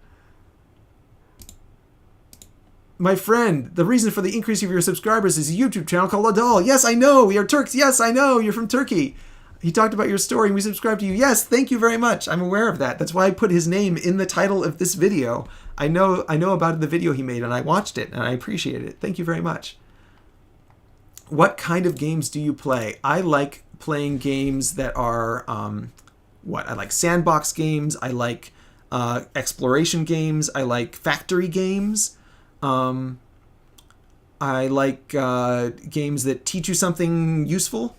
friend, the reason for the increase of your subscribers is a YouTube channel called Adal. Yes, I know. We are Turks. Yes, I know. You're from Turkey. He talked about your story and we subscribed to you. Yes, thank you very much. I'm aware of that. That's why I put his name in the title of this video. I know about the video he made and I watched it and I appreciate it. Thank you very much. What kind of games do you play? I like playing games that are, I like sandbox games. I like exploration games. I like factory games. I like games that teach you something useful.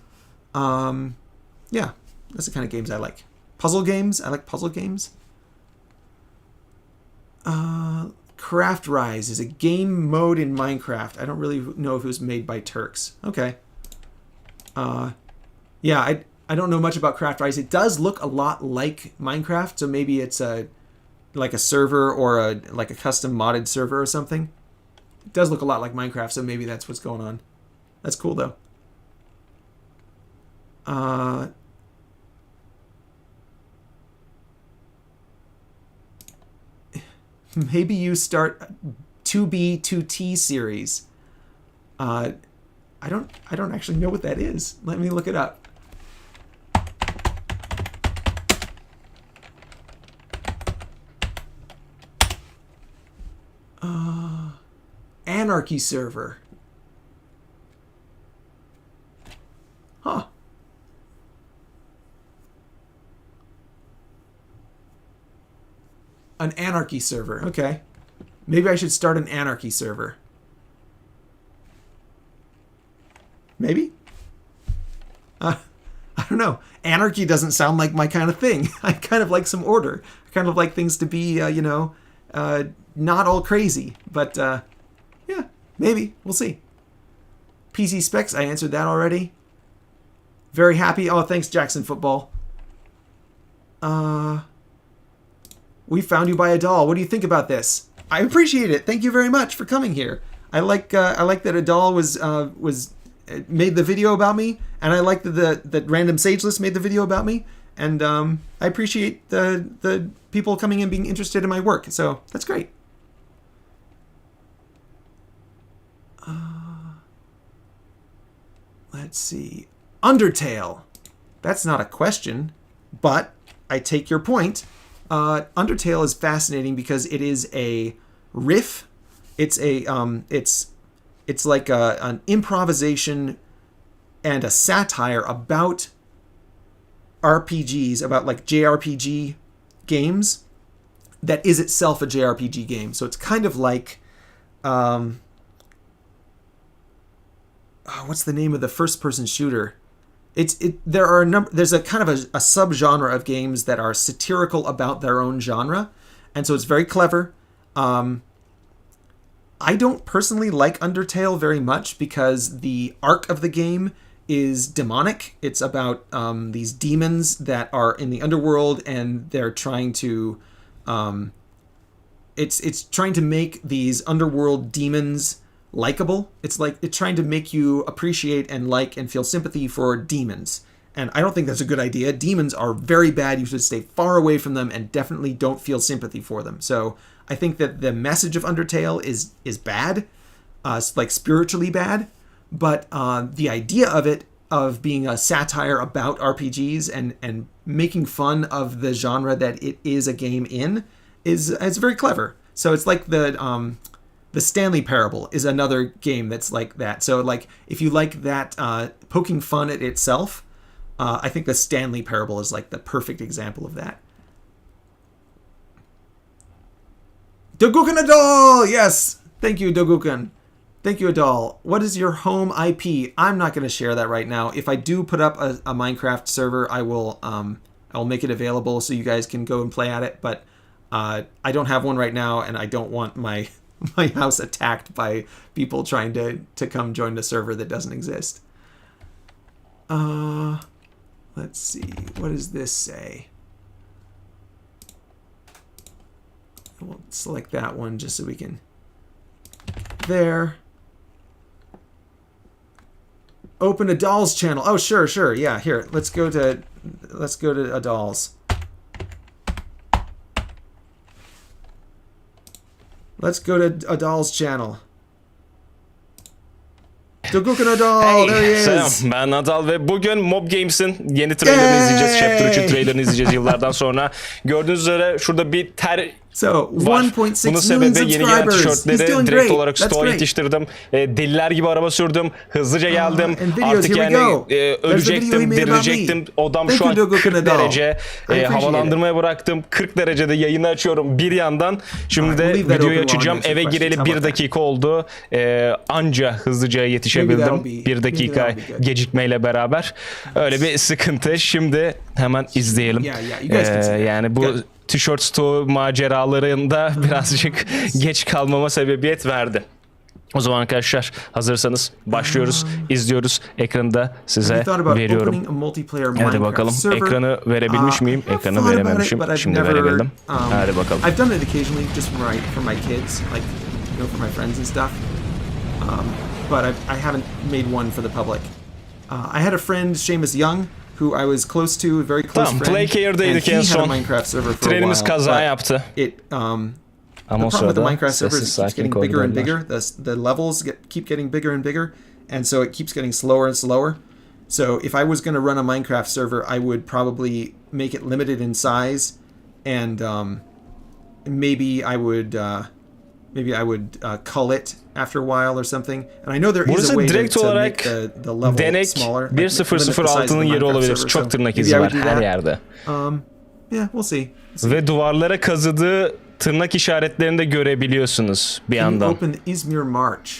Yeah, that's the kind of games I like. Puzzle games. I like puzzle games. CraftRise is a game mode in Minecraft. I don't really know if it was made by Turks. Okay. Yeah, I don't know much about CraftRise. It does look a lot like Minecraft, so maybe it's like a server or like a custom modded server or something. It does look a lot like Minecraft, so maybe that's what's going on. That's cool though. Maybe you start 2B 2T series. I don't actually know what that is. Let me look it up. Anarchy server. Huh. An anarchy server. Okay. Maybe I should start an anarchy server. Maybe? I don't know. Anarchy doesn't sound like my kind of thing. I kind of like some order. I kind of like things to be, not all crazy. But, yeah, maybe. We'll see. PC specs, I answered that already. Very happy. Oh, thanks, Jackson Football. We found you by Adal. What do you think about this? I appreciate it. Thank you very much for coming here. I like that Adal was made the video about me, and I like that Random Sageless made the video about me, and I appreciate the people coming in being interested in my work. So that's great. Let's see. Undertale. That's not a question, but I take your point. Undertale is fascinating because it is a riff. It's like an improvisation and a satire about RPGs, about like JRPG games that is itself a JRPG game. So it's kind of like, what's the name of the first-person shooter? There's a kind of a subgenre of games that are satirical about their own genre, and so it's very clever. I don't personally like Undertale very much because the arc of the game is demonic. It's about these demons that are in the underworld, and they're trying to it's trying to make these underworld demons likable. It's like it's trying to make you appreciate and like and feel sympathy for demons. And I don't think that's a good idea. Demons are very bad. You should stay far away from them and definitely don't feel sympathy for them. So I think that the message of Undertale is bad, like spiritually bad. But the idea of it, of being a satire about RPGs and making fun of the genre that it is a game in, is very clever. So it's like the Stanley Parable is another game that's like that. So like if you like that poking fun at itself, I think the Stanley Parable is like the perfect example of that. Dogukan Adal! Yes! Thank you, Dogukan. Thank you, Adal. What is your home IP? I'm not going to share that right now. If I do put up a Minecraft server, I'll make it available so you guys can go and play at it. But I don't have one right now, and I don't want my house attacked by people trying to come join the server that doesn't exist. Let's see. What does this say? We'll select that one just so we can... There. Open Adal's channel. Oh, sure. Yeah, here. Let's go to Adal's. Let's go to Adal's channel. Dugukun Adal, there he is. Selam, ben Adal ve bugün Mob Games'in yeni trailerını izleyeceğiz. Chapter 3'ün trailerını izleyeceğiz yıllardan sonra. Gördüğünüz üzere şurada bir ter var. Bunun sebebi yeni gelen tişörtleri direkt olarak stoğa yetiştirdim. Deliler gibi araba sürdüm. Hızlıca geldim. Artık yani ölecektim, dirilecektim. Odam şu an 40 derece. Havalandırmaya bıraktım. 40 derecede yayını açıyorum bir yandan. Şimdi de videoyu açacağım. Eve gireli 1 dakika oldu. Anca hızlıca yetişebildim. 1 dakika gecikmeyle beraber. Öyle bir sıkıntı. Şimdi hemen izleyelim. Yani bu tişört stoğu maceralarında birazcık geç kalmama sebebiyet verdi. O zaman arkadaşlar hazırsanız başlıyoruz, izliyoruz. Ekranı da size veriyorum. Hadi bakalım. Ekranı verebilmiş miyim? Ekranı verememişim. Şimdi verebildim. Hadi bakalım. I've done it occasionally just for my kids, like for my friends and stuff. But I haven't made one for the public. I had a friend, Seamus Young, who I was close to, a very close friend. Playcare'daydık en son. Trenimiz kaza yaptı. The problem with the Minecraft server is it keeps getting bigger and bigger. The levels keep getting bigger and bigger, and so it keeps getting slower and slower. So if I was going to run a Minecraft server, I would probably make it limited in size, and maybe I would cull it after a while or something. And I know there is a way to make the level smaller. 1.0.0.6'nın yeri olabilir. Çok tırnak izi var her yerde. Yeah, we'll see. Ve duvarlara kazıdığı tırnak işaretlerini de görebiliyorsunuz bir yandan. Open the Izmir March.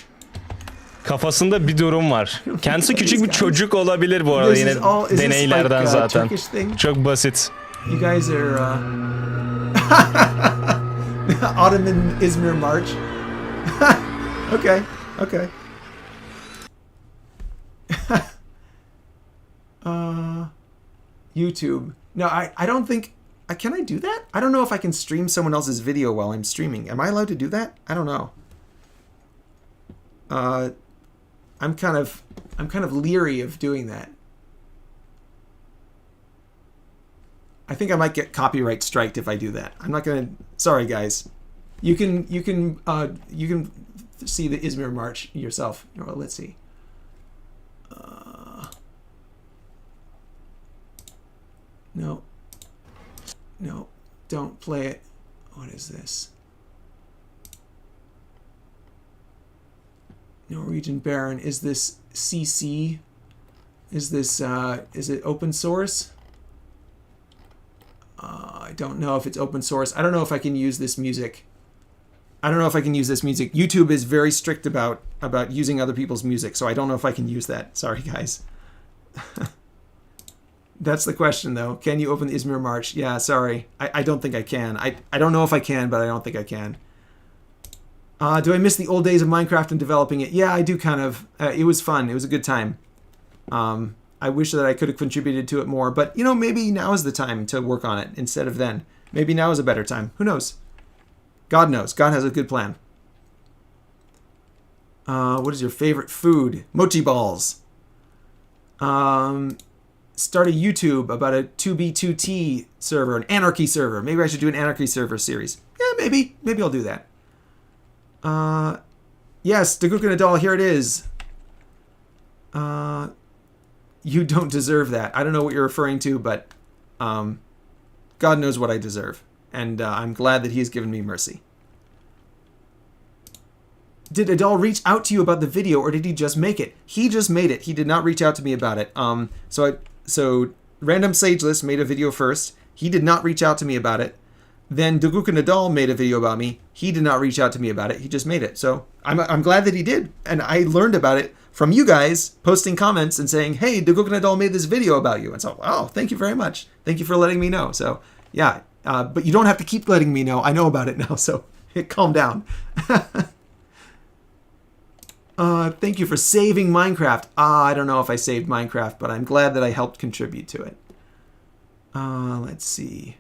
Kafasında bir durum var. Kendisi küçük bir çocuk olabilir bu arada, yine deneylerden zaten. Çok basit. You guys are Ottoman Izmir March. Okay. YouTube. No, I don't think. Can I do that? I don't know if I can stream someone else's video while I'm streaming. Am I allowed to do that? I don't know. I'm kind of leery of doing that. I think I might get copyright striked if I do that. I'm not gonna. Sorry, guys. You can see the Izmir March yourself. Well, let's see. No, don't play it. What is this? Norwegian Baron. Is this CC? Is this is it open source? I don't know if it's open source. I don't know if I can use this music. YouTube is very strict about using other people's music, so I don't know if I can use that. Sorry, guys. That's the question, though. Can you open the Izmir March? Yeah, sorry. I don't think I can. I don't know if I can, but I don't think I can. Do I miss the old days of Minecraft and developing it? Yeah, I do kind of. It was fun. It was a good time. I wish that I could have contributed to it more, but, maybe now is the time to work on it instead of then. Maybe now is a better time. Who knows? God knows. God has a good plan. What is your favorite food? Mochi balls. Start a YouTube about a 2B2T server, an anarchy server. Maybe I should do an anarchy server series. Yeah, maybe. Maybe I'll do that. Yes, Dugukun Adal, here it is. You don't deserve that. I don't know what you're referring to, but God knows what I deserve. And I'm glad that he has given me mercy. Did Adal reach out to you about the video, or did he just make it? He just made it. He did not reach out to me about it. So Random Sageless made a video first. He did not reach out to me about it. Then Dugukun Adal made a video about me. He did not reach out to me about it. He just made it. So I'm glad that he did. And I learned about it from you guys posting comments and saying, hey, Dugukun Adal made this video about you. And so, oh, thank you very much. Thank you for letting me know. So, yeah. But you don't have to keep letting me know. I know about it now, so calm down. Thank you for saving Minecraft. I don't know if I saved Minecraft, but I'm glad that I helped contribute to it. Let's see.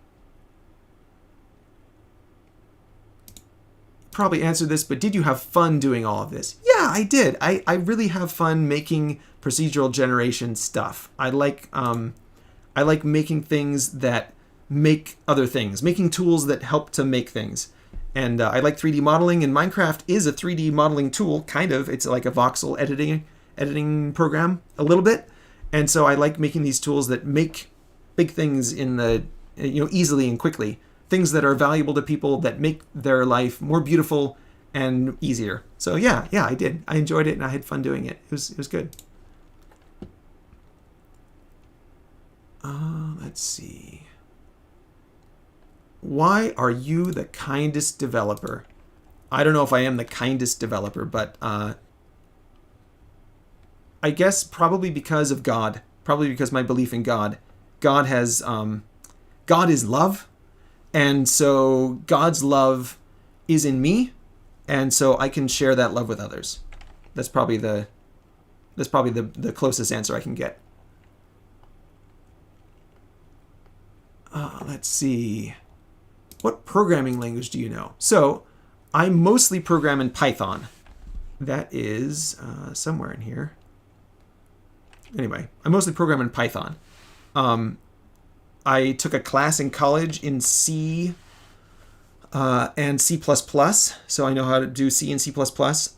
Probably answered this, but did you have fun doing all of this? Yeah, I did. I really have fun making procedural generation stuff. I like making things that make other things, making tools that help to make things. And I like 3D modeling, and Minecraft is a 3D modeling tool, kind of. It's like a voxel editing program, a little bit. And so I like making these tools that make big things in the, easily and quickly. Things that are valuable to people, that make their life more beautiful and easier. So yeah, I did. I enjoyed it, and I had fun doing it. It was good. Let's see. Why are you the kindest developer? I don't know if I am the kindest developer, but I guess probably because of God. Probably because my belief in God. God is love, and so God's love is in me, and so I can share that love with others. That's probably the closest answer I can get. Let's see. What programming language do you know? So, I mostly program in Python. That is somewhere in here. Anyway, I mostly program in Python. I took a class in college in C and C++, so I know how to do C and C++.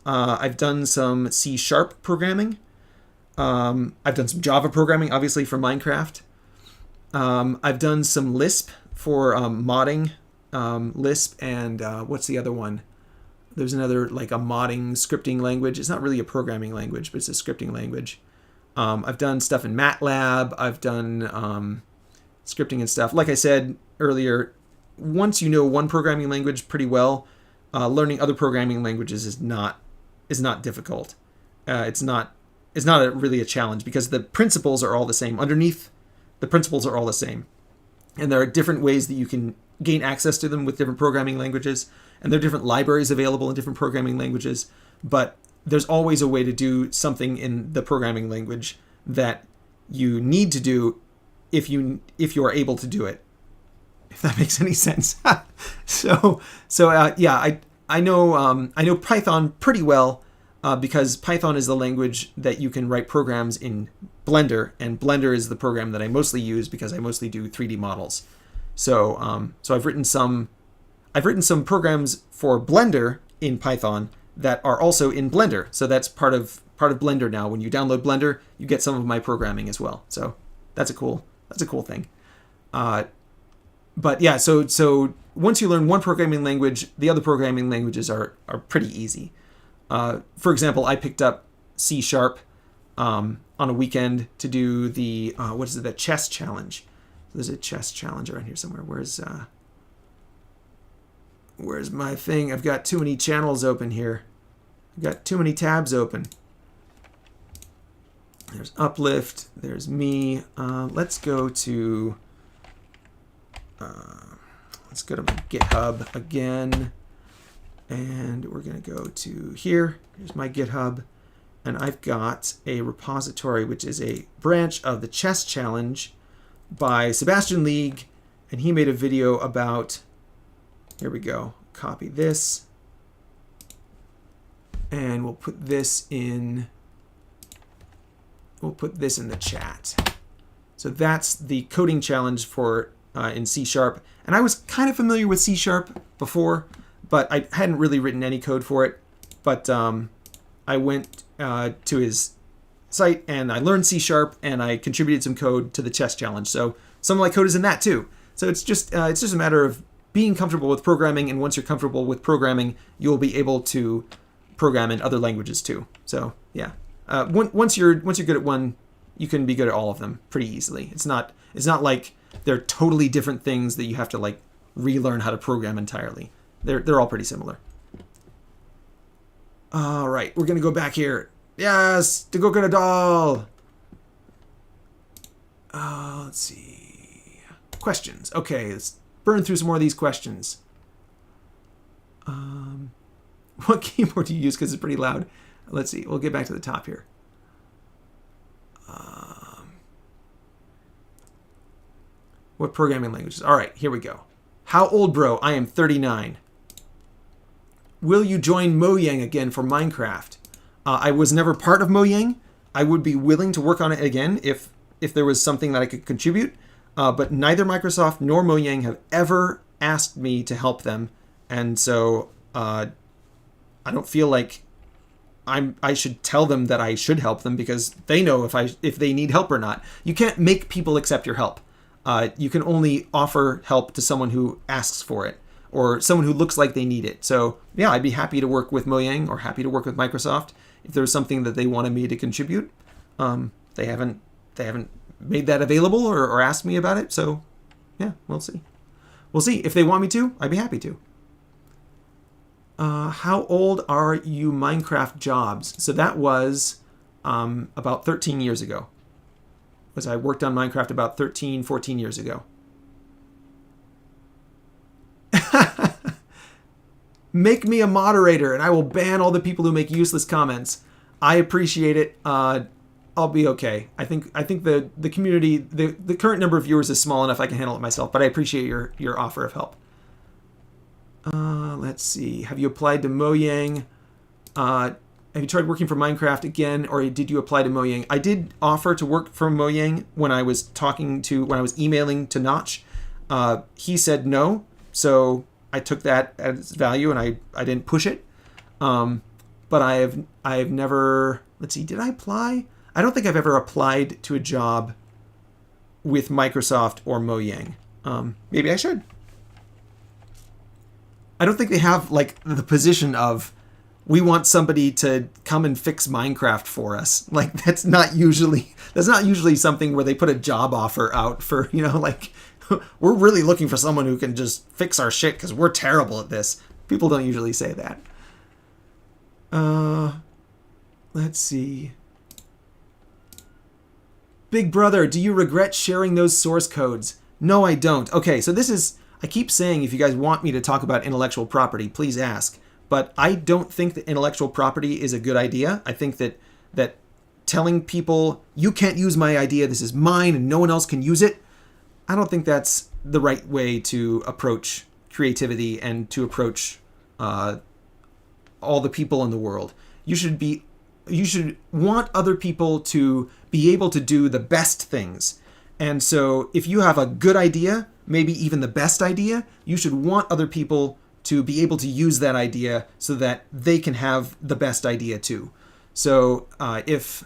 I've done some C# programming. I've done some Java programming, obviously, for Minecraft. I've done some Lisp for modding. Lisp and what's the other one? There's another, like a modding scripting language. It's not really a programming language, but it's a scripting language. I've done stuff in MATLAB. I've done scripting and stuff. Like I said earlier, once you know one programming language pretty well, learning other programming languages is not difficult. It's not really a challenge because the principles are all the same. Underneath, the principles are all the same. And there are different ways that you can gain access to them with different programming languages. And there are different libraries available in different programming languages. But there's always a way to do something in the programming language that you need to do if you are able to do it. If that makes any sense. I know Python pretty well because Python is the language that you can write programs in Blender, and Blender is the program that I mostly use because I mostly do 3D models. So I've written some programs for Blender in Python that are also in Blender. So that's part of Blender now. When you download Blender, you get some of my programming as well. So that's a cool thing. But yeah, so once you learn one programming language, the other programming languages are pretty easy. For example, I picked up C# on a weekend to do the the chess challenge. There's a chess challenge around here somewhere. Where's my thing? I've got too many channels open here. I've got too many tabs open. There's Uplift. There's me. Let's go to my GitHub again. And we're going to go to here. Here's my GitHub. And I've got a repository, which is a branch of the chess challenge by Sebastian League. And he made a video about, here we go, copy this. And we'll put this in the chat. So that's the coding challenge for in C#. And I was kind of familiar with C# before, but I hadn't really written any code for it. But I went to his site and I learned C# and I contributed some code to the chess challenge. So some of my code is in that too. So it's just a matter of being comfortable with programming, and once you're comfortable with programming, you'll be able to program in other languages too. So yeah, once you're good at one, you can be good at all of them pretty easily. It's not like they're totally different things that you have to like relearn how to program entirely. They're all pretty similar. All right, we're gonna go back here. Yes, to go get a doll. Let's see. Questions. Okay, let's burn through some more of these questions. What keyboard do you use? Because it's pretty loud. Let's see. We'll get back to the top here. What programming languages? All right, here we go. How old, bro? I am 39. Will you join Mojang again for Minecraft? I was never part of Mojang. I would be willing to work on it again if there was something that I could contribute. But neither Microsoft nor Mojang have ever asked me to help them And so I don't feel like I should tell them that I should help them because they know if they need help or not. You can't make people accept your help. You can only offer help to someone who asks for it or someone who looks like they need it. So yeah, I'd be happy to work with Mojang or happy to work with Microsoft if there's something that they wanted me to contribute. They haven't made that available or asked me about it. So yeah, we'll see. We'll see. If they want me to, I'd be happy to. How old are you Minecraft jobs? So that was about 13 years ago. I worked on Minecraft about 13, 14 years ago. Make me a moderator and I will ban all the people who make useless comments. I appreciate it. I'll be okay. I think the community, the current number of viewers is small enough I can handle it myself, but I appreciate your offer of help. Let's see. Have you applied to Mojang? Have you tried working for Minecraft again, or did you apply to Mojang? I did offer to work for Mojang when I was emailing to Notch. He said no, so I took that at its value and I didn't push it. But I have never. Let's see. Did I apply? I don't think I've ever applied to a job with Microsoft or Mojang. Maybe I should. I don't think they have like the position of we want somebody to come and fix Minecraft for us. Like that's not usually something where they put a job offer out for, like we're really looking for someone who can just fix our shit because we're terrible at this. People don't usually say that. Let's see. Big brother, do you regret sharing those source codes? No, I don't. Okay, so I keep saying if you guys want me to talk about intellectual property, please ask. But I don't think that intellectual property is a good idea. I think that telling people, you can't use my idea, this is mine and no one else can use it, I don't think that's the right way to approach creativity and to approach all the people in the world. You should want other people to be able to do the best things. And so if you have a good idea, maybe even the best idea, you should want other people to be able to use that idea so that they can have the best idea too. So if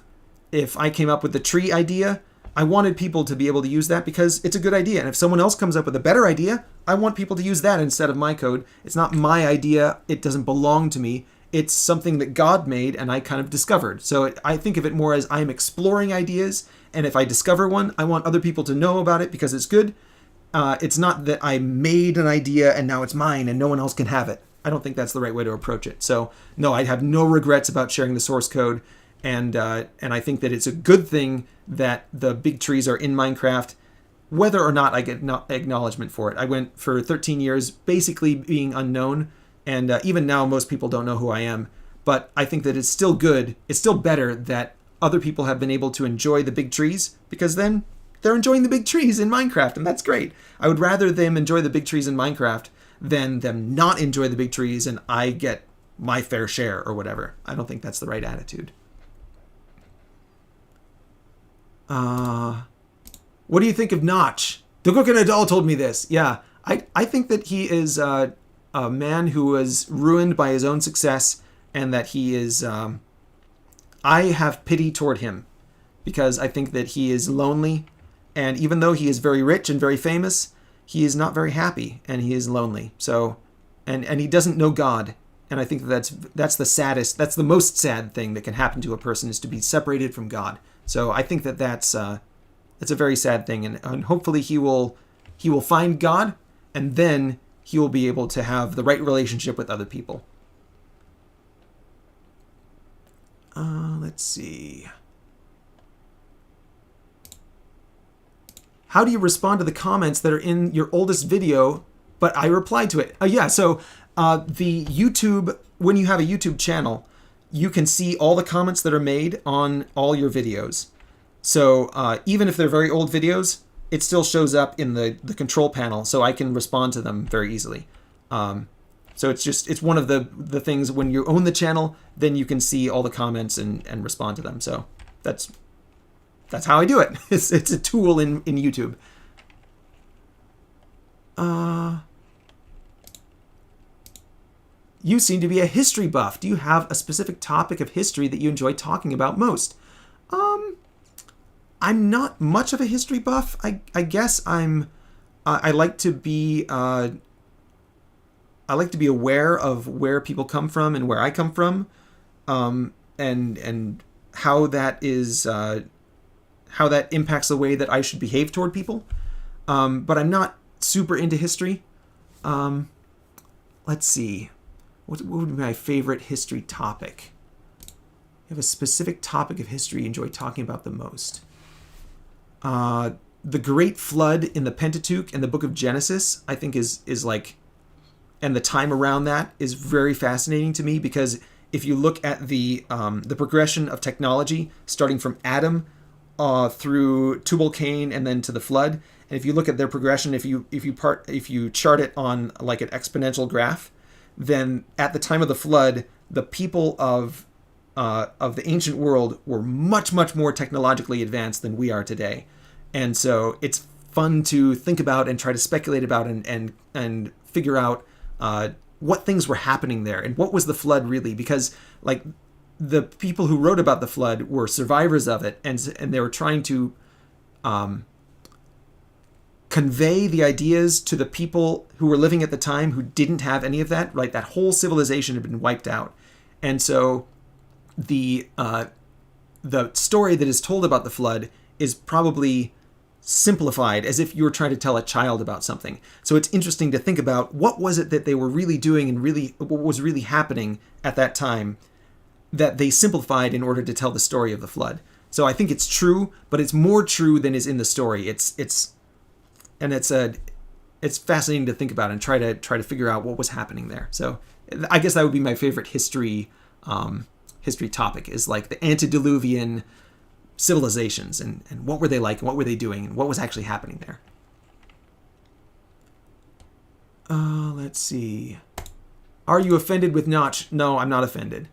I came up with the tree idea, I wanted people to be able to use that because it's a good idea. And if someone else comes up with a better idea, I want people to use that instead of my code. It's not my idea. It doesn't belong to me. It's something that God made and I kind of discovered. So I think of it more as I'm exploring ideas. And if I discover one, I want other people to know about it because it's good. It's not that I made an idea and now it's mine and no one else can have it. I don't think that's the right way to approach it. So no, I have no regrets about sharing the source code. And I think that it's a good thing that the big trees are in Minecraft, whether or not I get acknowledgement for it. I went for 13 years basically being unknown. And even now, most people don't know who I am. But I think that it's still good. It's still better that other people have been able to enjoy the big trees because then they're enjoying the big trees in Minecraft. And that's great. I would rather them enjoy the big trees in Minecraft than them not enjoy the big trees and I get my fair share or whatever. I don't think that's the right attitude. What do you think of Notch? The Cook and a Doll told me this. Yeah, I think that he is a man who was ruined by his own success and that he is... I have pity toward him because I think that he is lonely. And even though he is very rich and very famous, he is not very happy and he is lonely. So, and he doesn't know God. And I think that's the most sad thing that can happen to a person is to be separated from God. So I think that that's a very sad thing. And hopefully he will find God and then he will be able to have the right relationship with other people. Let's see. How do you respond to the comments that are in your oldest video, but I replied to it? Yeah, so the YouTube, when you have a YouTube channel, you can see all the comments that are made on all your videos. So even if they're very old videos, it still shows up in the control panel, so I can respond to them very easily. So it's one of the things when you own the channel, then you can see all the comments and respond to them. So that's how I do it. It's a tool in YouTube. You seem to be a history buff. Do you have a specific topic of history that you enjoy talking about most? I'm not much of a history buff. I guess I like to be aware of where people come from and where I come from, and how that is how that impacts the way that I should behave toward people. But I'm not super into history. Let's see. What would be my favorite history topic? You have a specific topic of history you enjoy talking about the most. The Great Flood in the Pentateuch and the Book of Genesis, I think is like, and the time around that is very fascinating to me, because if you look at the progression of technology, starting from Adam through Tubal-Cain and then to the flood, and if you look at their progression, if you chart it on like an exponential graph, then at the time of the flood, the people of the ancient world were much, much more technologically advanced than we are today. And so it's fun to think about and try to speculate about and figure out what things were happening there and what was the flood really, because like the people who wrote about the flood were survivors of it, and they were trying to convey the ideas to the people who were living at the time who didn't have any of that, right? That whole civilization had been wiped out. And so the story that is told about the flood is probably simplified, as if you were trying to tell a child about something. So it's interesting to think about what was it that they were really doing and really what was really happening at that time that they simplified in order to tell the story of the flood. So I think it's true, but it's more true than is in the story. It's fascinating to think about and try to figure out what was happening there. So I guess that would be my favorite history topic, is like the antediluvian civilizations and what were they like and what were they doing and what was actually happening there. Let's see. Are you offended with Notch? No, I'm not offended.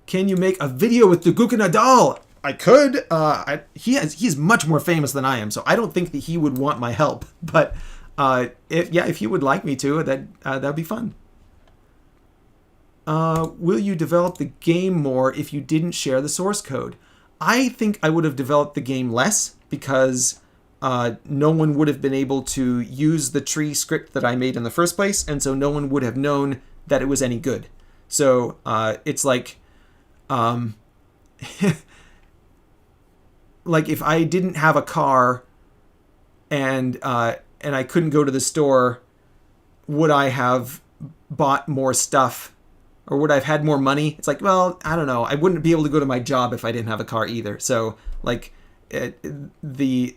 Can you make a video with Duguka Nadal? I could. He's much more famous than I am, so I don't think that he would want my help. But if he would like me to, that'd be fun. Will you develop the game more if you didn't share the source code? I think I would have developed the game less, because no one would have been able to use the tree script that I made in the first place, and so no one would have known that it was any good. So it's like, like if I didn't have a car and I couldn't go to the store, would I have bought more stuff? Or would I have had more money? It's like, well, I don't know. I wouldn't be able to go to my job if I didn't have a car either. So, like, the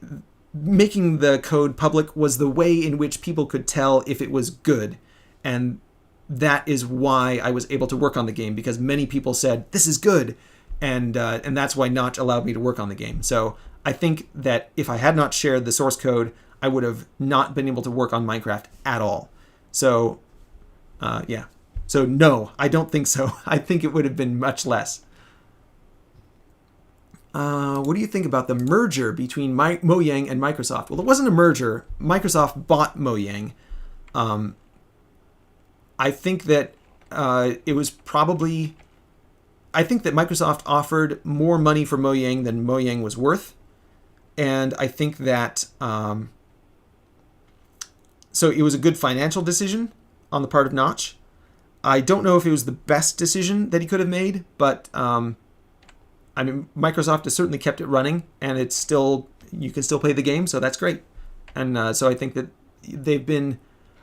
making the code public was the way in which people could tell if it was good. And that is why I was able to work on the game, because many people said, this is good. And that's why Notch allowed me to work on the game. So I think that if I had not shared the source code, I would have not been able to work on Minecraft at all. So, yeah. So no, I don't think so. I think it would have been much less. What do you think about the merger between Mojang and Microsoft? Well, it wasn't a merger. Microsoft bought Mojang. I think that it was probably... I think that Microsoft offered more money for Mojang than Mojang was worth. And I think that... so it was a good financial decision on the part of Notch. I don't know if it was the best decision that he could have made, but I mean, Microsoft has certainly kept it running, and it's still, you can still play the game, so that's great. And so I think that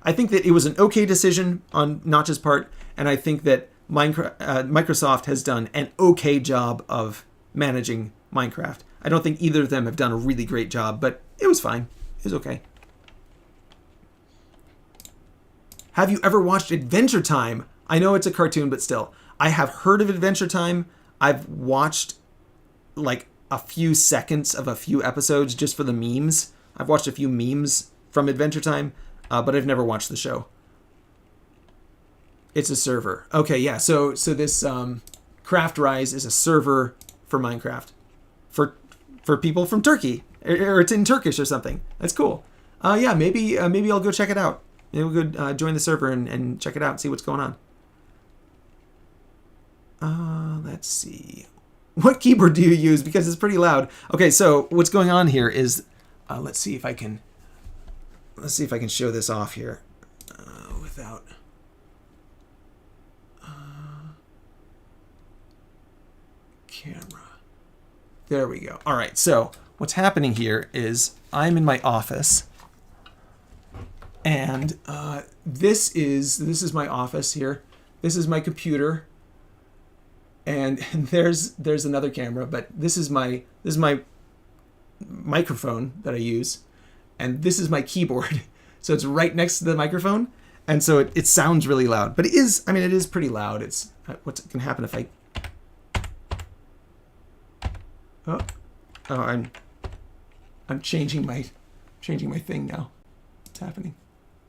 I think that it was an okay decision on Notch's part, and I think that Microsoft has done an okay job of managing Minecraft. I don't think either of them have done a really great job, but it was fine. It was okay. Have you ever watched Adventure Time? I know it's a cartoon, but still. I have heard of Adventure Time. I've watched like a few seconds of a few episodes just for the memes. I've watched a few memes from Adventure Time, but I've never watched the show. It's a server. Okay, yeah. So this CraftRise is a server for Minecraft for people from Turkey, or it's in Turkish or something. That's cool. Yeah, maybe I'll go check it out. Maybe we'll go join the server and check it out and see what's going on. Let's see. What keyboard do you use? Because it's pretty loud. Okay, so what's going on here is, let's see if I can show this off here without. Camera. There we go. All right, so what's happening here is I'm in my office, and this is my office here. This is my computer, and there's another camera, but this is my microphone that I use, and this is my keyboard. So it's right next to the microphone, and so it sounds really loud. But it is pretty loud. It's what's going to happen if I. Oh, I'm changing my thing now. What's happening?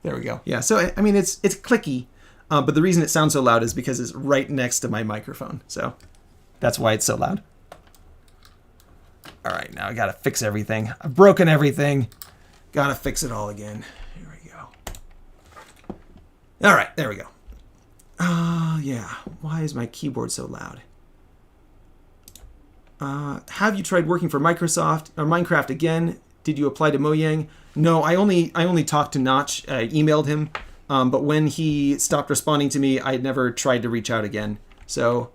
There we go. Yeah, so I mean it's clicky, but the reason it sounds so loud is because it's right next to my microphone. So that's why it's so loud. All right, now I gotta fix everything. I've broken everything. Gotta fix it all again. Here we go. All right, there we go. Yeah. Why is my keyboard so loud? Have you tried working for Microsoft or Minecraft again? Did you apply to Mojang? No, I only talked to Notch. I emailed him, but when he stopped responding to me, I had never tried to reach out again. So,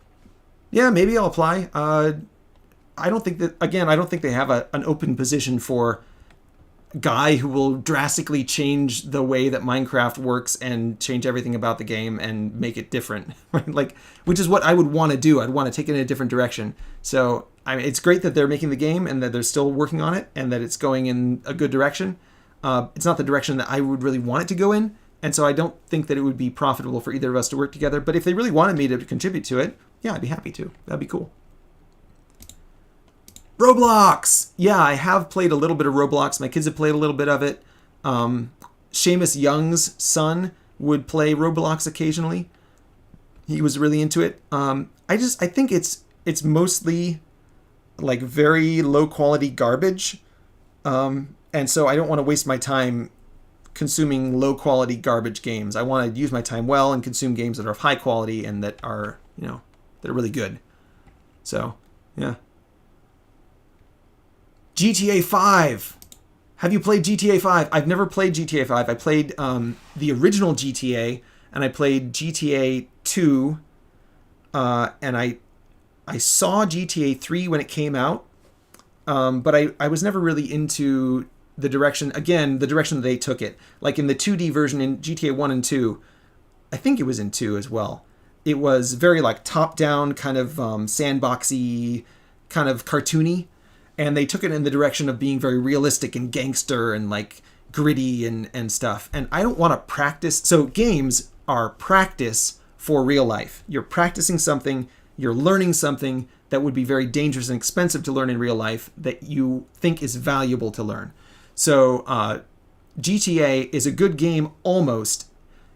yeah, maybe I'll apply. I don't think they have an open position for a guy who will drastically change the way that Minecraft works and change everything about the game and make it different, right? Like, which is what I would want to do. I'd want to take it in a different direction. So, I mean, it's great that they're making the game and that they're still working on it and that it's going in a good direction. It's not the direction that I would really want it to go in. And so I don't think that it would be profitable for either of us to work together. But if they really wanted me to contribute to it, yeah, I'd be happy to. That'd be cool. Roblox! Yeah, I have played a little bit of Roblox. My kids have played a little bit of it. Seamus Young's son would play Roblox occasionally. He was really into it. I think it's mostly like very low quality garbage. And so I don't want to waste my time consuming low quality garbage games. I want to use my time well and consume games that are of high quality and that are, that are really good. So, yeah. GTA 5. Have you played GTA 5? I've never played GTA 5. I played the original GTA, and I played GTA 2, and I saw GTA 3 when it came out, but I was never really into the direction that they took it. Like in the 2D version in GTA 1 and 2, I think it was in 2 as well. It was very like top-down, kind of sandboxy, kind of cartoony. And they took it in the direction of being very realistic and gangster and like gritty and stuff. And I don't want to practice. So games are practice for real life. You're practicing something, you're learning something that would be very dangerous and expensive to learn in real life that you think is valuable to learn. So GTA is a good game almost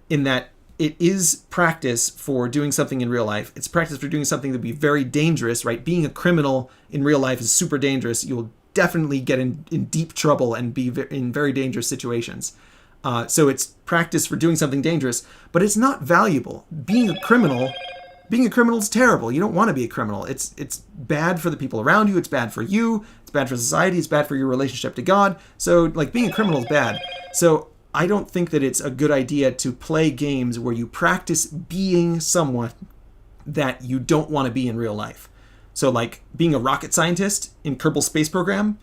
in that it is practice for doing something in real life. It's practice for doing something that would be very dangerous, right? Being a criminal in real life is super dangerous. You'll definitely get in deep trouble and be in very dangerous situations. So it's practice for doing something dangerous, but it's not valuable. Being a criminal is terrible. You don't want to be a criminal. It's bad for the people around you. It's bad for you. It's bad for society. It's bad for your relationship to God. So like being a criminal is bad. So I don't think that it's a good idea to play games where you practice being someone that you don't want to be in real life. So like being a rocket scientist in Kerbal Space Program,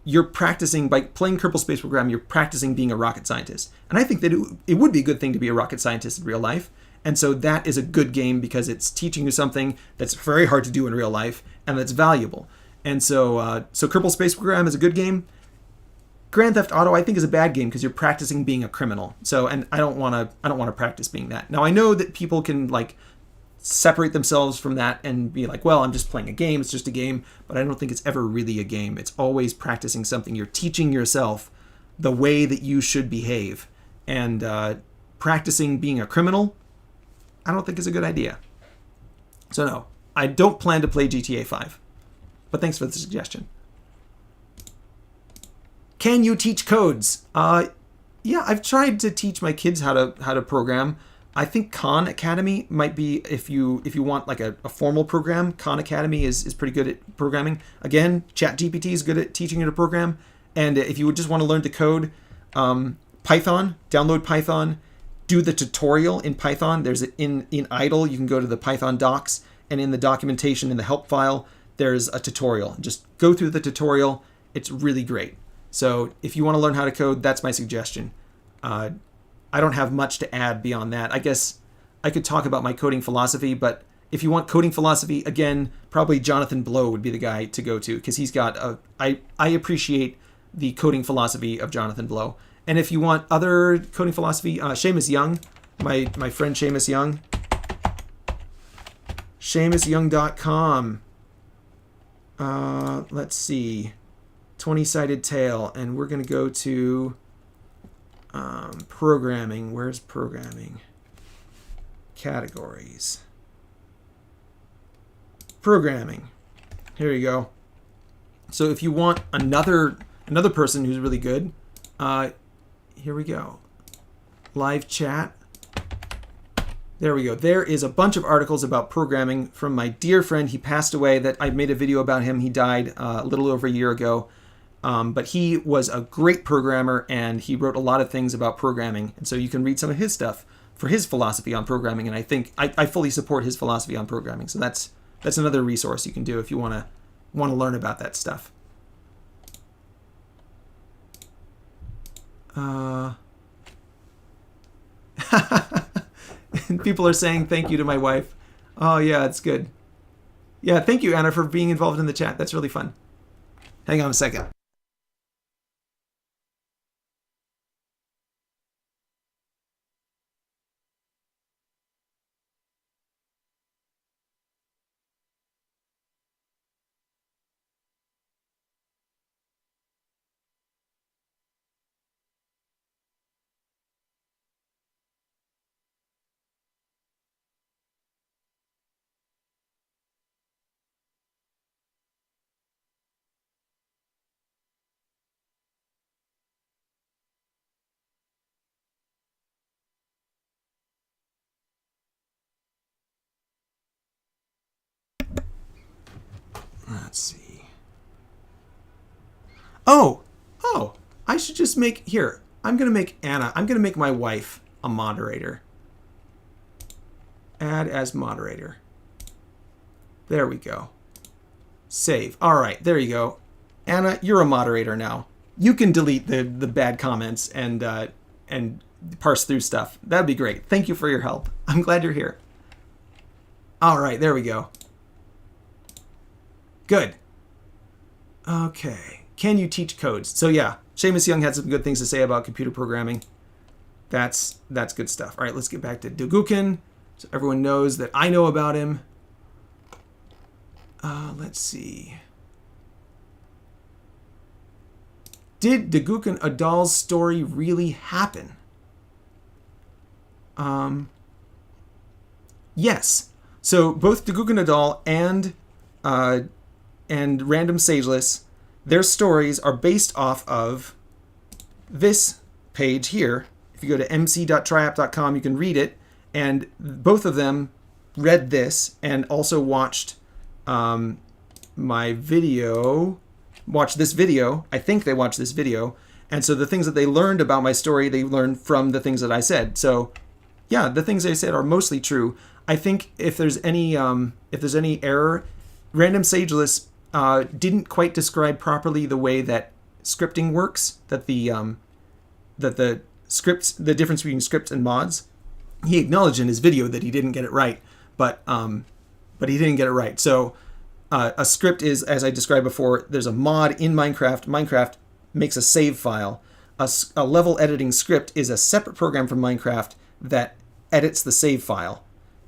you're practicing, by playing Kerbal Space Program, you're practicing being a rocket scientist. And I think that it would be a good thing to be a rocket scientist in real life. And so that is a good game because it's teaching you something that's very hard to do in real life and that's valuable. And so Kerbal Space Program is a good game. Grand Theft Auto, I think, is a bad game because you're practicing being a criminal. So, and I don't want to practice being that. Now, I know that people can like separate themselves from that and be like, well, I'm just playing a game. It's just a game. But I don't think it's ever really a game. It's always practicing something. You're teaching yourself the way that you should behave. And practicing being a criminal, I don't think is a good idea. So, no, I don't plan to play GTA 5. But thanks for the suggestion. Can you teach codes? Yeah, I've tried to teach my kids how to program, I think Khan Academy might be, if you want like a formal program, Khan Academy is pretty good at programming. Again, ChatGPT is good at teaching you to program. And if you would just want to learn to code, Python, download Python, do the tutorial in Python. There's in idle, you can go to the Python docs, and in the documentation in the help file, there's a tutorial. Just go through the tutorial. It's really great. So if you want to learn how to code, that's my suggestion. I don't have much to add beyond that. I guess I could talk about my coding philosophy, but if you want coding philosophy, again, probably Jonathan Blow would be the guy to go to, because he's got I appreciate the coding philosophy of Jonathan Blow. And if you want other coding philosophy, Seamus Young, my friend Seamus Young, SeamusYoung.com. Let's see, 20-sided tale, and we're going to go to programming. Where's programming? Categories. Programming. Here you go. So if you want another person who's really good, here we go. Live chat. There we go. There is a bunch of articles about programming from my dear friend. He passed away. That I made a video about him. He died a little over a year ago. But he was a great programmer, and he wrote a lot of things about programming. And so you can read some of his stuff for his philosophy on programming. And I think I fully support his philosophy on programming. So that's another resource you can do if you want to learn about that stuff. People are saying thank you to my wife. Oh yeah, it's good. Yeah, thank you, Anna, for being involved in the chat. That's really fun. Hang on a second. Let's see. Oh, I should just make, here, I'm going to make Anna, I'm going to make my wife a moderator. Add as moderator. There we go. Save. All right, there you go. Anna, you're a moderator now. You can delete the bad comments and parse through stuff. That'd be great. Thank you for your help. I'm glad you're here. All right, there we go. Good. Okay. Can you teach codes? So yeah, Seamus Young had some good things to say about computer programming. That's good stuff. All right, let's get back to Dugukin, so everyone knows that I know about him. Let's see. Did Dugukin Adal's story really happen? Yes. So both Dugukin Adal and Random Sageless, their stories are based off of this page here. If you go to mc.triapp.com, you can read it. And both of them read this and also watched my video, watched this video. I think they watched this video. And so the things that they learned about my story, they learned from the things that I said. So yeah, the things I said are mostly true. I think if there's any error, Random Sageless didn't quite describe properly the way that scripting works, that the scripts, the difference between scripts and mods. He acknowledged in his video that he didn't get it right, but he didn't get it right. So a script is, as I described before, there's a mod in Minecraft. Minecraft makes a save file. A level editing script is a separate program from Minecraft that edits the save file,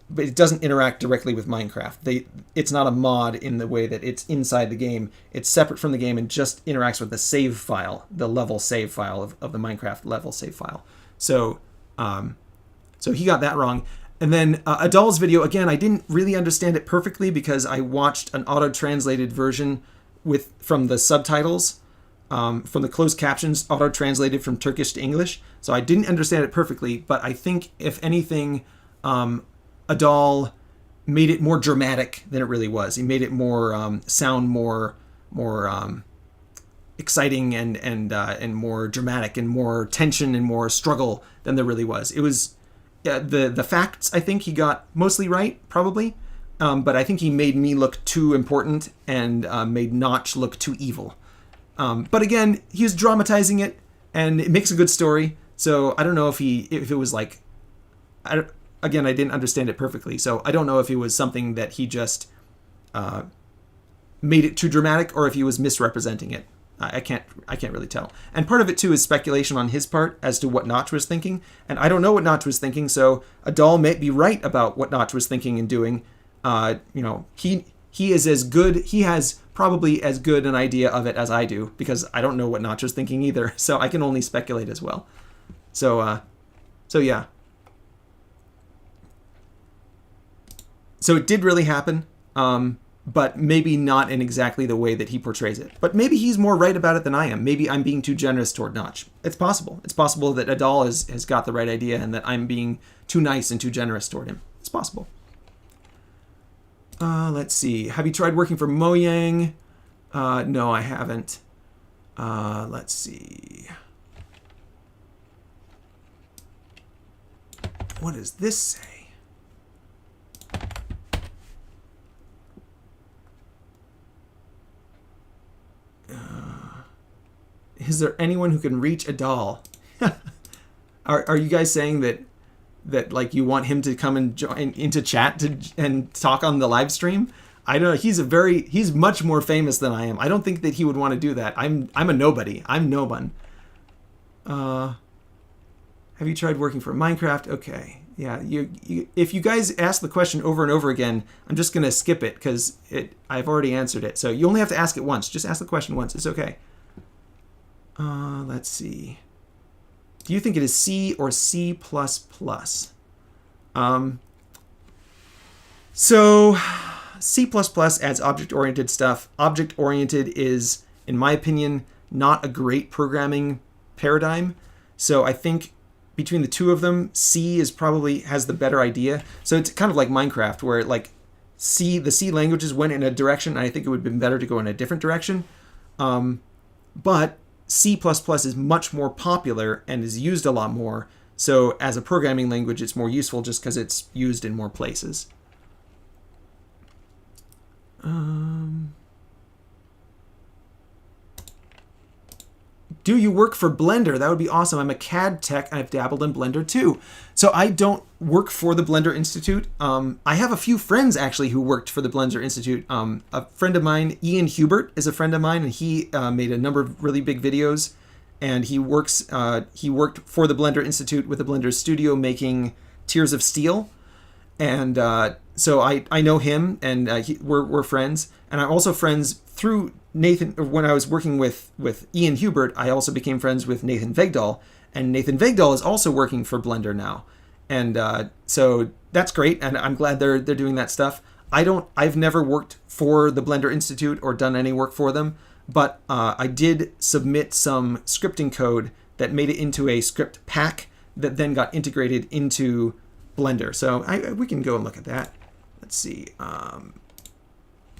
but it doesn't interact directly with Minecraft. It's not a mod in the way that it's inside the game. It's separate from the game and just interacts with the save file, the level save file of the Minecraft level save file. So he got that wrong. And then Adal's video, again, I didn't really understand it perfectly because I watched an auto-translated version from the subtitles. from the closed captions auto-translated from Turkish to English. So I didn't understand it perfectly, but I think, if anything, Adal made it more dramatic than it really was. He made it more sound more exciting and more dramatic and more tension and more struggle than there really was. It was the facts, I think he got mostly right, probably, but I think he made me look too important and made Notch look too evil. But again, he's dramatizing it, and it makes a good story. So I don't know if it was like, again, I didn't understand it perfectly. So I don't know if it was something that he just made it too dramatic, or if he was misrepresenting it. I can't really tell. And part of it too is speculation on his part as to what Notch was thinking. And I don't know what Notch was thinking. So Adal may be right about what Notch was thinking and doing. He is as good. He has probably as good an idea of it as I do, because I don't know what Notch was thinking either. So I can only speculate as well. So yeah. So it did really happen, but maybe not in exactly the way that he portrays it. But maybe he's more right about it than I am. Maybe I'm being too generous toward Notch. It's possible. It's possible that Adal has got the right idea and that I'm being too nice and too generous toward him. It's possible. Let's see. Have you tried working for Mojang? No, I haven't. Let's see. What does this say? Is there anyone who can reach Adal? Are you guys saying that like you want him to come and join into chat and talk on the live stream? I don't know. He's much more famous than I am. I don't think that he would want to do that. I'm a nobody. I'm no one. Have you tried working for Minecraft? Okay. Yeah. If you guys ask the question over and over again, I'm just gonna skip it because I've already answered it. So you only have to ask it once. Just ask the question once. It's okay. Let's see. Do you think it is C or C++? So C++ adds object-oriented stuff. Object-oriented is, in my opinion, not a great programming paradigm. So I think between the two of them, C is probably has the better idea. So it's kind of like Minecraft, where like the C languages went in a direction, and I think it would have been better to go in a different direction. But C++ is much more popular and is used a lot more. So as a programming language, it's more useful just because it's used in more places. Do you work for Blender? That would be awesome. I'm a CAD tech and I've dabbled in Blender too. So I don't work for the Blender Institute. I have a few friends actually who worked for the Blender Institute. A friend of mine, Ian Hubert, is a friend of mine, and he made a number of really big videos. And he worked for the Blender Institute with the Blender Studio making Tears of Steel. And so I know him, and we're friends. And I'm also friends through Nathan. When I was working with Ian Hubert, I also became friends with Nathan Vegdahl. And Nathan Vegdahl is also working for Blender now. And so that's great, and I'm glad they're doing that stuff. I've never worked for the Blender Institute or done any work for them, but I did submit some scripting code that made it into a script pack that then got integrated into Blender. So we can go and look at that. Let's see.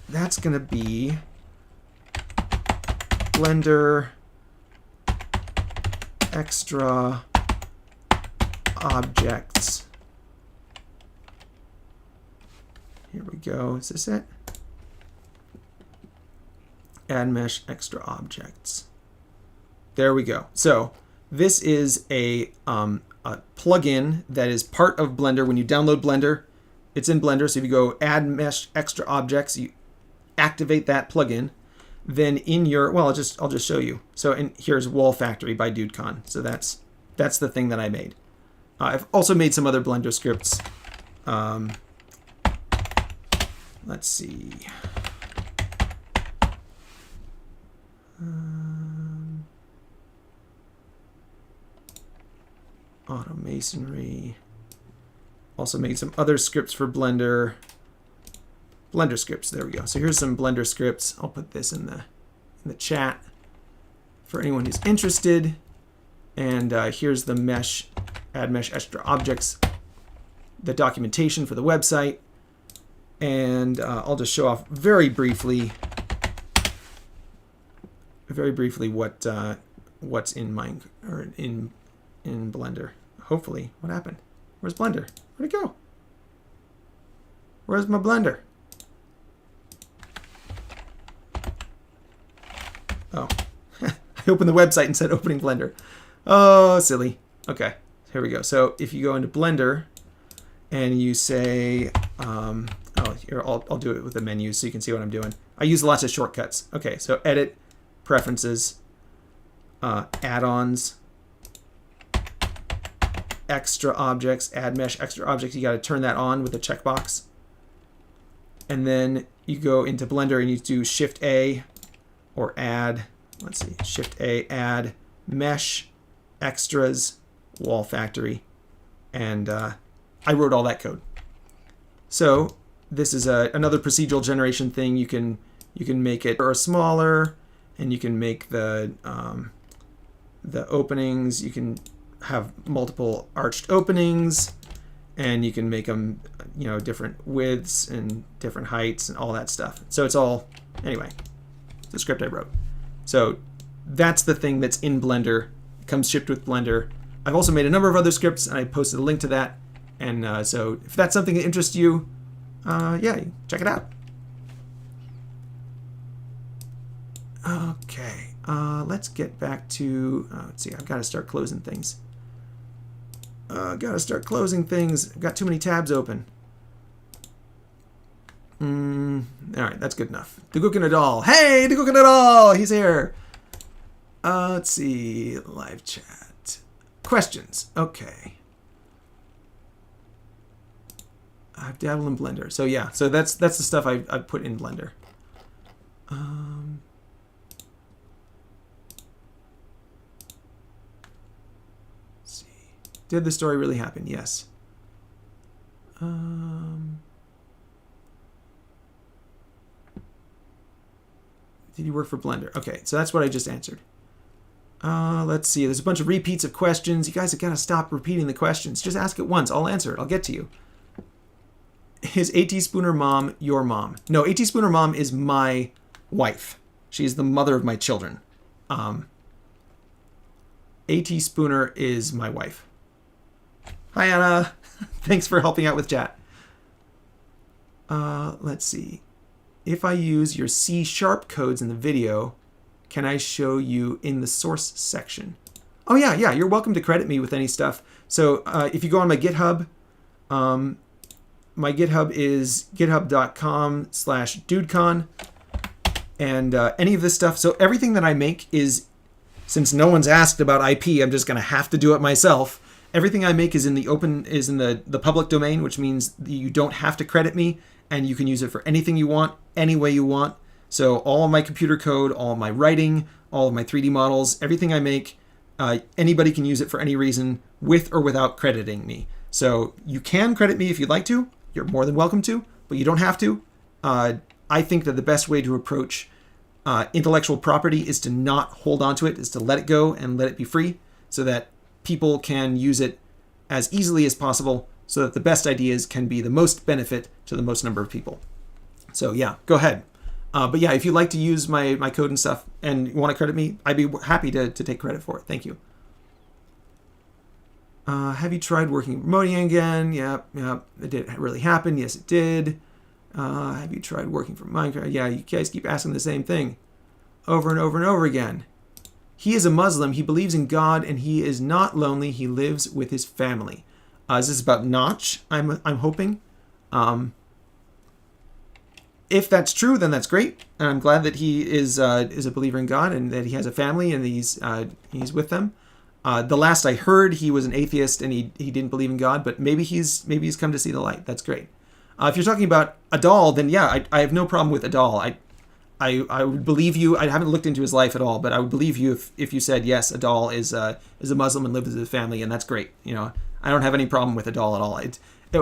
That's going to be Blender extra objects. Here we go. Is this it? Add mesh extra objects. There we go. So this is a plugin that is part of Blender. When you download Blender, it's in Blender. So if you go add mesh extra objects, you activate that plugin. Then in your, I'll just show you. So here's Wall Factory by DudeCon. So that's the thing that I made. I've also made some other Blender scripts. Let's see. Automasonry. Also made some other scripts for Blender. Blender scripts, there we go. So here's some Blender scripts. I'll put this in the chat. for anyone who's interested. And here's the mesh, add mesh extra objects, the documentation for the website. And I'll just show off very briefly what's in in Blender. Hopefully, what happened? Where's Blender? Where'd it go? Where's my Blender? Oh, I opened the website and said opening Blender. Oh, silly. Okay, here we go. So if you go into Blender and you say, oh, here, I'll do it with the menu so you can see what I'm doing. I use lots of shortcuts. Okay, so edit, preferences, add-ons, extra objects, add mesh extra objects. You got to turn that on with a checkbox. And then you go into Blender and you do Shift A or add, let's see, Shift A, add mesh extras wall factory. And I wrote all that code. So this is another procedural generation thing. You can make it or smaller, and you can make the openings. You can have multiple arched openings, and you can make them, different widths and different heights and all that stuff. So it's all, anyway, the script I wrote. So that's the thing that's in Blender. It comes shipped with Blender. I've also made a number of other scripts, and I posted a link to that. And so if that's something that interests you, yeah, check it out. Okay, let's get back to, let's see, I've got to start closing things. I've got too many tabs open. All right, that's good enough. Adal. Hey, Adal, he's here. Let's see, live chat. Questions, okay. I've dabbled in Blender. So yeah, so that's the stuff I've put in Blender. Let's see. Did the story really happen? Yes. Did you work for Blender? Okay, so that's what I just answered. Let's see. There's a bunch of repeats of questions. You guys have got to stop repeating the questions. Just ask it once. I'll answer it. I'll get to you. Is A.T. Spooner mom your mom? No, A.T. Spooner mom is my wife. She's the mother of my children. A.T. Spooner is my wife. Hi, Anna. Thanks for helping out with chat. Let's see. If I use your C# codes in the video, can I show you in the source section? Oh, yeah. You're welcome to credit me with any stuff. So if you go on my GitHub, my GitHub is github.com/dudecon. And any of this stuff, so everything that I make is, since no one's asked about IP, I'm just going to have to do it myself. Everything I make is in the open, is in the public domain, which means you don't have to credit me, and you can use it for anything you want, any way you want. So all of my computer code, all of my writing, all of my 3D models, everything I make, anybody can use it for any reason, with or without crediting me. So you can credit me if you'd like to. You're more than welcome to, but you don't have to. I think that the best way to approach intellectual property is to not hold on to it, is to let it go and let it be free, so that people can use it as easily as possible, so that the best ideas can be the most benefit to the most number of people. So yeah, go ahead. But yeah, if you'd like to use my code and stuff and you want to credit me, I'd be happy to take credit for it. Thank you. Have you tried working with Mojang again? Yep. It did really happen. Yes, it did. Have you tried working for Minecraft? Yeah, you guys keep asking the same thing over and over and over again. He is a Muslim. He believes in God, and he is not lonely. He lives with his family. Is this about Notch? I'm hoping. If that's true, then that's great, and I'm glad that he is a believer in God and that he has a family and he's with them. The last I heard, he was an atheist and he didn't believe in God, but maybe he's come to see the light. That's great. If you're talking about Adal, then yeah, I have no problem with Adal. I would believe you. I haven't looked into his life at all, but I would believe you if you said yes, Adal is a Muslim and lives with his family, and that's great. I don't have any problem with Adal at all.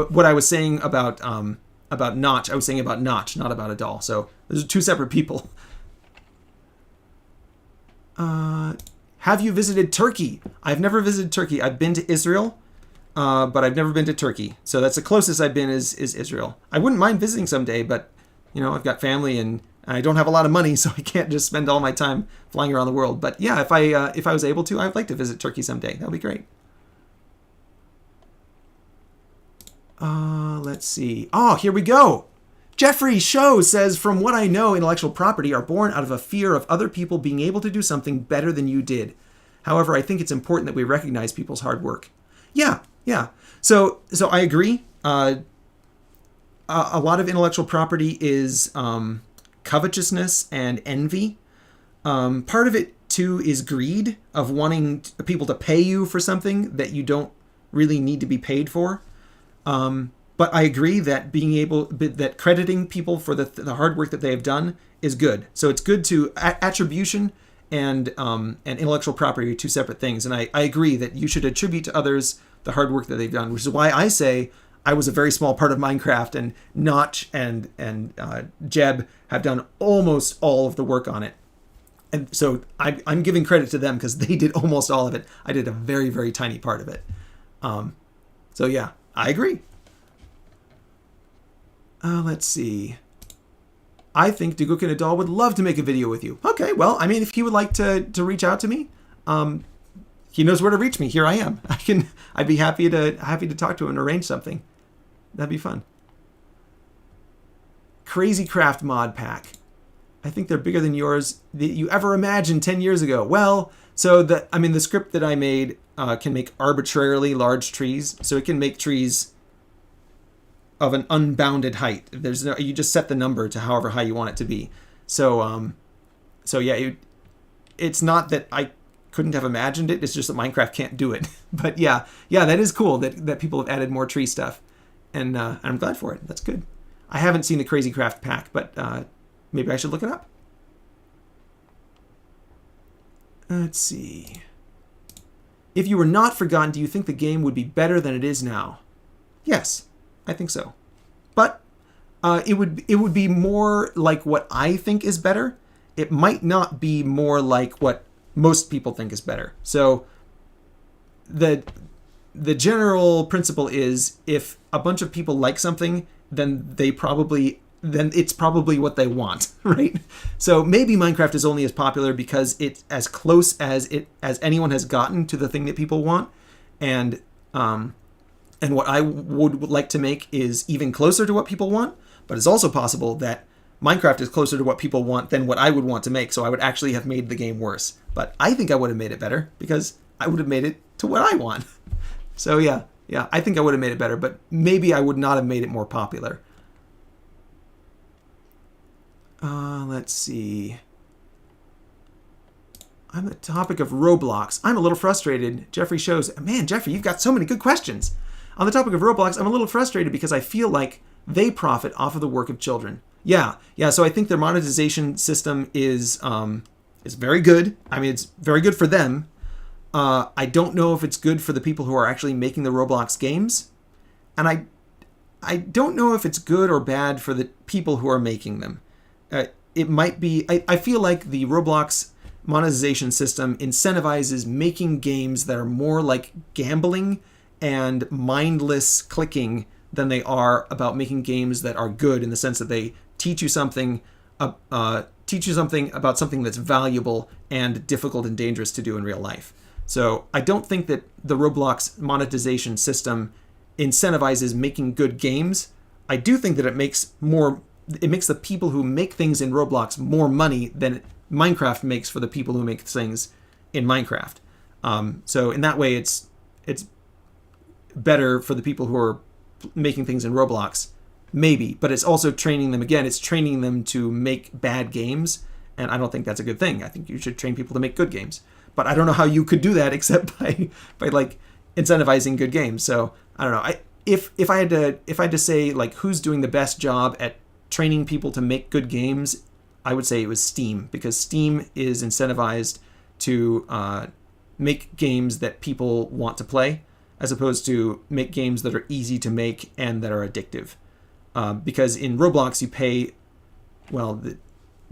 What I was saying about Notch, I was saying about Notch, not about Adal. So those are two separate people. have you visited Turkey? I've never visited Turkey. I've been to Israel, but I've never been to Turkey. So that's the closest I've been is Israel. I wouldn't mind visiting someday, but I've got family and I don't have a lot of money, so I can't just spend all my time flying around the world. But yeah, if I was able to, I'd like to visit Turkey someday. That'd be great. Let's see. Oh, here we go. Jeffrey Show says, from what I know, intellectual property are born out of a fear of other people being able to do something better than you did. However, I think it's important that we recognize people's hard work. Yeah. So I agree. A lot of intellectual property is covetousness and envy. Part of it, too, is greed of wanting people to pay you for something that you don't really need to be paid for. But I agree that that crediting people for the hard work that they have done is good. So it's good to attribution and intellectual property are two separate things. And I agree that you should attribute to others the hard work that they've done, which is why I say I was a very small part of Minecraft, and Notch and Jeb have done almost all of the work on it. And so I'm giving credit to them because they did almost all of it. I did a very, very tiny part of it. So yeah, I agree. Let's see. I think Duguk and Adal would love to make a video with you. Okay, well, I mean, if he would like to reach out to me, he knows where to reach me. Here I am. I'd be happy to talk to him and arrange something. That'd be fun. Crazy Craft mod pack. I think they're bigger than yours that you ever imagined 10 years ago. Well, so the script that I made can make arbitrarily large trees. So it can make trees of an unbounded height. You just set the number to however high you want it to be. So yeah, it's not that I couldn't have imagined it. It's just that Minecraft can't do it. But yeah, that is cool that people have added more tree stuff, and I'm glad for it. That's good. I haven't seen the Crazy Craft pack, but maybe I should look it up. Let's see. If you were not forgotten, do you think the game would be better than it is now? Yes. I think so, but it would be more like what I think is better. It might not be more like what most people think is better. So the general principle is if a bunch of people like something, then it's probably what they want, right? So maybe Minecraft is only as popular because it's as close as anyone has gotten to the thing that people want, and what I would like to make is even closer to what people want, but it's also possible that Minecraft is closer to what people want than what I would want to make, so I would actually have made the game worse. But I think I would have made it better because I would have made it to what I want. So yeah, I think I would have made it better, but maybe I would not have made it more popular. Let's see. On the topic of Roblox, I'm a little frustrated. Jeffrey shows, man, Jeffrey, you've got so many good questions. On the topic of Roblox, I'm a little frustrated because I feel like they profit off of the work of children. Yeah. So I think their monetization system is very good. I mean, it's very good for them. I don't know if it's good for the people who are actually making the Roblox games, and I don't know if it's good or bad for the people who are making them. It might be. I feel like the Roblox monetization system incentivizes making games that are more like gambling and mindless clicking than they are about making games that are good in the sense that they teach you something about something that's valuable and difficult and dangerous to do in real life. So I don't think that the Roblox monetization system incentivizes making good games. I do think that it makes the people who make things in Roblox more money than Minecraft makes for the people who make things in Minecraft. So in that way, it's better for the people who are making things in Roblox, maybe, but it's also training them to make bad games, and I don't think that's a good thing. I think you should train people to make good games, but I don't know how you could do that except by like incentivizing good games. So I don't know. If I had to say like who's doing the best job at training people to make good games, I would say it was Steam, because Steam is incentivized to make games that people want to play, as opposed to make games that are easy to make and that are addictive. Because in Roblox you pay, well,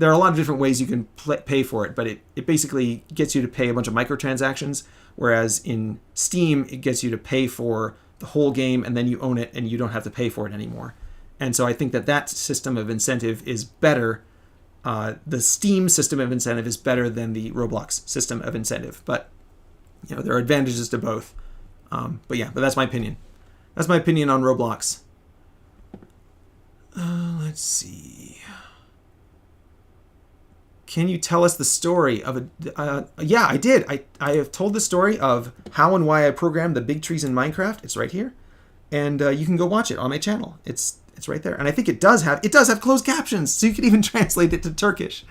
there are a lot of different ways you can pay for it, but it basically gets you to pay a bunch of microtransactions, whereas in Steam, it gets you to pay for the whole game, and then you own it, and you don't have to pay for it anymore. And so I think that system of incentive is better. The Steam system of incentive is better than the Roblox system of incentive. But, there are advantages to both. But that's my opinion. That's my opinion on Roblox. Let's see. Can you tell us the story of yeah, I did. I have told the story of how and why I programmed the big trees in Minecraft. It's right here. And you can go watch it on my channel. It's right there. And I think it does have closed captions, so you can even translate it to Turkish.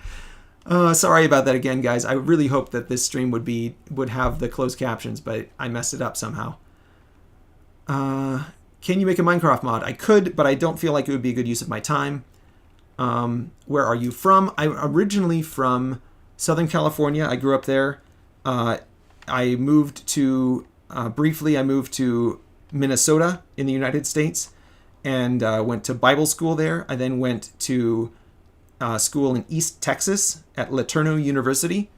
Sorry about that again, guys. I really hoped that this stream would have the closed captions, but I messed it up somehow. Can you make a Minecraft mod? I could, but I don't feel like it would be a good use of my time. Where are you from? I'm originally from Southern California. I grew up there. I moved to, briefly, I moved to Minnesota in the United States and went to Bible school there. I then went to school in East Texas at LeTourneau University,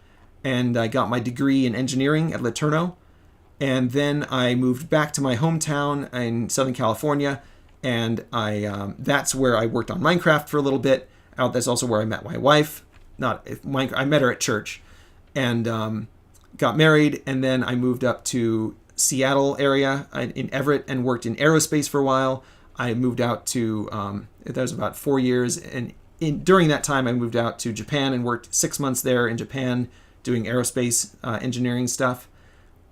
and I got my degree in engineering at LeTourneau. And then I moved back to my hometown in Southern California, and that's where I worked on Minecraft for a little bit. That's also where I met my wife. I met her at church, and got married. And then I moved up to Seattle area in Everett and worked in aerospace for a while. I moved out to that was about 4 years, and during that time I moved out to Japan and worked 6 months there in Japan doing aerospace engineering stuff.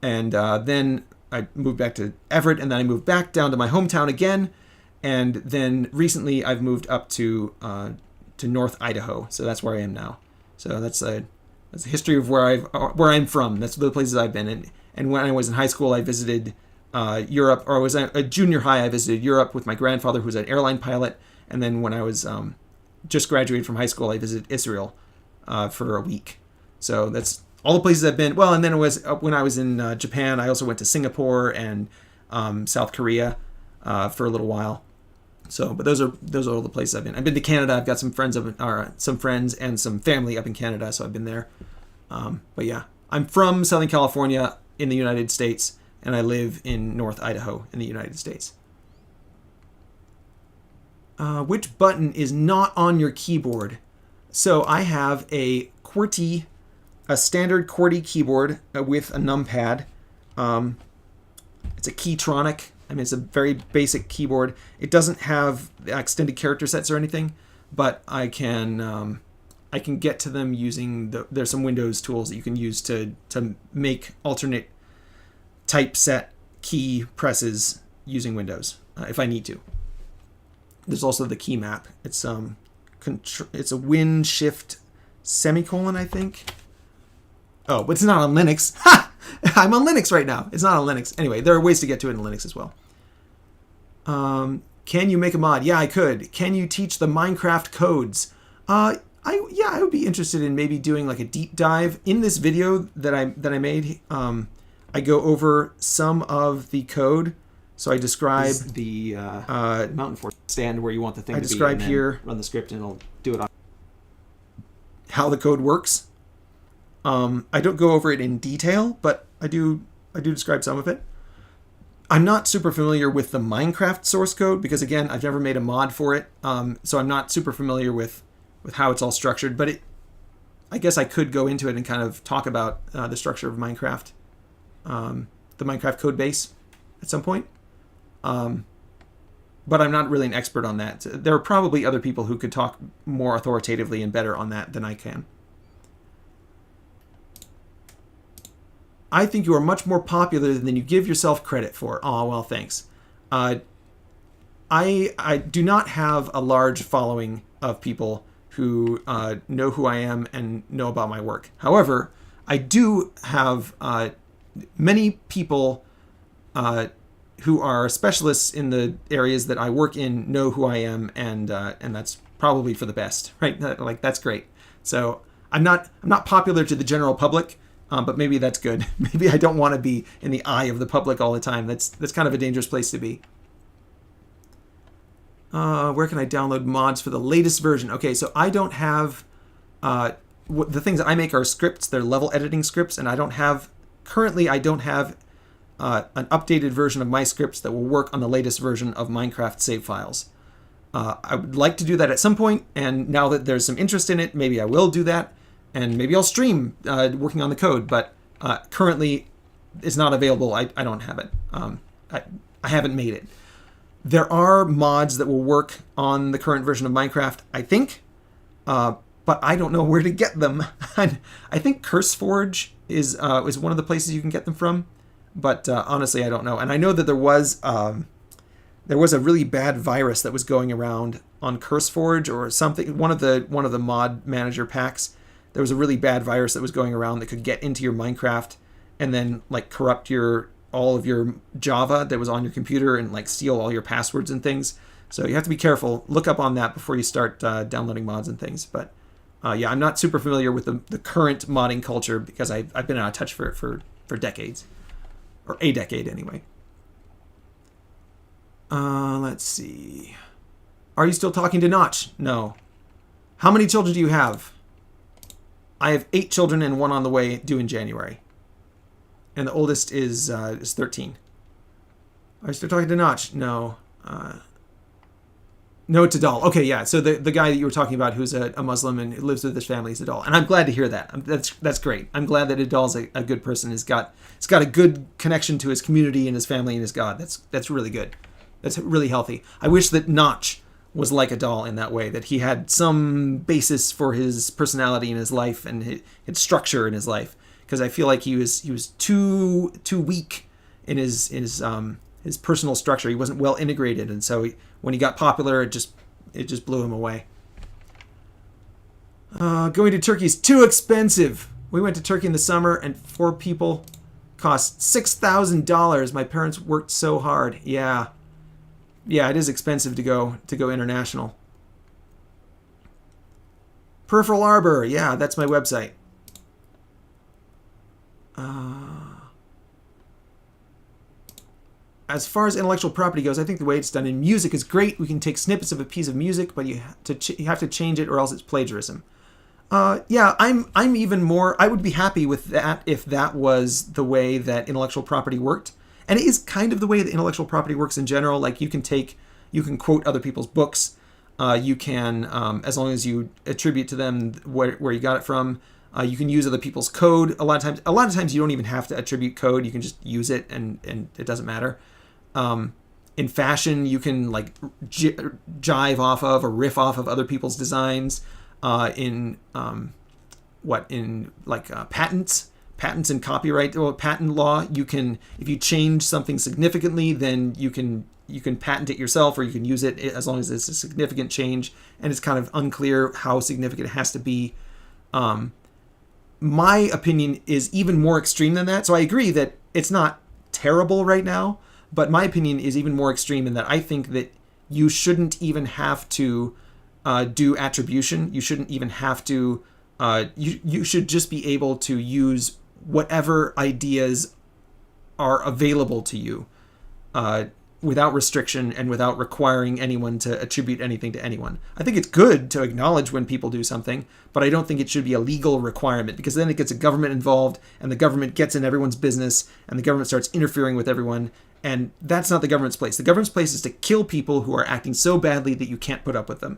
And then I moved back to Everett, and then I moved back down to my hometown again. And then recently I've moved up to North Idaho. So that's where I am now. So that's a history of where I'm from. That's the places I've been. And when I was in high school, I visited Europe, or I was a junior high, I visited Europe with my grandfather, who was an airline pilot. And then when I was just graduated from high school, I visited Israel for a week. So that's all the places I've been. Well, and then it was when I was in Japan, I also went to Singapore and South Korea for a little while. So, but those are all the places I've been. I've been to Canada. I've got some friends and some family up in Canada, so I've been there. But yeah, I'm from Southern California in the United States, and I live in North Idaho in the United States. Which button is not on your keyboard? So I have a standard QWERTY keyboard with a numpad. It's a Keytronic. I mean, it's a very basic keyboard. It doesn't have extended character sets or anything, but I can get to them using there's some Windows tools that you can use to make alternate typeset key presses using Windows if I need to. There's also the key map. It's a Win Shift semicolon, I think. Oh, but it's not on Linux. Ha! I'm on Linux right now. It's not on Linux. Anyway, there are ways to get to it in Linux as well. Can you make a mod? Yeah, I could. Can you teach the Minecraft codes? I would be interested in maybe doing like a deep dive. In this video that I made, I go over some of the code. So I describe the mountain force stand where you want the thing to be. I describe here, run the script, and it'll do it on how the code works. I don't go over it in detail, but I do describe some of it. I'm not super familiar with the Minecraft source code because, again, I've never made a mod for it, so I'm not super familiar with how it's all structured. But I guess I could go into it and kind of talk about the structure of Minecraft, the Minecraft code base at some point. But I'm not really an expert on that. There are probably other people who could talk more authoritatively and better on that than I can. I think you are much more popular than you give yourself credit for. Oh, well, thanks. I do not have a large following of people who know who I am and know about my work. However, I do have many people who are specialists in the areas that I work in know who I am, and that's probably for the best, right? Like, that's great. So I'm not popular to the general public. But maybe that's good. Maybe I don't want to be in the eye of the public all the time. That's kind of a dangerous place to be. Where can I download mods for the latest version? Okay, so I don't have the things that I make are scripts. They're level editing scripts, and I don't have an updated version of my scripts that will work on the latest version of Minecraft save files. I would like to do that at some point, and now that there's some interest in it, maybe I will do that, and maybe I'll stream working on the code, but currently it's not available. I don't have it. I haven't made it. There are mods that will work on the current version of Minecraft, I think, but I don't know where to get them. I think CurseForge is one of the places you can get them from, but honestly, I don't know. And I know that there was a really bad virus that was going around on CurseForge or something. One of the mod manager packs. There was a really bad virus that was going around that could get into your Minecraft and then like corrupt all of your Java that was on your computer and like steal all your passwords and things. So you have to be careful. Look up on that before you start downloading mods and things. But yeah, I'm not super familiar with the current modding culture because I've been out of touch for decades, or a decade anyway. Let's see. Are you still talking to Notch? No. How many children do you have? I have 8 children and 1 on the way, due in January. And the oldest is 13. Are you still talking to Notch? No. No, it's Adal. Okay, yeah. So the guy that you were talking about, who's a Muslim and lives with his family, is Adal, and I'm glad to hear that. That's great. I'm glad that Adal's a good person. He's got a good connection to his community and his family and his God. That's really good. That's really healthy. I wish that Notch was like Adal in that way, that he had some basis for his personality in his life and his structure in his life. Because I feel like he was too weak in his personal structure. He wasn't well integrated, and so when he got popular, it just blew him away. Going to Turkey is too expensive. We went to Turkey in the summer, and 4 people cost $6,000. My parents worked so hard. Yeah, it is expensive to go international. Peripheral Arbor. Yeah, that's my website. As far as intellectual property goes, I think the way it's done in music is great. We can take snippets of a piece of music, but you have to change it or else it's plagiarism. Yeah, I'm even more. I would be happy with that if that was the way that intellectual property worked. And it is kind of the way that intellectual property works in general. Like you can quote other people's books. You can, as long as you attribute to them where you got it from. You can use other people's code. A lot of times you don't even have to attribute code. You can just use it and it doesn't matter. In fashion, you can like jive off of or riff off of other people's designs. In patents and copyright or patent law, you can, if you change something significantly, then you can patent it yourself, or you can use it as long as it's a significant change, and it's kind of unclear how significant it has to be. My opinion is even more extreme than that. So I agree that it's not terrible right now, but my opinion is even more extreme in that I think that you shouldn't even have to do attribution. You shouldn't even have to. You should just be able to use whatever ideas are available to you without restriction and without requiring anyone to attribute anything to anyone. I think it's good to acknowledge when people do something, but I don't think it should be a legal requirement, because then it gets a government involved and the government gets in everyone's business and the government starts interfering with everyone. And that's not the government's place. The government's place is to kill people who are acting so badly that you can't put up with them.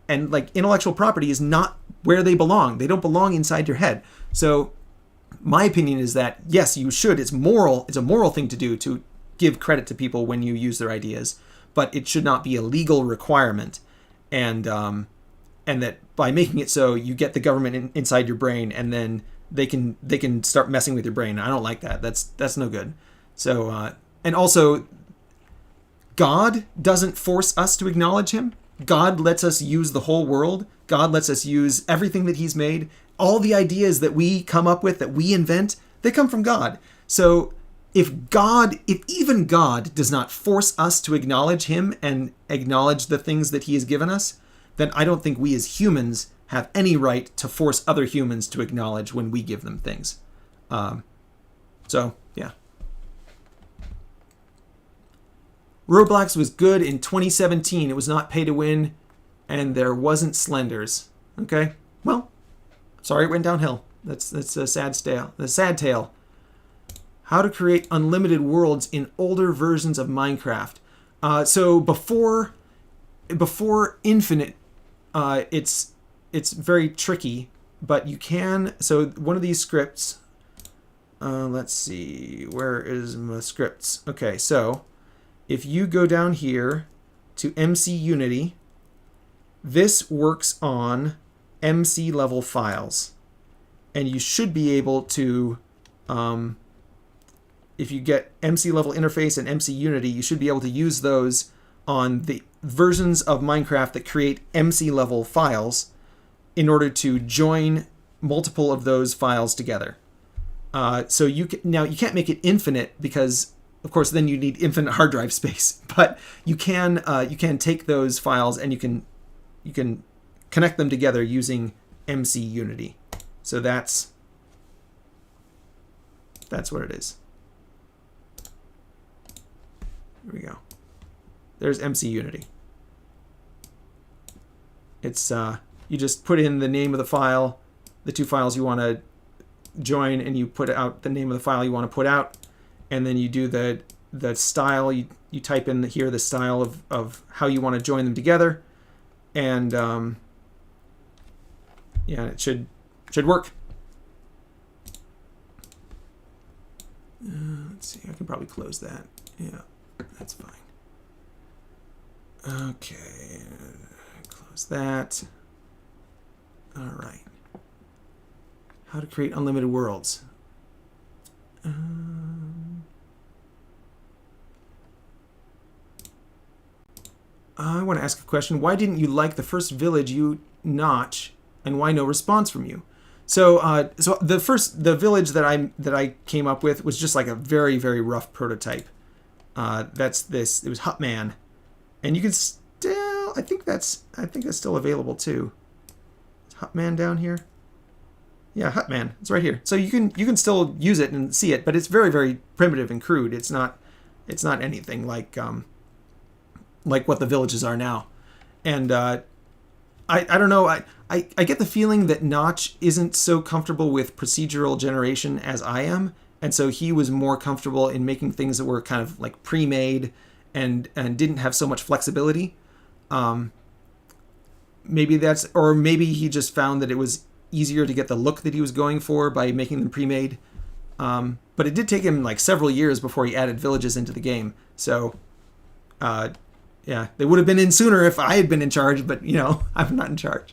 And like intellectual property is not where they belong. They don't belong inside your head. So my opinion is that yes, you should. It's moral. It's a moral thing to do to give credit to people when you use their ideas, but it should not be a legal requirement. And that by making it so, you get the government inside your brain, and then they can start messing with your brain. I don't like that. That's no good. So and also, God doesn't force us to acknowledge him. God lets us use the whole world. God lets us use everything that he's made. All the ideas that we come up with, that we invent, they come from God. So if even God does not force us to acknowledge him and acknowledge the things that he has given us, then I don't think we as humans have any right to force other humans to acknowledge when we give them things. So, yeah. Roblox was good in 2017. It was not pay to win, and there wasn't Slenders. Okay, well, Sorry, it went downhill. That's a sad tale. The sad tale. How to create unlimited worlds in older versions of Minecraft. So before Infinite, it's very tricky, but you can. So one of these scripts. Let's see, where is my scripts? Okay, so if you go down here to MC Unity, this works on MC level files, and you should be able to, if you get MC level interface and MC Unity, you should be able to use those on the versions of Minecraft that create MC level files in order to join multiple of those files together. So now you can't make it infinite because, of course, then you need infinite hard drive space. But you can take those files and you can connect them together using MC Unity. So that's what it is. Here we go. There's MC Unity. It's you just put in the name of the file, the two files you want to join, and you put out the name of the file you want to put out, and then you do the style. You type in here the style of how you want to join them together, and yeah, it should work. Let's see, I can probably close that. Yeah, that's fine. Okay, close that. All right. How to create unlimited worlds. I want to ask a question. Why didn't you like the first village you notch, and why no response from you? So, so the village that I came up with was just like a very, very rough prototype. That's this. It was Hutman, and you can still. I think that's still available too. Is Hutman down here? Yeah, Hutman. It's right here. So you can still use it and see it, but it's very, very primitive and crude. It's not anything like what the villages are now. And I don't know. I get the feeling that Notch isn't so comfortable with procedural generation as I am, and so he was more comfortable in making things that were kind of like pre-made and didn't have so much flexibility. Maybe he just found that it was easier to get the look that he was going for by making them pre-made. But it did take him like several years before he added villages into the game. So, yeah, they would have been in sooner if I had been in charge, but I'm not in charge.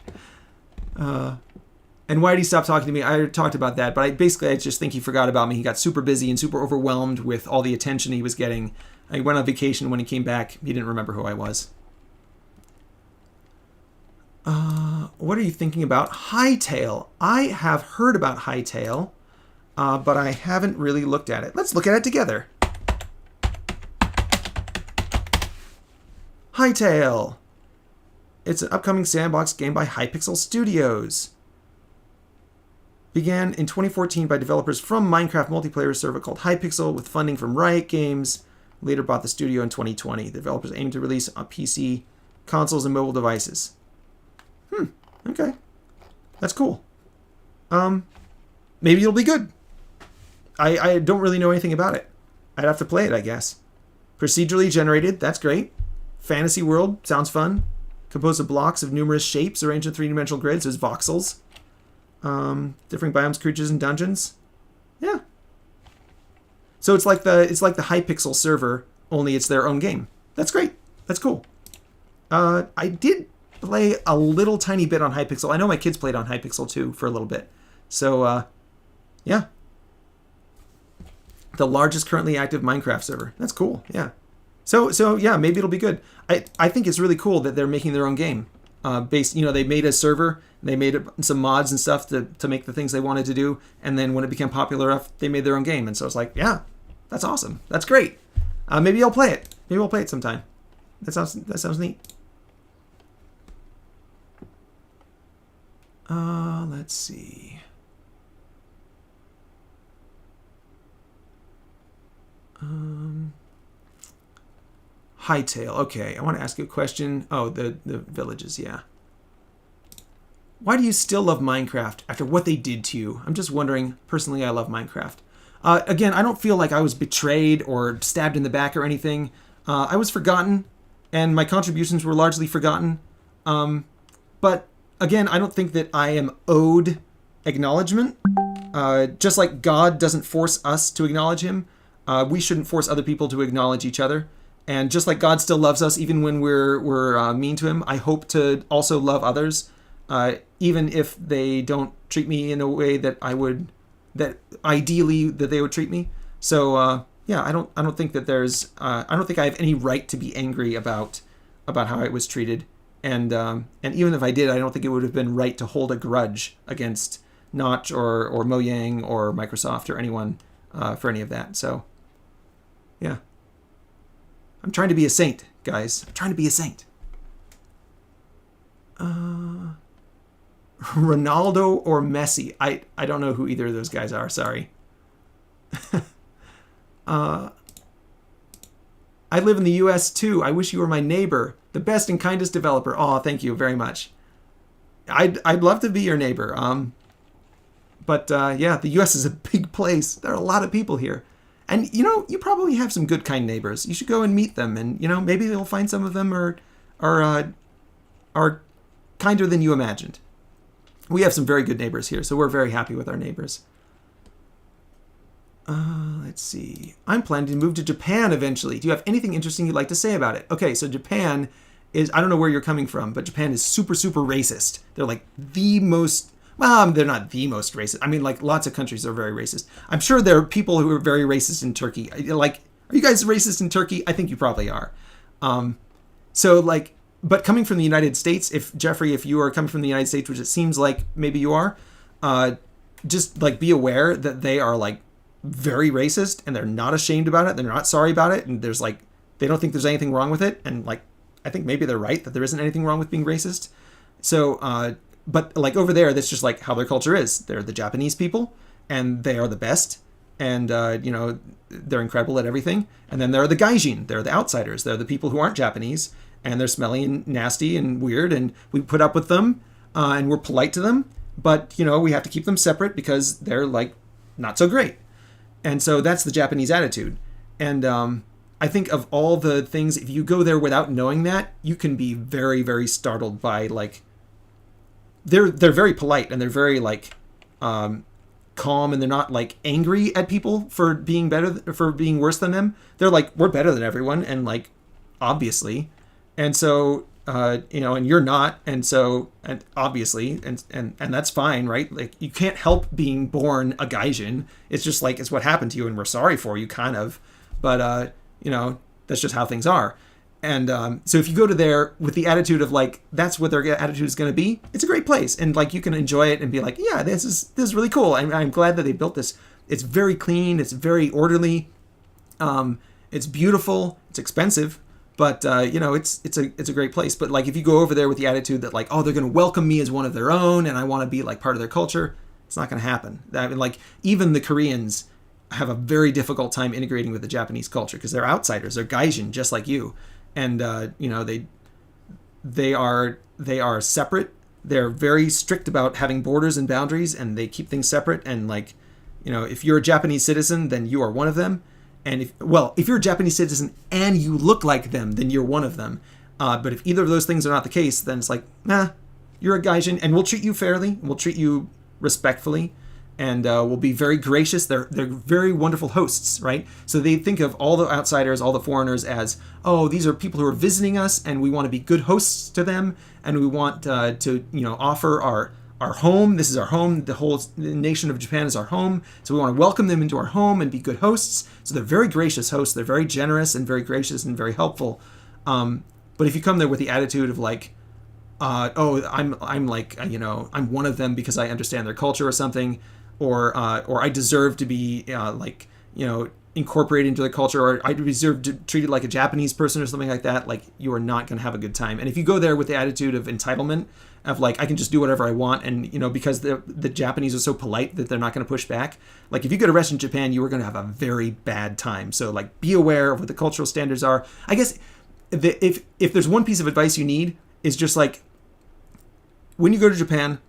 And why did he stop talking to me? I talked about that, but I just think he forgot about me. He got super busy and super overwhelmed with all the attention he was getting. I went on vacation. When he came back, he didn't remember who I was. What are you thinking about Hightail? I have heard about Hightail, but I haven't really looked at it. Let's look at it together. Hightail. It's an upcoming sandbox game by Hypixel Studios. Began in 2014 by developers from Minecraft multiplayer server called Hypixel with funding from Riot Games. Later bought the studio in 2020. The developers aim to release on PC, consoles, and mobile devices. Okay. That's cool. Maybe it'll be good. I don't really know anything about it. I'd have to play it, I guess. Procedurally generated, that's great. Fantasy world, sounds fun. Composed of blocks of numerous shapes arranged in three-dimensional grids. There's voxels. Different biomes, creatures, and dungeons. Yeah. So it's like the Hypixel server, only it's their own game. That's great. That's cool. I did play a little tiny bit on Hypixel. I know my kids played on Hypixel too for a little bit. So, yeah. The largest currently active Minecraft server. That's cool. Yeah. So yeah, maybe it'll be good. I think it's really cool that they're making their own game. They made a server, they made some mods and stuff to make the things they wanted to do, and then when it became popular enough, they made their own game. And so it's like, yeah, that's awesome. That's great. Maybe I'll play it. Maybe I'll play it sometime. That sounds neat. Let's see. Hightail. Okay, I want to ask you a question. Oh, the villages, yeah. Why do you still love Minecraft after what they did to you? I'm just wondering. Personally, I love Minecraft. Again, I don't feel like I was betrayed or stabbed in the back or anything. I was forgotten, and my contributions were largely forgotten. But again, I don't think that I am owed acknowledgement. Just like God doesn't force us to acknowledge him, we shouldn't force other people to acknowledge each other. And just like God still loves us even when we're mean to him, I hope to also love others, even if they don't treat me in a way that that ideally that they would treat me. So yeah, I don't think that I don't think I have any right to be angry about how I was treated. And even if I did, I don't think it would have been right to hold a grudge against Notch or Mojang or Microsoft or anyone for any of that. So yeah, I'm trying to be a saint, guys. I'm trying to be a saint. Ronaldo or Messi? I don't know who either of those guys are. Sorry. I live in the U.S. too. I wish you were my neighbor. The best and kindest developer. Oh, thank you very much. I'd love to be your neighbor. But yeah, the U.S. is a big place. There are a lot of people here. And, you probably have some good, kind neighbors. You should go and meet them. And, maybe you'll find some of them are kinder than you imagined. We have some very good neighbors here, so we're very happy with our neighbors. Let's see. I'm planning to move to Japan eventually. Do you have anything interesting you'd like to say about it? Okay, so Japan is, I don't know where you're coming from, but Japan is super, super racist. They're like the most, well, they're not the most racist. I mean, like lots of countries are very racist. I'm sure there are people who are very racist in Turkey. Like, are you guys racist in Turkey? I think you probably are. But coming from the United States, if you are coming from the United States, which it seems like maybe you are, just like be aware that they are like very racist and they're not ashamed about it. They're not sorry about it. And there's like, they don't think there's anything wrong with it. And like, I think maybe they're right that there isn't anything wrong with being racist. So, but like over there, that's just like how their culture is. They're the Japanese people and they are the best. And, they're incredible at everything. And then there are the gaijin. They're the outsiders. They're the people who aren't Japanese. And they're smelly and nasty and weird, and we put up with them, and we're polite to them. But, we have to keep them separate because they're, like, not so great. And so that's the Japanese attitude. And I think of all the things, if you go there without knowing that, you can be very, very startled by, like, they're very polite, and they're very, like, calm, and they're not, like, angry at people for being worse than them. They're like, we're better than everyone, and, like, obviously. And so, and you're not, and so, and obviously, and that's fine, right? Like, you can't help being born a gaijin. It's just like, it's what happened to you, and we're sorry for you, kind of. But, that's just how things are. And so if you go to there with the attitude of, like, that's what their attitude is going to be, it's a great place. And, like, you can enjoy it and be like, yeah, this is really cool. I'm glad that they built this. It's very clean. It's very orderly. It's beautiful. It's expensive. But, it's a great place. But, like, if you go over there with the attitude that, like, oh, they're going to welcome me as one of their own and I want to be, like, part of their culture, it's not going to happen. I mean, like, even the Koreans have a very difficult time integrating with the Japanese culture because they're outsiders. They're gaijin, just like you. And, they are separate. They're very strict about having borders and boundaries, and they keep things separate. And, like, if you're a Japanese citizen, then you are one of them. And if you're a Japanese citizen and you look like them, then you're one of them. But if either of those things are not the case, then it's like, nah, you're a gaijin, and we'll treat you fairly. We'll treat you respectfully, and we'll be very gracious. They're very wonderful hosts, right? So they think of all the outsiders, all the foreigners as, oh, these are people who are visiting us, and we want to be good hosts to them, and we want to offer our home. This is our home. The whole nation of Japan is our home. So we want to welcome them into our home and be good hosts. So they're very gracious hosts. They're very generous and very gracious and very helpful. But if you come there with the attitude of like, I'm like, I'm one of them because I understand their culture or something, or I deserve to be incorporated into their culture, or I deserve to be treated like a Japanese person or something like that, like, you are not going to have a good time. And if you go there with the attitude of entitlement, of like, I can just do whatever I want, and because the Japanese are so polite that they're not going to push back, like, if you go to rest in Japan, you are going to have a very bad time. So, like, be aware of what the cultural standards are. I guess if there's one piece of advice you need, is just like, when you go to Japan,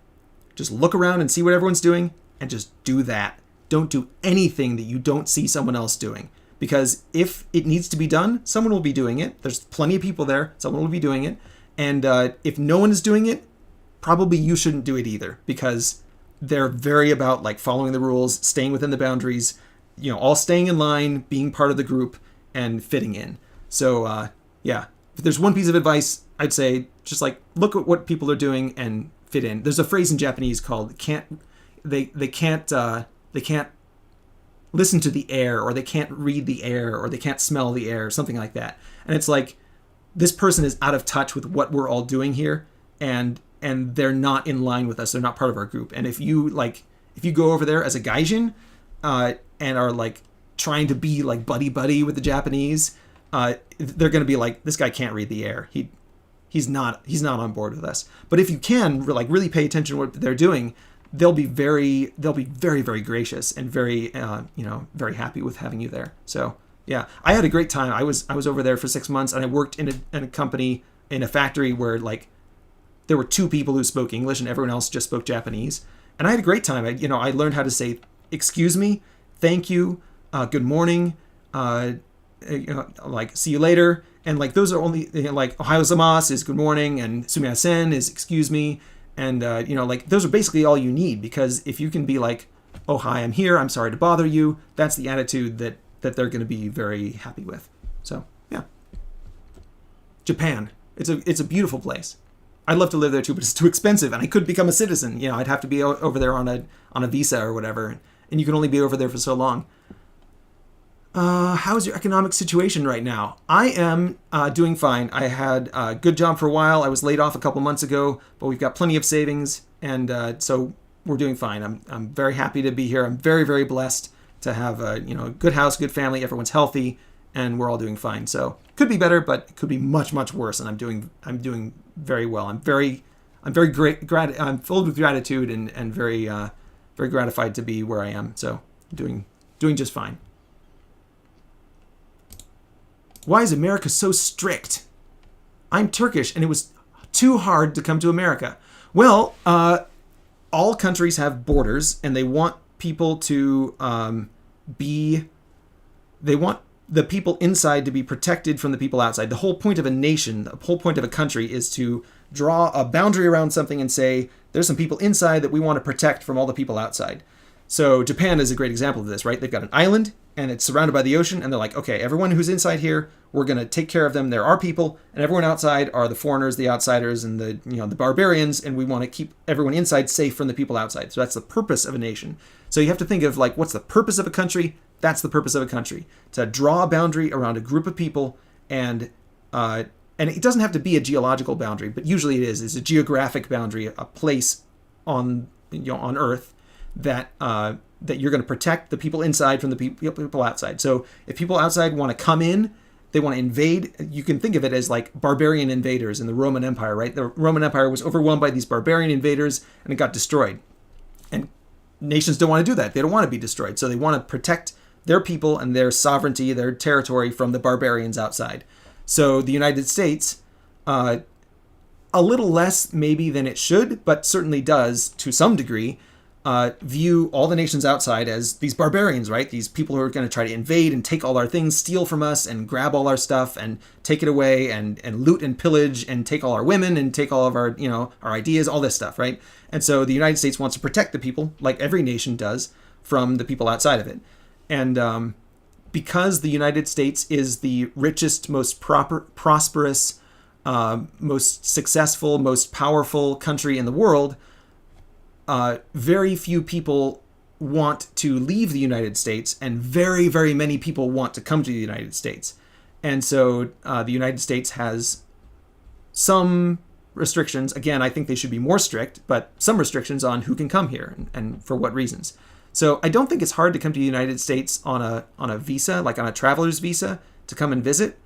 Just look around and see what everyone's doing and just do that. Don't do anything that you don't see someone else doing. Because if it needs to be done, someone will be doing it. There's plenty of people there. Someone will be doing it. And if no one is doing it, probably you shouldn't do it either. Because they're very about like following the rules, staying within the boundaries, all staying in line, being part of the group, and fitting in. So, yeah. If there's one piece of advice, I'd say just like look at what people are doing and fit in. There's a phrase in Japanese called they can't listen to the air, or they can't read the air, or they can't smell the air, something like that. And it's like this person is out of touch with what we're all doing here, and they're not in line with us. They're not part of our group. And if you go over there as a gaijin and are like trying to be like buddy with the Japanese, they're going to be like, this guy can't read the air. He's not on board with us. But if you can like really pay attention to what they're doing, they'll be very, very gracious and very, very happy with having you there. So yeah, I had a great time. I was over there for 6 months, and I worked in a company, in a factory where like there were 2 people who spoke English and everyone else just spoke Japanese. And I had a great time. I learned how to say, excuse me, thank you, good morning, like see you later. And like those are only like ohayo gozaimasu is good morning, and sumimasen is excuse me. And, like those are basically all you need, because if you can be like, oh, hi, I'm here, I'm sorry to bother you, that's the attitude that they're going to be very happy with. So, yeah. Japan. It's a beautiful place. I'd love to live there too, but it's too expensive, and I couldn't become a citizen. I'd have to be over there on a visa or whatever, and you can only be over there for so long. How's your economic situation right now? I am doing fine. I had a good job for a while. I was laid off a couple months ago, but we've got plenty of savings, and so we're doing fine. I'm very happy to be here. I'm very, very blessed to have a good house, good family. Everyone's healthy, and we're all doing fine. So could be better, but it could be much, much worse. And I'm doing very well. I'm very I'm filled with gratitude and very very gratified to be where I am. So doing just fine. Why is America so strict? I'm Turkish, and it was too hard to come to America. Well, all countries have borders, and they want people to they want the people inside to be protected from the people outside. The whole point of a nation, the whole point of a country is to draw a boundary around something and say, there's some people inside that we want to protect from all the people outside. So Japan is a great example of this, right? They've got an island, and it's surrounded by the ocean, and they're like, okay, everyone who's inside here, we're going to take care of them. They're our people, and everyone outside are the foreigners, the outsiders, and the barbarians, and we want to keep everyone inside safe from the people outside. So that's the purpose of a nation. So you have to think of like, what's the purpose of a country? That's the purpose of a country, to draw a boundary around a group of people, and it doesn't have to be a geological boundary, but usually it is. It's a geographic boundary, a place on Earth that you're going to protect the people inside from the people outside. So if people outside want to come in, they want to invade, you can think of it as like barbarian invaders in the Roman Empire, right? The Roman Empire was overwhelmed by these barbarian invaders, and it got destroyed. And nations don't want to do that. They don't want to be destroyed. So they want to protect their people and their sovereignty, their territory from the barbarians outside. So the United States, a little less maybe than it should, but certainly does to some degree, view all the nations outside as these barbarians, right? These people who are going to try to invade and take all our things, steal from us, and grab all our stuff and take it away and loot and pillage and take all our women and take all of our, our ideas, all this stuff, right? And so the United States wants to protect the people, like every nation does, from the people outside of it. And because the United States is the richest, most prosperous, most successful, most powerful country in the world, very few people want to leave the United States, and very, very many people want to come to the United States. And so the United States has some restrictions. Again, I think they should be more strict, but some restrictions on who can come here and for what reasons. So I don't think it's hard to come to the United States on a visa, like on a traveler's visa, to come and visit.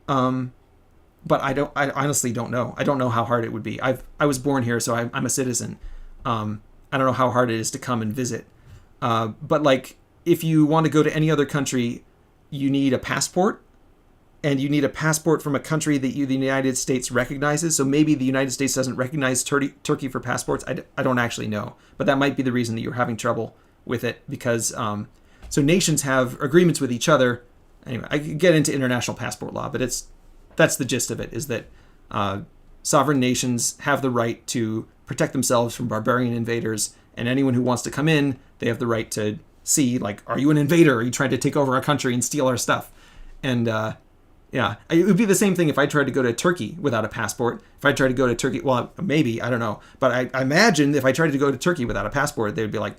But I honestly don't know. I don't know how hard it would be. I was born here, so I'm a citizen. I don't know how hard it is to come and visit. But like, if you want to go to any other country, you need a passport. and you need a passport from a country that the United States recognizes. So maybe the United States doesn't recognize Turkey for passports. I don't actually know, but that might be the reason that you're having trouble with it, because so nations have agreements with each other. Anyway, I could get into international passport law, but that's the gist of it, is that sovereign nations have the right to protect themselves from barbarian invaders, and anyone who wants to come in, they have the right to see, like, are you an invader? Are you trying to take over our country and steal our stuff? And yeah, it would be the same thing if I tried to go to Turkey without a passport. If I tried to go to Turkey, well, maybe, I don't know. But I imagine if I tried to go to Turkey without a passport, they would be like,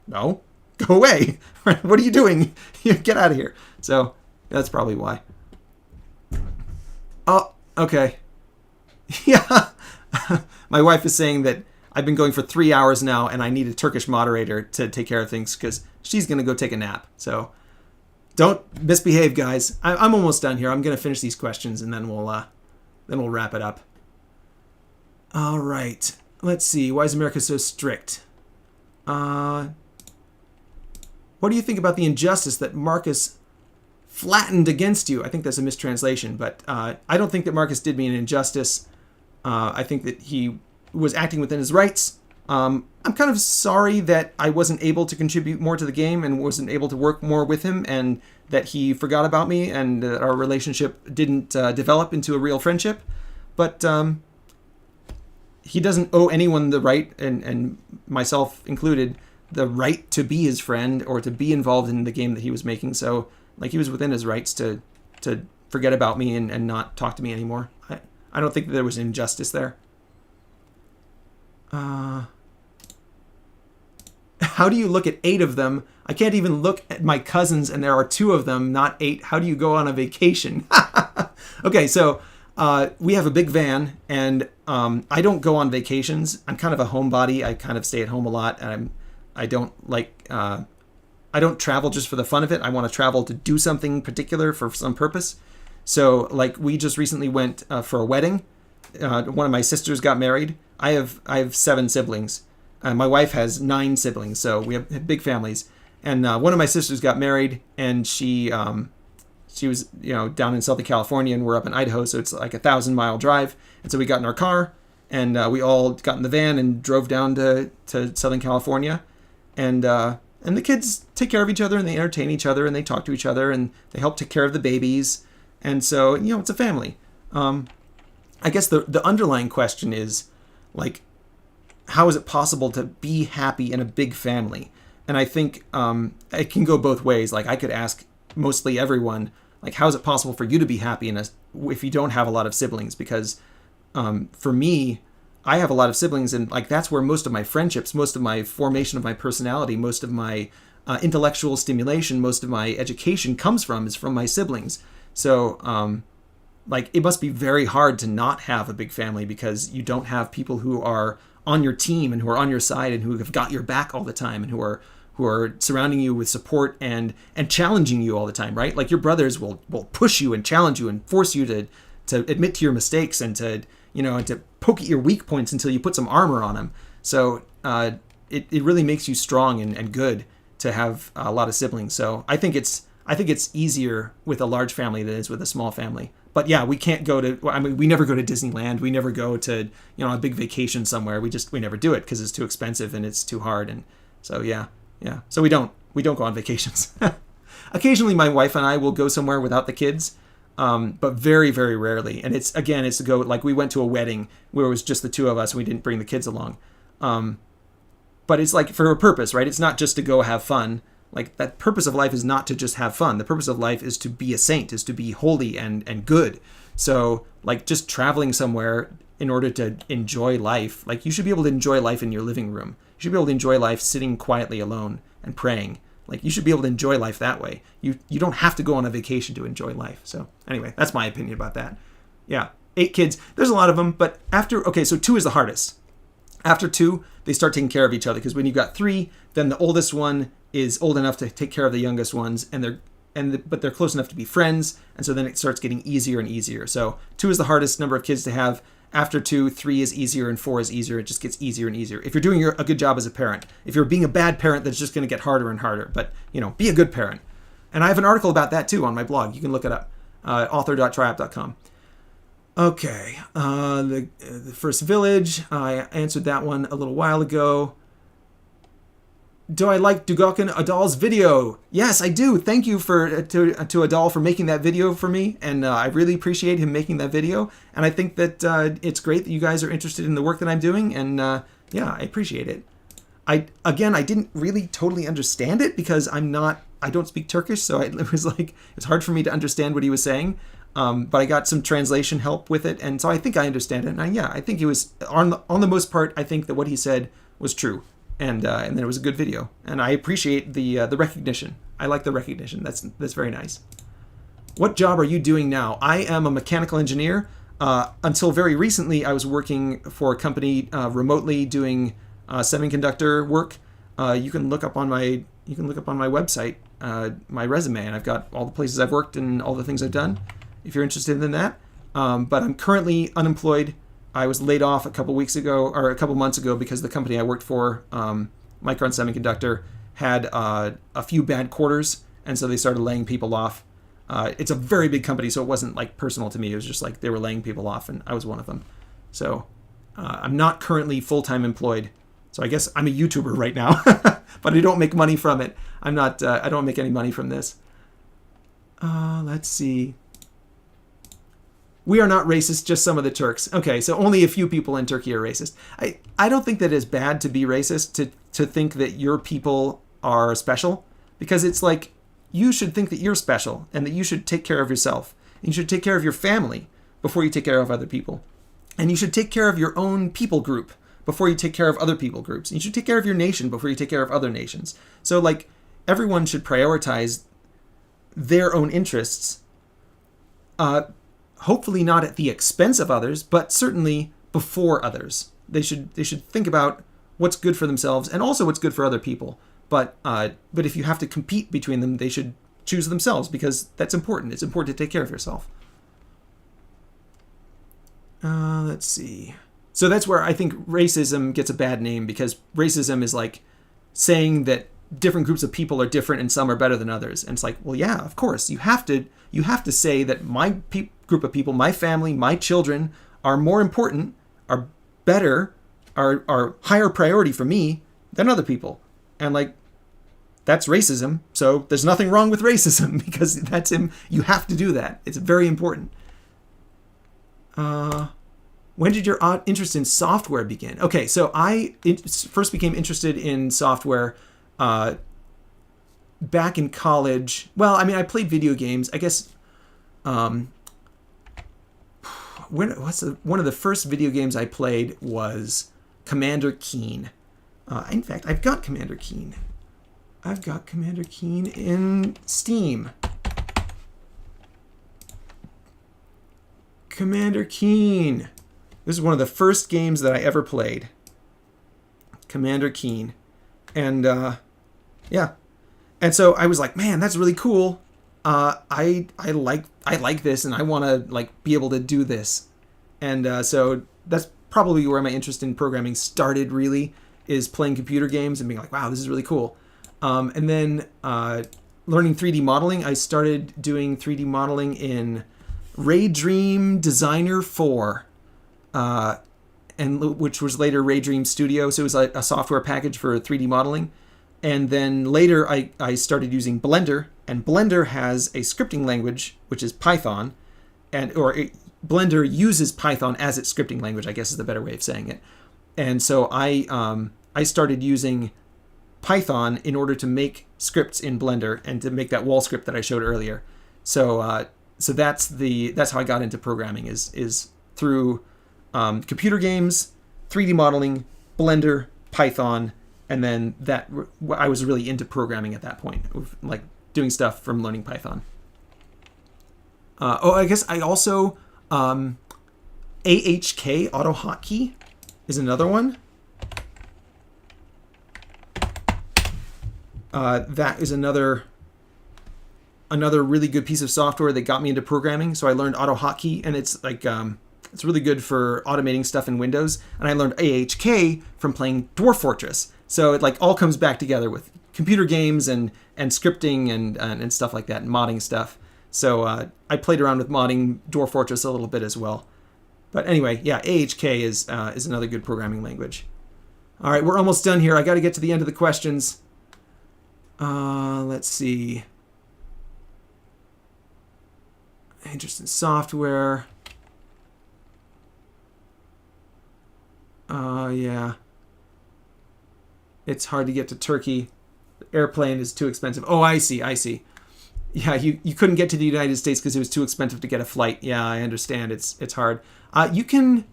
no, go away. What are you doing? Get out of here. So that's probably why. Oh, okay. Yeah. My wife is saying that I've been going for 3 hours now and I need a Turkish moderator to take care of things because she's going to go take a nap. So don't misbehave, guys. I'm almost done here. I'm going to finish these questions and then we'll wrap it up. All right. Let's see. Why is America so strict? What do you think about the injustice that Marcus flattened against you? I think that's a mistranslation, but I don't think that Marcus did me an injustice. I think that he was acting within his rights. I'm kind of sorry that I wasn't able to contribute more to the game and wasn't able to work more with him, and that he forgot about me and that our relationship didn't develop into a real friendship. But he doesn't owe anyone the right, and myself included, the right to be his friend or to be involved in the game that he was making. So like, he was within his rights to forget about me and not talk to me anymore. I don't think that there was injustice there. How do you look at 8 of them? I can't even look at my cousins and there are 2 of them, not 8. How do you go on a vacation? Okay, so we have a big van, and I don't go on vacations. I'm kind of a homebody. I kind of stay at home a lot, and I don't travel just for the fun of it. I want to travel to do something particular for some purpose. So like, we just recently went for a wedding. One of my sisters got married. I have 7 siblings. My wife has 9 siblings, so we have big families. And one of my sisters got married, and she was down in Southern California, and we're up in Idaho, so it's like a 1,000-mile drive. And so we got in our car, and we all got in the van and drove down to Southern California. And the kids take care of each other, and they entertain each other, and they talk to each other, and they help take care of the babies. And so, it's a family. I guess the underlying question is, like, how is it possible to be happy in a big family? And I think it can go both ways. Like, I could ask mostly everyone, like, how is it possible for you to be happy if you don't have a lot of siblings? Because for me, I have a lot of siblings, and like, that's where most of my friendships, most of my formation of my personality, most of my intellectual stimulation, most of my education comes from, is from my siblings. So like, it must be very hard to not have a big family, because you don't have people who are on your team and who are on your side and who have got your back all the time, and who are surrounding you with support and challenging you all the time, right? Like, your brothers will push you and challenge you and force you to admit to your mistakes and to poke at your weak points until you put some armor on them. So it really makes you strong and good to have a lot of siblings. So I think it's easier with a large family than it is with a small family. But yeah, we can't go to, we never go to Disneyland. We never go to, a big vacation somewhere. We never do it because it's too expensive and it's too hard. And so, yeah. So we don't go on vacations. Occasionally my wife and I will go somewhere without the kids, but very, very rarely. And it's to go, like, we went to a wedding where it was just the 2 of us and we didn't bring the kids along. But it's like for a purpose, right? It's not just to go have fun. Like, that purpose of life is not to just have fun. The purpose of life is to be a saint, is to be holy and good. So, like, just traveling somewhere in order to enjoy life, like, you should be able to enjoy life in your living room. You should be able to enjoy life sitting quietly alone and praying. Like, you should be able to enjoy life that way. You don't have to go on a vacation to enjoy life. So anyway, that's my opinion about that. Yeah, 8 kids. There's a lot of them, but so 2 is the hardest. After 2, they start taking care of each other, because when you've got 3, then the oldest one is old enough to take care of the youngest ones, but they're close enough to be friends, and so then it starts getting easier and easier. So 2 is the hardest number of kids to have. After 2, 3 is easier, and 4 is easier. It just gets easier and easier. If you're doing a good job as a parent. If you're being a bad parent, that's just going to get harder and harder. But, be a good parent. And I have an article about that too on my blog. You can look it up. author.tryapp.com. Okay, the first village, I answered that one a little while ago. Do I like Dugokin Adal's video? Yes, I do. Thank you to Adal for making that video for me, and I really appreciate him making that video. And I think that it's great that you guys are interested in the work that I'm doing, and yeah, I appreciate it. I didn't really totally understand it because I don't speak Turkish, so it's hard for me to understand what he was saying. But I got some translation help with it, and so I think I understand it. And I think it was on the most part. I think that what he said was true. And then it was a good video, and I appreciate the recognition. I like the recognition. That's very nice. What job are you doing now? I am a mechanical engineer. Until very recently, I was working for a company remotely doing semiconductor work. You can look up on my website my resume, and I've got all the places I've worked and all the things I've done. If you're interested in that, but I'm currently unemployed. I was laid off a couple months ago because the company I worked for, Micron Semiconductor, had a few bad quarters, and so they started laying people off. It's a very big company, so it wasn't like personal to me. It was just like they were laying people off, and I was one of them. So I'm not currently full-time employed. So I guess I'm a YouTuber right now, but I don't make money from it. I don't make any money from this. Let's see. We are not racist, just some of the Turks. Okay, so only a few people in Turkey are racist. I don't think that it's bad to be racist, to think that your people are special, because it's like you should think that you're special and that you should take care of yourself. And you should take care of your family before you take care of other people. And you should take care of your own people group before you take care of other people groups. And you should take care of your nation before you take care of other nations. So like everyone should prioritize their own interests. Hopefully not at the expense of others, but certainly before others. They should think about what's good for themselves and also what's good for other people. But if you have to compete between them, they should choose themselves, because that's important. It's important to take care of yourself. Let's see. So that's where I think racism gets a bad name, because racism is like saying that different groups of people are different and some are better than others. And it's like, well, yeah, of course. You have to say that my group of people, my family, my children are more important, are better, are higher priority for me than other people. And like, that's racism. So there's nothing wrong with racism, because that's him. You have to do that. It's very important. When did your interest in software begin? Okay, so I first became interested in software back in college. Well, I mean, I played video games. I guess one of the first video games I played was Commander Keen. In fact, I've got Commander Keen. I've got Commander Keen in Steam. Commander Keen. This is one of the first games that I ever played. Commander Keen. And yeah. And so I was like, man, that's really cool. I like this, and I want to like be able to do this. And so that's probably where my interest in programming started, really, is playing computer games and being like, wow, this is really cool. And then learning 3D modeling. I started doing 3D modeling in Ray Dream Designer 4, and which was later Ray Dream Studio. So it was like a software package for 3D modeling. And then later I started using Blender, and Blender has a scripting language, which is Python, Blender uses Python as its scripting language, I guess is the better way of saying it. And so I started using Python in order to make scripts in Blender and to make that wall script that I showed earlier. So that's how I got into programming is through computer games, 3D modeling, Blender, Python, and then that I was really into programming at that point, like doing stuff from learning Python. I guess I also AHK auto hotkey is another one. That is another really good piece of software that got me into programming. So I learned AutoHotkey, and it's like it's really good for automating stuff in Windows. And I learned AHK from playing Dwarf Fortress. So it like all comes back together with computer games and scripting and stuff like that, and modding stuff. So I played around with modding Dwarf Fortress a little bit as well. But anyway, yeah, AHK is another good programming language. All right, we're almost done here. I got to get to the end of the questions. Let's see. Interest in software. Yeah. It's hard to get to Turkey. The airplane is too expensive. Oh, I see. Yeah, you couldn't get to the United States because it was too expensive to get a flight. Yeah, I understand. It's hard. You can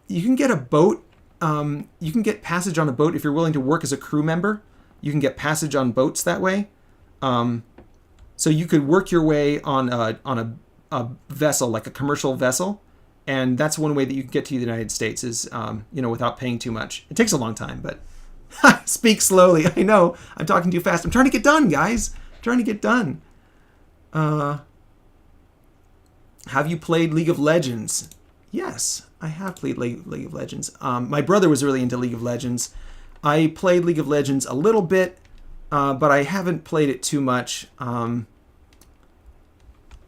get a boat. You can get passage on a boat if you're willing to work as a crew member. You can get passage on boats that way. So you could work your way on a vessel, like a commercial vessel, and that's one way that you can get to the United States is without paying too much. It takes a long time, but speak slowly. I know I'm talking too fast. I'm trying to get done, guys. I'm trying to get done. Have you played League of Legends? Yes, I have played League of Legends. My brother was really into League of Legends. I played League of Legends a little bit, but I haven't played it too much.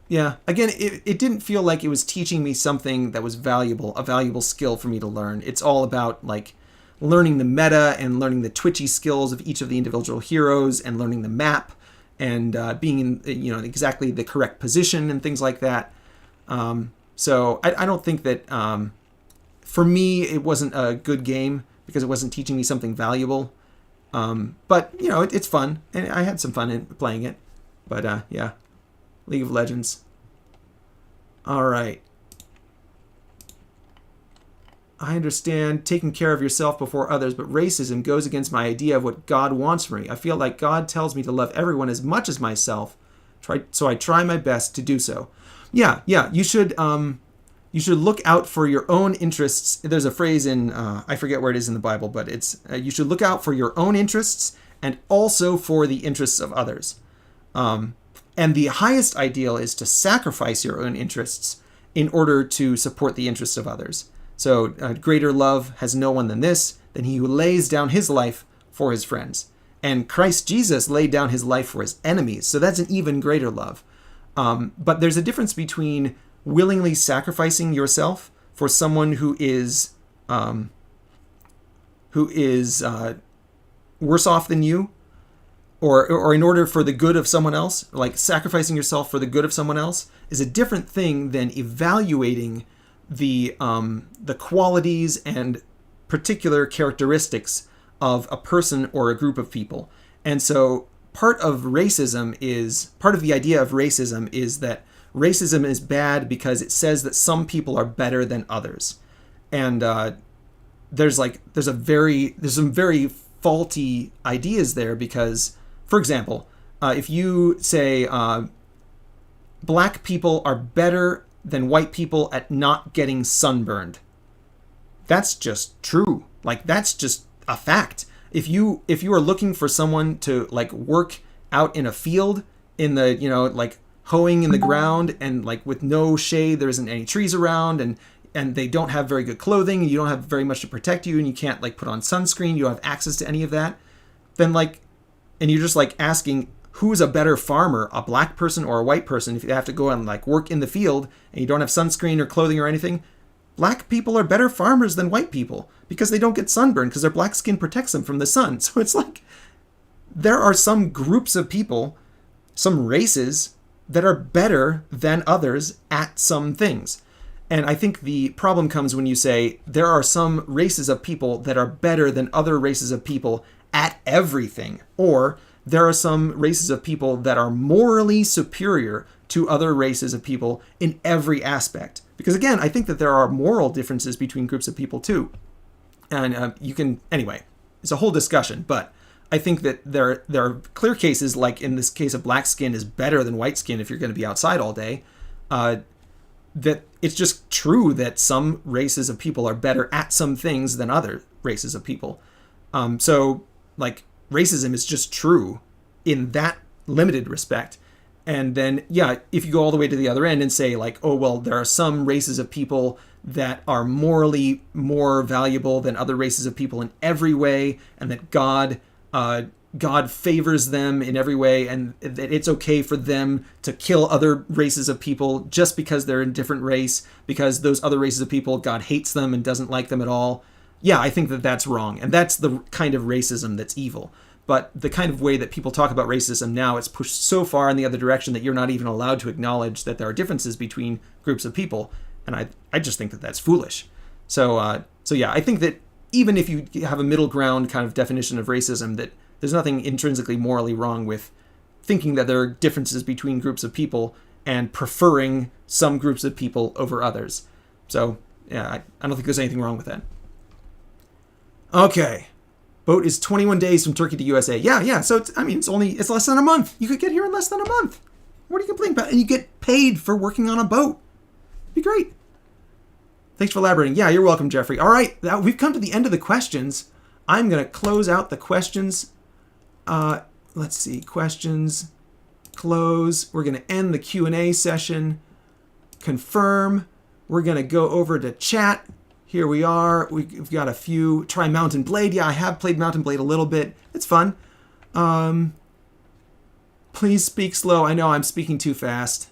Yeah, again, it didn't feel like it was teaching me something that was valuable, a valuable skill for me to learn. It's all about like learning the meta and learning the twitchy skills of each of the individual heroes and learning the map and being in exactly the correct position and things like that. So I don't think that for me it wasn't a good game because it wasn't teaching me something valuable. But it's fun and I had some fun in playing it. But yeah. League of Legends. All right. I understand taking care of yourself before others, but racism goes against my idea of what God wants for me. I feel like God tells me to love everyone as much as myself, so I try my best to do so. Yeah. You should look out for your own interests. There's a phrase in I forget where it is in the Bible, but it's you should look out for your own interests and also for the interests of others. And the highest ideal is to sacrifice your own interests in order to support the interests of others. So greater love has no one than he who lays down his life for his friends. And Christ Jesus laid down his life for his enemies. So that's an even greater love. But there's a difference between willingly sacrificing yourself for someone who is worse off than you, or in order for the good of someone else, like sacrificing yourself for the good of someone else, is a different thing than evaluating the qualities and particular characteristics of a person or a group of people. And so part of the idea of racism is that racism is bad because it says that some people are better than others. And there's some very faulty ideas there because, for example, if you say black people are better than white people at not getting sunburned, that's just true. Like that's just a fact. If you are looking for someone to like work out in a field in the like hoeing in the ground and like with no shade, there isn't any trees around, and they don't have very good clothing, and you don't have very much to protect you, and you can't like put on sunscreen, you don't have access to any of that, then like, and you're just like asking who's a better farmer, a black person or a white person, if you have to go and like work in the field and you don't have sunscreen or clothing or anything. Black people are better farmers than white people because they don't get sunburned because their black skin protects them from the sun. So it's like there are some groups of people, some races that are better than others at some things. And I think the problem comes when you say there are some races of people that are better than other races of people at everything, or there are some races of people that are morally superior to other races of people in every aspect. Because again, I think that there are moral differences between groups of people too. And anyway, it's a whole discussion, but I think that there are clear cases, like in this case of black skin is better than white skin if you're going to be outside all day, that it's just true that some races of people are better at some things than other races of people. So like racism is just true in that limited respect. And then, yeah, if you go all the way to the other end and say like, oh, well, there are some races of people that are morally more valuable than other races of people in every way, and that God God favors them in every way and that it's okay for them to kill other races of people just because they're a different race, because those other races of people, God hates them and doesn't like them at all. Yeah, I think that that's wrong. And that's the kind of racism that's evil. But the kind of way that people talk about racism now, it's pushed so far in the other direction that you're not even allowed to acknowledge that there are differences between groups of people. And I just think that that's foolish. So yeah, I think that even if you have a middle ground kind of definition of racism, that there's nothing intrinsically morally wrong with thinking that there are differences between groups of people and preferring some groups of people over others. So yeah, I don't think there's anything wrong with that. Okay. Boat is 21 days from Turkey to USA. Yeah. So it's less than a month. You could get here in less than a month. What are you complaining about? And you get paid for working on a boat. Be great. Thanks for elaborating. Yeah, you're welcome, Jeffrey. All right, now we've come to the end of the questions. I'm going to close out the questions. Let's see, questions, close. We're going to end the Q&A session. Confirm. We're going to go over to chat. Here we are. We've got a few. Try Mountain Blade. Yeah, I have played Mountain Blade a little bit. It's fun. Please speak slow. I know I'm speaking too fast.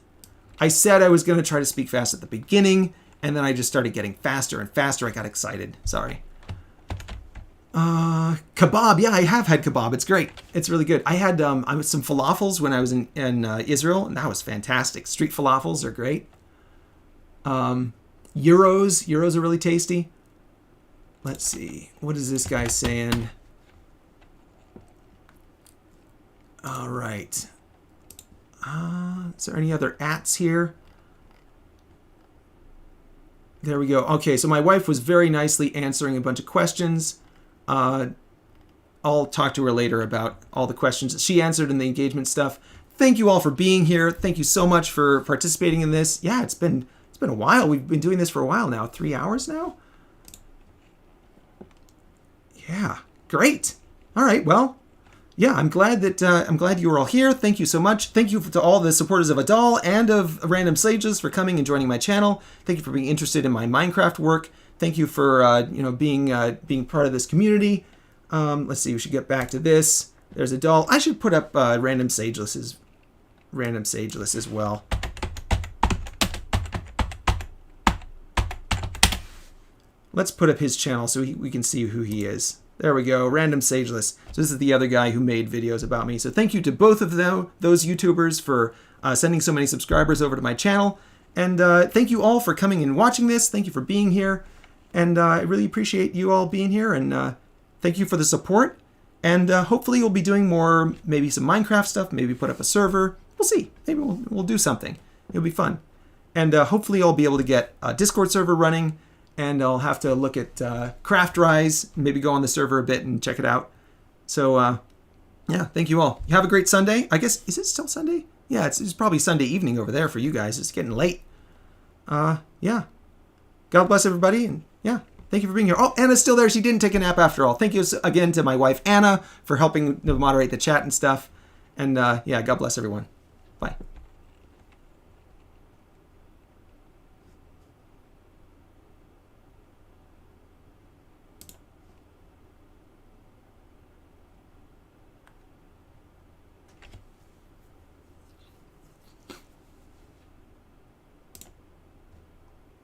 I said I was going to try to speak fast at the beginning, and then I just started getting faster and faster. I got excited. Sorry. Kebab. Yeah, I have had kebab. It's great. It's really good. I had some falafels when I was in Israel, and that was fantastic. Street falafels are great. Euros are really tasty. Let's see. What is this guy saying? All right. Is there any other ats here? There we go. Okay, so my wife was very nicely answering a bunch of questions. I'll talk to her later about all the questions that she answered in the engagement stuff. Thank you all for being here. Thank you so much for participating in this. Yeah, it's been a while. We've been doing this for a while now. 3 hours now? Yeah, great. All right, well, yeah, I'm glad you were all here. Thank you so much. Thank you to all the supporters of Adal and of Random Sages for coming and joining my channel. Thank you for being interested in my Minecraft work. Thank you for being part of this community. Let's see. We should get back to this. There's Adal. I should put up Random Sageless as well. Let's put up his channel so we can see who he is. There we go, Random Sageless. So this is the other guy who made videos about me. So thank you to both of those YouTubers for sending so many subscribers over to my channel. And thank you all for coming and watching this. Thank you for being here. And I really appreciate you all being here. And thank you for the support. And hopefully we'll be doing more, maybe some Minecraft stuff, maybe put up a server. We'll see. Maybe we'll do something. It'll be fun. And hopefully I'll be able to get a Discord server running. And I'll have to look at CraftRise, maybe go on the server a bit and check it out. So, yeah, thank you all. You have a great Sunday. I guess, is it still Sunday? Yeah, it's probably Sunday evening over there for you guys. It's getting late. Yeah. God bless everybody. And yeah, thank you for being here. Oh, Anna's still there. She didn't take a nap after all. Thank you again to my wife, Anna, for helping to moderate the chat and stuff. And yeah, God bless everyone. Bye.